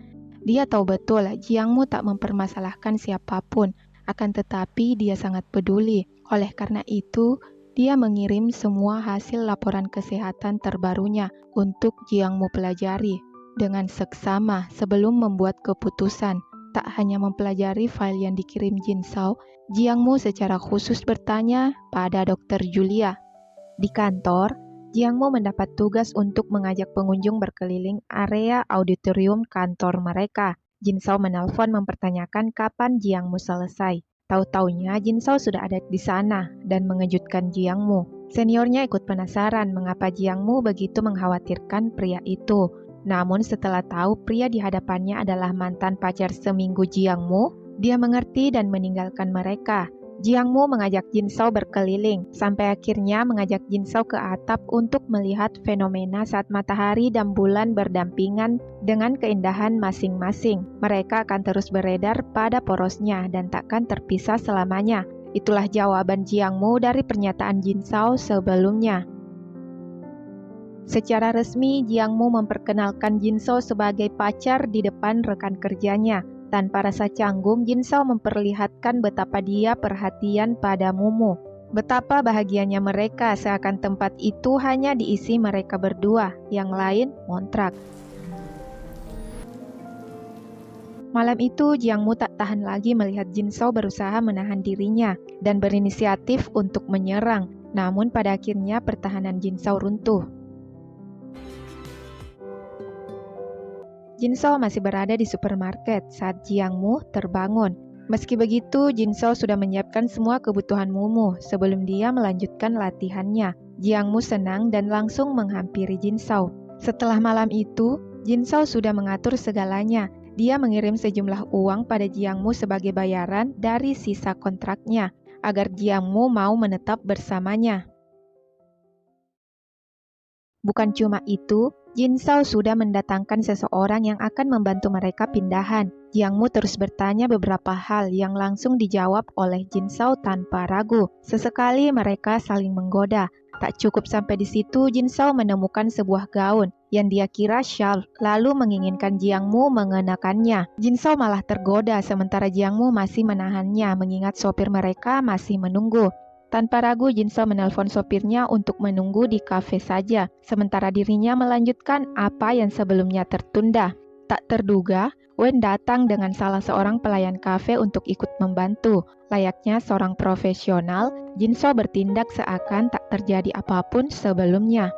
Dia tahu betul Jiang Mu tak mempermasalahkan siapapun, akan tetapi dia sangat peduli. Oleh karena itu, dia mengirim semua hasil laporan kesehatan terbarunya untuk Jiang Mu pelajari dengan seksama sebelum membuat keputusan. Tak hanya mempelajari file yang dikirim Jin Zhao, Jiang Mu secara khusus bertanya pada Dr. Julia. Di kantor, Jiang Mu mendapat tugas untuk mengajak pengunjung berkeliling area auditorium kantor mereka. Jin Zhao menelpon mempertanyakan kapan Jiang Mu selesai. Tahu-taunya Jin Zhao sudah ada di sana dan mengejutkan Jiang Mu. Seniornya ikut penasaran mengapa Jiang Mu begitu mengkhawatirkan pria itu. Namun setelah tahu pria di hadapannya adalah mantan pacar seminggu Jiang Mu, dia mengerti dan meninggalkan mereka. Jiang Mu mengajak Jin Zhao berkeliling, sampai akhirnya mengajak Jin Zhao ke atap untuk melihat fenomena saat matahari dan bulan berdampingan dengan keindahan masing-masing. Mereka akan terus beredar pada porosnya dan takkan terpisah selamanya. Itulah jawaban Jiang Mu dari pernyataan Jin Zhao sebelumnya. Secara resmi, Jiang Mu memperkenalkan Jin Zhao sebagai pacar di depan rekan kerjanya. Tanpa rasa canggung, Jin Zhao memperlihatkan betapa dia perhatian pada Mumu. Betapa bahagianya mereka seakan tempat itu hanya diisi mereka berdua, yang lain ngontrak. Malam itu, Jiang Mu tak tahan lagi melihat Jin Zhao berusaha menahan dirinya dan berinisiatif untuk menyerang. Namun pada akhirnya pertahanan Jin Zhao runtuh. Jin Zhao masih berada di supermarket saat Jiang Mu terbangun. Meski begitu, Jin Zhao sudah menyiapkan semua kebutuhan Mumu sebelum dia melanjutkan latihannya. Jiang Mu senang dan langsung menghampiri Jin Zhao. Setelah malam itu, Jin Zhao sudah mengatur segalanya. Dia mengirim sejumlah uang pada Jiang Mu sebagai bayaran dari sisa kontraknya, agar Jiang Mu mau menetap bersamanya. Bukan cuma itu, Jin Zhao sudah mendatangkan seseorang yang akan membantu mereka pindahan. Jiang Mu terus bertanya beberapa hal yang langsung dijawab oleh Jin Zhao tanpa ragu. Sesekali mereka saling menggoda. Tak cukup sampai di situ, Jin Zhao menemukan sebuah gaun yang dia kira shawl, lalu menginginkan Jiang Mu mengenakannya. Jin Zhao malah tergoda sementara Jiang Mu masih menahannya mengingat sopir mereka masih menunggu. Tanpa ragu, Jin Zhao menelpon sopirnya untuk menunggu di kafe saja, sementara dirinya melanjutkan apa yang sebelumnya tertunda. Tak terduga, Wen datang dengan salah seorang pelayan kafe untuk ikut membantu. Layaknya seorang profesional, Jin Zhao bertindak seakan tak terjadi apapun sebelumnya.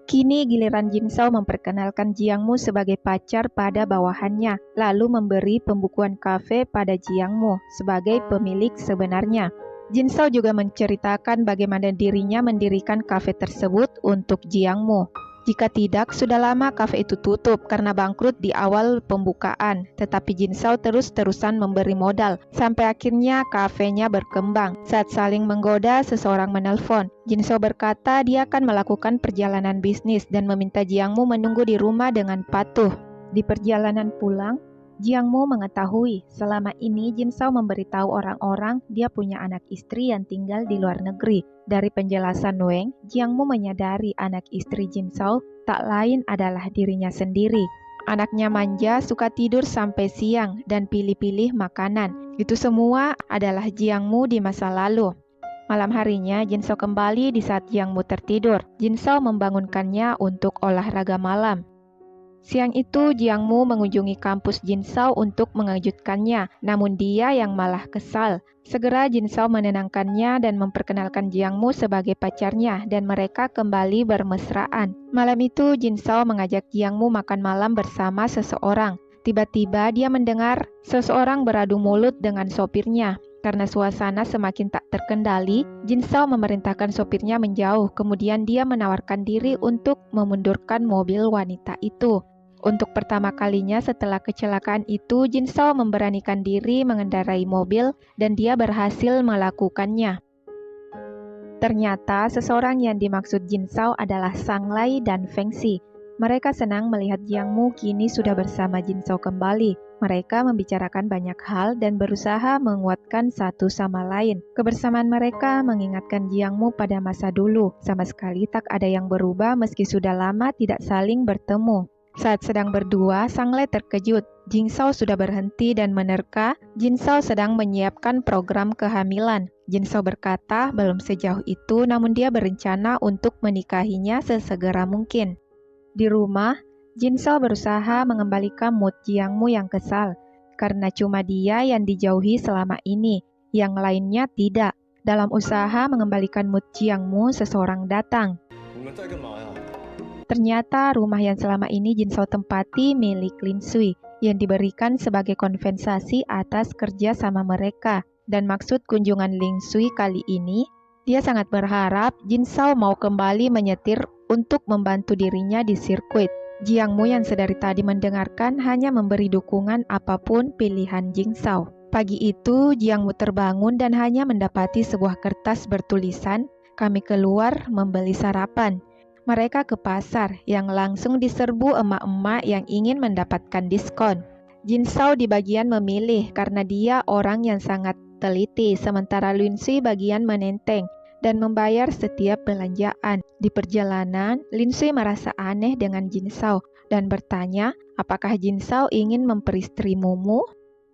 Kini giliran Jin Zhao memperkenalkan Jiang Mu sebagai pacar pada bawahannya, lalu memberi pembukuan kafe pada Jiang Mu sebagai pemilik sebenarnya. Jin Zhao juga menceritakan bagaimana dirinya mendirikan kafe tersebut untuk Jiang Mu. Jika tidak, sudah lama kafe itu tutup karena bangkrut di awal pembukaan. Tetapi Jin Zhao terus-terusan memberi modal, sampai akhirnya kafenya berkembang. Saat saling menggoda, seseorang menelpon. Jin Zhao berkata dia akan melakukan perjalanan bisnis dan meminta Jiang Mu menunggu di rumah dengan patuh. Di perjalanan pulang, Jiang Mu mengetahui selama ini Jin Zhao memberitahu orang-orang dia punya anak istri yang tinggal di luar negeri. Dari penjelasan Weng, Jiang Mu menyadari anak istri Jin Zhao tak lain adalah dirinya sendiri. Anaknya manja, suka tidur sampai siang, dan pilih-pilih makanan. Itu semua adalah Jiang Mu di masa lalu. Malam harinya, Jin Zhao kembali di saat Jiang Mu tertidur. Jin Zhao membangunkannya untuk olahraga malam. Siang itu, Jiang Mu mengunjungi kampus Jin Zhao untuk mengejutkannya, namun dia yang malah kesal. Segera Jin Zhao menenangkannya dan memperkenalkan Jiang Mu sebagai pacarnya, dan mereka kembali bermesraan. Malam itu, Jin Zhao mengajak Jiang Mu makan malam bersama seseorang. Tiba-tiba dia mendengar seseorang beradu mulut dengan sopirnya. Karena suasana semakin tak terkendali, Jin Sao memerintahkan sopirnya menjauh. Kemudian dia menawarkan diri untuk memundurkan mobil wanita itu. Untuk pertama kalinya setelah kecelakaan itu, Jin Sao memberanikan diri mengendarai mobil dan dia berhasil melakukannya. Ternyata seseorang yang dimaksud Jin Sao adalah Sang Lai dan Feng Xi. Mereka senang melihat Jiang Mu kini sudah bersama Jin Sao kembali. Mereka membicarakan banyak hal dan berusaha menguatkan satu sama lain. Kebersamaan mereka mengingatkan Jiang Mu pada masa dulu. Sama sekali tak ada yang berubah meski sudah lama tidak saling bertemu. Saat sedang berdua, Sang Lai terkejut. Jin Sao sudah berhenti dan menerka. Jin Sao sedang menyiapkan program kehamilan. Jin Sao berkata belum sejauh itu, namun dia berencana untuk menikahinya sesegera mungkin. Di rumah, Jin Sao berusaha mengembalikan mood Jiang Mu yang kesal, karena cuma dia yang dijauhi selama ini, yang lainnya tidak. Dalam usaha mengembalikan mood Jiang Mu, seseorang datang. Ternyata rumah yang selama ini Jin Sao tempati milik Lin Sui, yang diberikan sebagai kompensasi atas kerja sama mereka. Dan maksud kunjungan Lin Sui kali ini, dia sangat berharap Jin Sao mau kembali menyetir untuk membantu dirinya di sirkuit. Jiang Mu yang sedari tadi mendengarkan hanya memberi dukungan apapun pilihan Jin Sao. Pagi itu, Jiang Mu terbangun dan hanya mendapati sebuah kertas bertulisan, "Kami keluar membeli sarapan." Mereka ke pasar yang langsung diserbu emak-emak yang ingin mendapatkan diskon. Jin Sao di bagian memilih karena dia orang yang sangat teliti, sementara Lin Sui bagian menenteng dan membayar setiap belanjaan. Di perjalanan, Lin Sui merasa aneh dengan Jin Sao dan bertanya apakah Jin Sao ingin memperistri Mumu.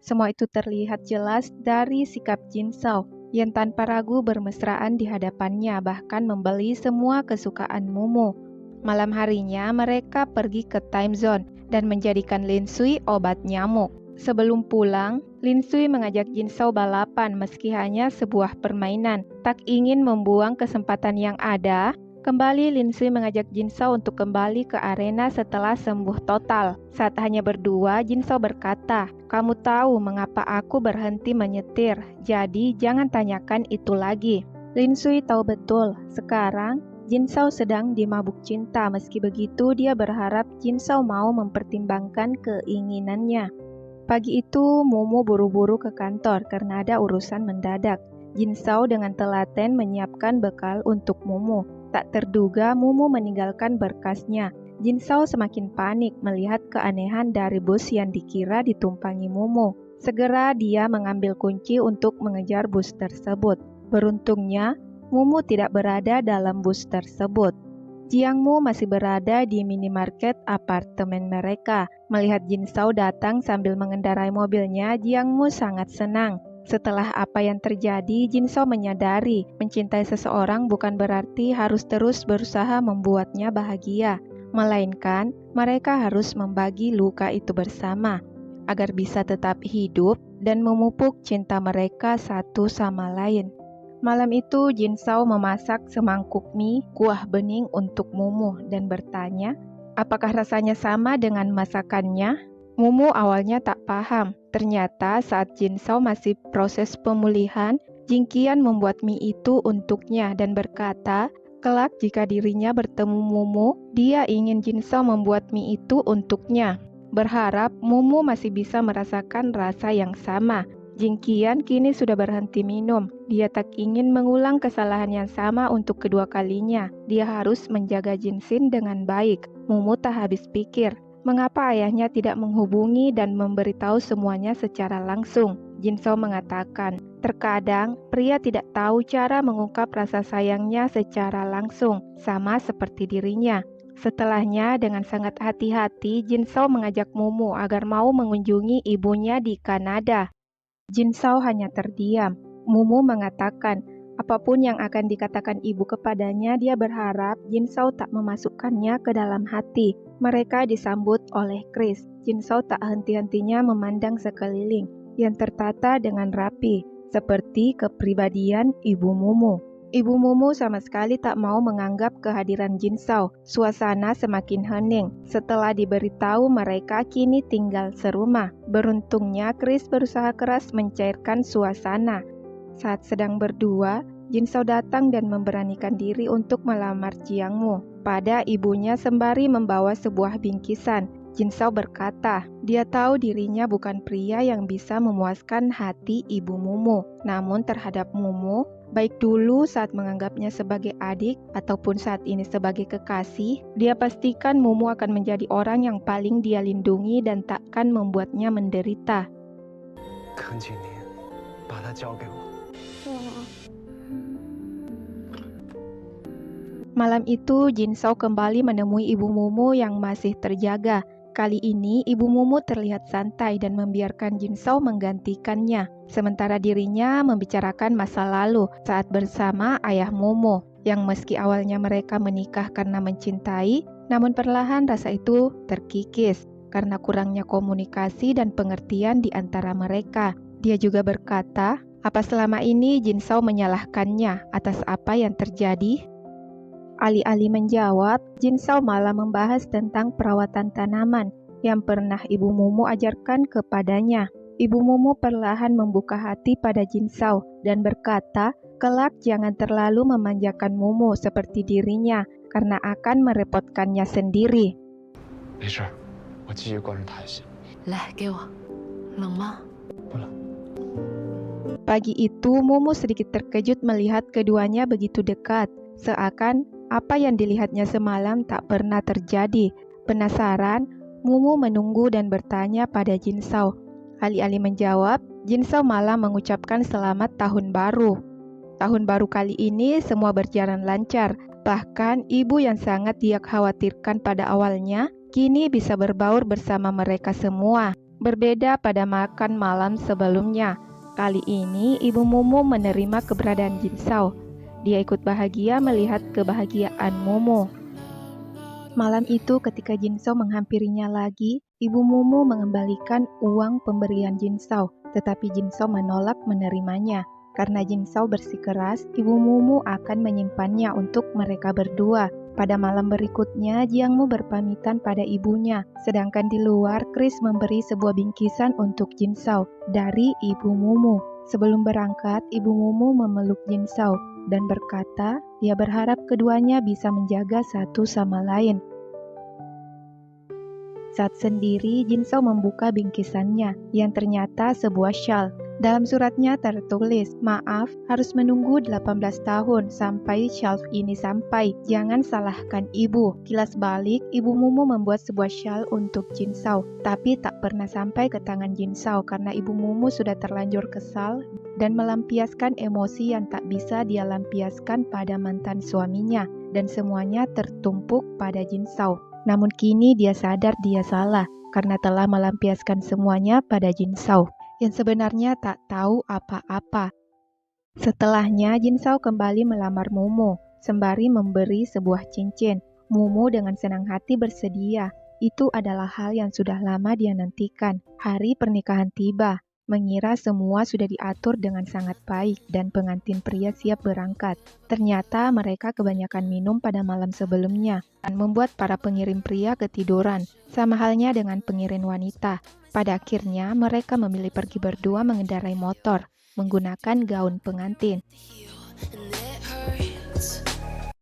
Semua itu terlihat jelas dari sikap Jin Sao yang tanpa ragu bermesraan di hadapannya, bahkan membeli semua kesukaan Mumu. Malam harinya mereka pergi ke time zone dan menjadikan Lin Sui obat nyamuk. Sebelum pulang, Lin Sui mengajak Jin Sao balapan meski hanya sebuah permainan. Tak ingin membuang kesempatan yang ada, kembali Lin Sui mengajak Jin Sao untuk kembali ke arena setelah sembuh total. Saat hanya berdua, Jin Sao berkata, "Kamu tahu mengapa aku berhenti menyetir, jadi jangan tanyakan itu lagi." Lin Sui tahu betul, sekarang Jin Sao sedang dimabuk cinta. Meski begitu, dia berharap Jin Sao mau mempertimbangkan keinginannya. Pagi itu, Mumu buru-buru ke kantor karena ada urusan mendadak. Jin Sao dengan telaten menyiapkan bekal untuk Mumu. Tak terduga, Mumu meninggalkan berkasnya. Jin Sao semakin panik melihat keanehan dari bus yang dikira ditumpangi Mumu. Segera dia mengambil kunci untuk mengejar bus tersebut. Beruntungnya, Mumu tidak berada dalam bus tersebut. Jiang Mu masih berada di minimarket apartemen mereka. Melihat Jin Sao datang sambil mengendarai mobilnya, Jiang Mu sangat senang. Setelah apa yang terjadi, Jin Sao menyadari mencintai seseorang bukan berarti harus terus berusaha membuatnya bahagia, melainkan mereka harus membagi luka itu bersama agar bisa tetap hidup dan memupuk cinta mereka satu sama lain. Malam itu, Jin Sao memasak semangkuk mie kuah bening untuk Mumu dan bertanya, apakah rasanya sama dengan masakannya? Mumu awalnya tak paham. Ternyata saat Jin Sao masih proses pemulihan, Jin Qian membuat mie itu untuknya dan berkata, kelak jika dirinya bertemu Mumu, dia ingin Jin Sao membuat mie itu untuknya. Berharap Mumu masih bisa merasakan rasa yang sama. Jin Qian kini sudah berhenti minum. Dia tak ingin mengulang kesalahan yang sama untuk kedua kalinya. Dia harus menjaga Jin Xin dengan baik. Mumu tak habis pikir, mengapa ayahnya tidak menghubungi dan memberitahu semuanya secara langsung. Jin Sao mengatakan, terkadang pria tidak tahu cara mengungkap rasa sayangnya secara langsung, sama seperti dirinya. Setelahnya, dengan sangat hati-hati, Jin Sao mengajak Mumu agar mau mengunjungi ibunya di Kanada. Jin Sao hanya terdiam. Mumu mengatakan, apapun yang akan dikatakan ibu kepadanya, dia berharap Jin Sao tak memasukkannya ke dalam hati. Mereka disambut oleh Chris. Jin Sao tak henti-hentinya memandang sekeliling yang tertata dengan rapi, seperti kepribadian ibu Mumu. Ibu Mumu sama sekali tak mau menganggap kehadiran Jin Shao. Suasana semakin hening. Setelah diberitahu mereka kini tinggal serumah. Beruntungnya Chris berusaha keras mencairkan suasana. Saat sedang berdua, Jin Shao datang dan memberanikan diri untuk melamar Jiangmu pada ibunya sembari membawa sebuah bingkisan. Jin Shao berkata, dia tahu dirinya bukan pria yang bisa memuaskan hati Ibu Mumu. Namun terhadap Mumu, baik dulu saat menganggapnya sebagai adik ataupun saat ini sebagai kekasih, dia pastikan Mumu akan menjadi orang yang paling dia lindungi dan takkan membuatnya menderita. 恳请您把它交给我。 Malam itu, Jin Shao kembali menemui Ibu Mumu yang masih terjaga. Kali ini, Ibu Mumu terlihat santai dan membiarkan Jin Shao menggantikannya. Sementara dirinya membicarakan masa lalu saat bersama ayah Mumu, yang meski awalnya mereka menikah karena mencintai, namun perlahan rasa itu terkikis karena kurangnya komunikasi dan pengertian di antara mereka. Dia juga berkata, apa selama ini Jin Shao menyalahkannya atas apa yang terjadi? Alih-alih menjawab, Jin Shao malah membahas tentang perawatan tanaman yang pernah Ibu Mumu ajarkan kepadanya. Ibu Mumu perlahan membuka hati pada Jin Shao dan berkata, kelak jangan terlalu memanjakan Mumu seperti dirinya karena akan merepotkannya sendiri. 没事，我继续关注他就行。来，给我，冷吗？ 不冷。 Pagi itu, Mumu sedikit terkejut melihat keduanya begitu dekat, seakan apa yang dilihatnya semalam tak pernah terjadi. Penasaran, Mumu menunggu dan bertanya pada Jin Shao. Alih-alih menjawab, Jin Shao malah mengucapkan selamat tahun baru. Tahun baru kali ini semua berjalan lancar. Bahkan ibu yang sangat dia khawatirkan pada awalnya, kini bisa berbaur bersama mereka semua. Berbeda pada makan malam sebelumnya. Kali ini Ibu Mumu menerima keberadaan Jin Shao. Dia ikut bahagia melihat kebahagiaan Mumu. Malam itu ketika Jin Shao menghampirinya lagi, Ibu Mumu mengembalikan uang pemberian Jin Shao, tetapi Jin Shao menolak menerimanya. Karena Jin Shao bersikeras, Ibu Mumu akan menyimpannya untuk mereka berdua. Pada malam berikutnya, Jiangmu berpamitan pada ibunya, sedangkan di luar Chris memberi sebuah bingkisan untuk Jin Shao dari Ibu Mumu. Sebelum berangkat, Ibu Mumu memeluk Jin Shao dan berkata dia berharap keduanya bisa menjaga satu sama lain. Saat sendiri, Jin Shao membuka bingkisannya yang ternyata sebuah syal. Dalam suratnya tertulis, maaf, harus menunggu 18 tahun sampai syal ini sampai. Jangan salahkan ibu. Kilas balik, Ibu Mumu membuat sebuah syal untuk Jin Shao, tapi tak pernah sampai ke tangan Jin Shao karena Ibu Mumu sudah terlanjur kesal dan melampiaskan emosi yang tak bisa dia lampiaskan pada mantan suaminya, dan semuanya tertumpuk pada Jin Shao. Namun kini dia sadar dia salah karena telah melampiaskan semuanya pada Jin Shao yang sebenarnya tak tahu apa-apa. Setelahnya, Jin Shao kembali melamar Mumu, sembari memberi sebuah cincin. Mumu dengan senang hati bersedia. Itu adalah hal yang sudah lama dia nantikan. Hari pernikahan tiba. Mengira semua sudah diatur dengan sangat baik dan pengantin pria siap berangkat. Ternyata mereka kebanyakan minum pada malam sebelumnya dan membuat para pengirim pria ketiduran, sama halnya dengan pengirim wanita. Pada akhirnya mereka memilih pergi berdua mengendarai motor, menggunakan gaun pengantin. And it hurts.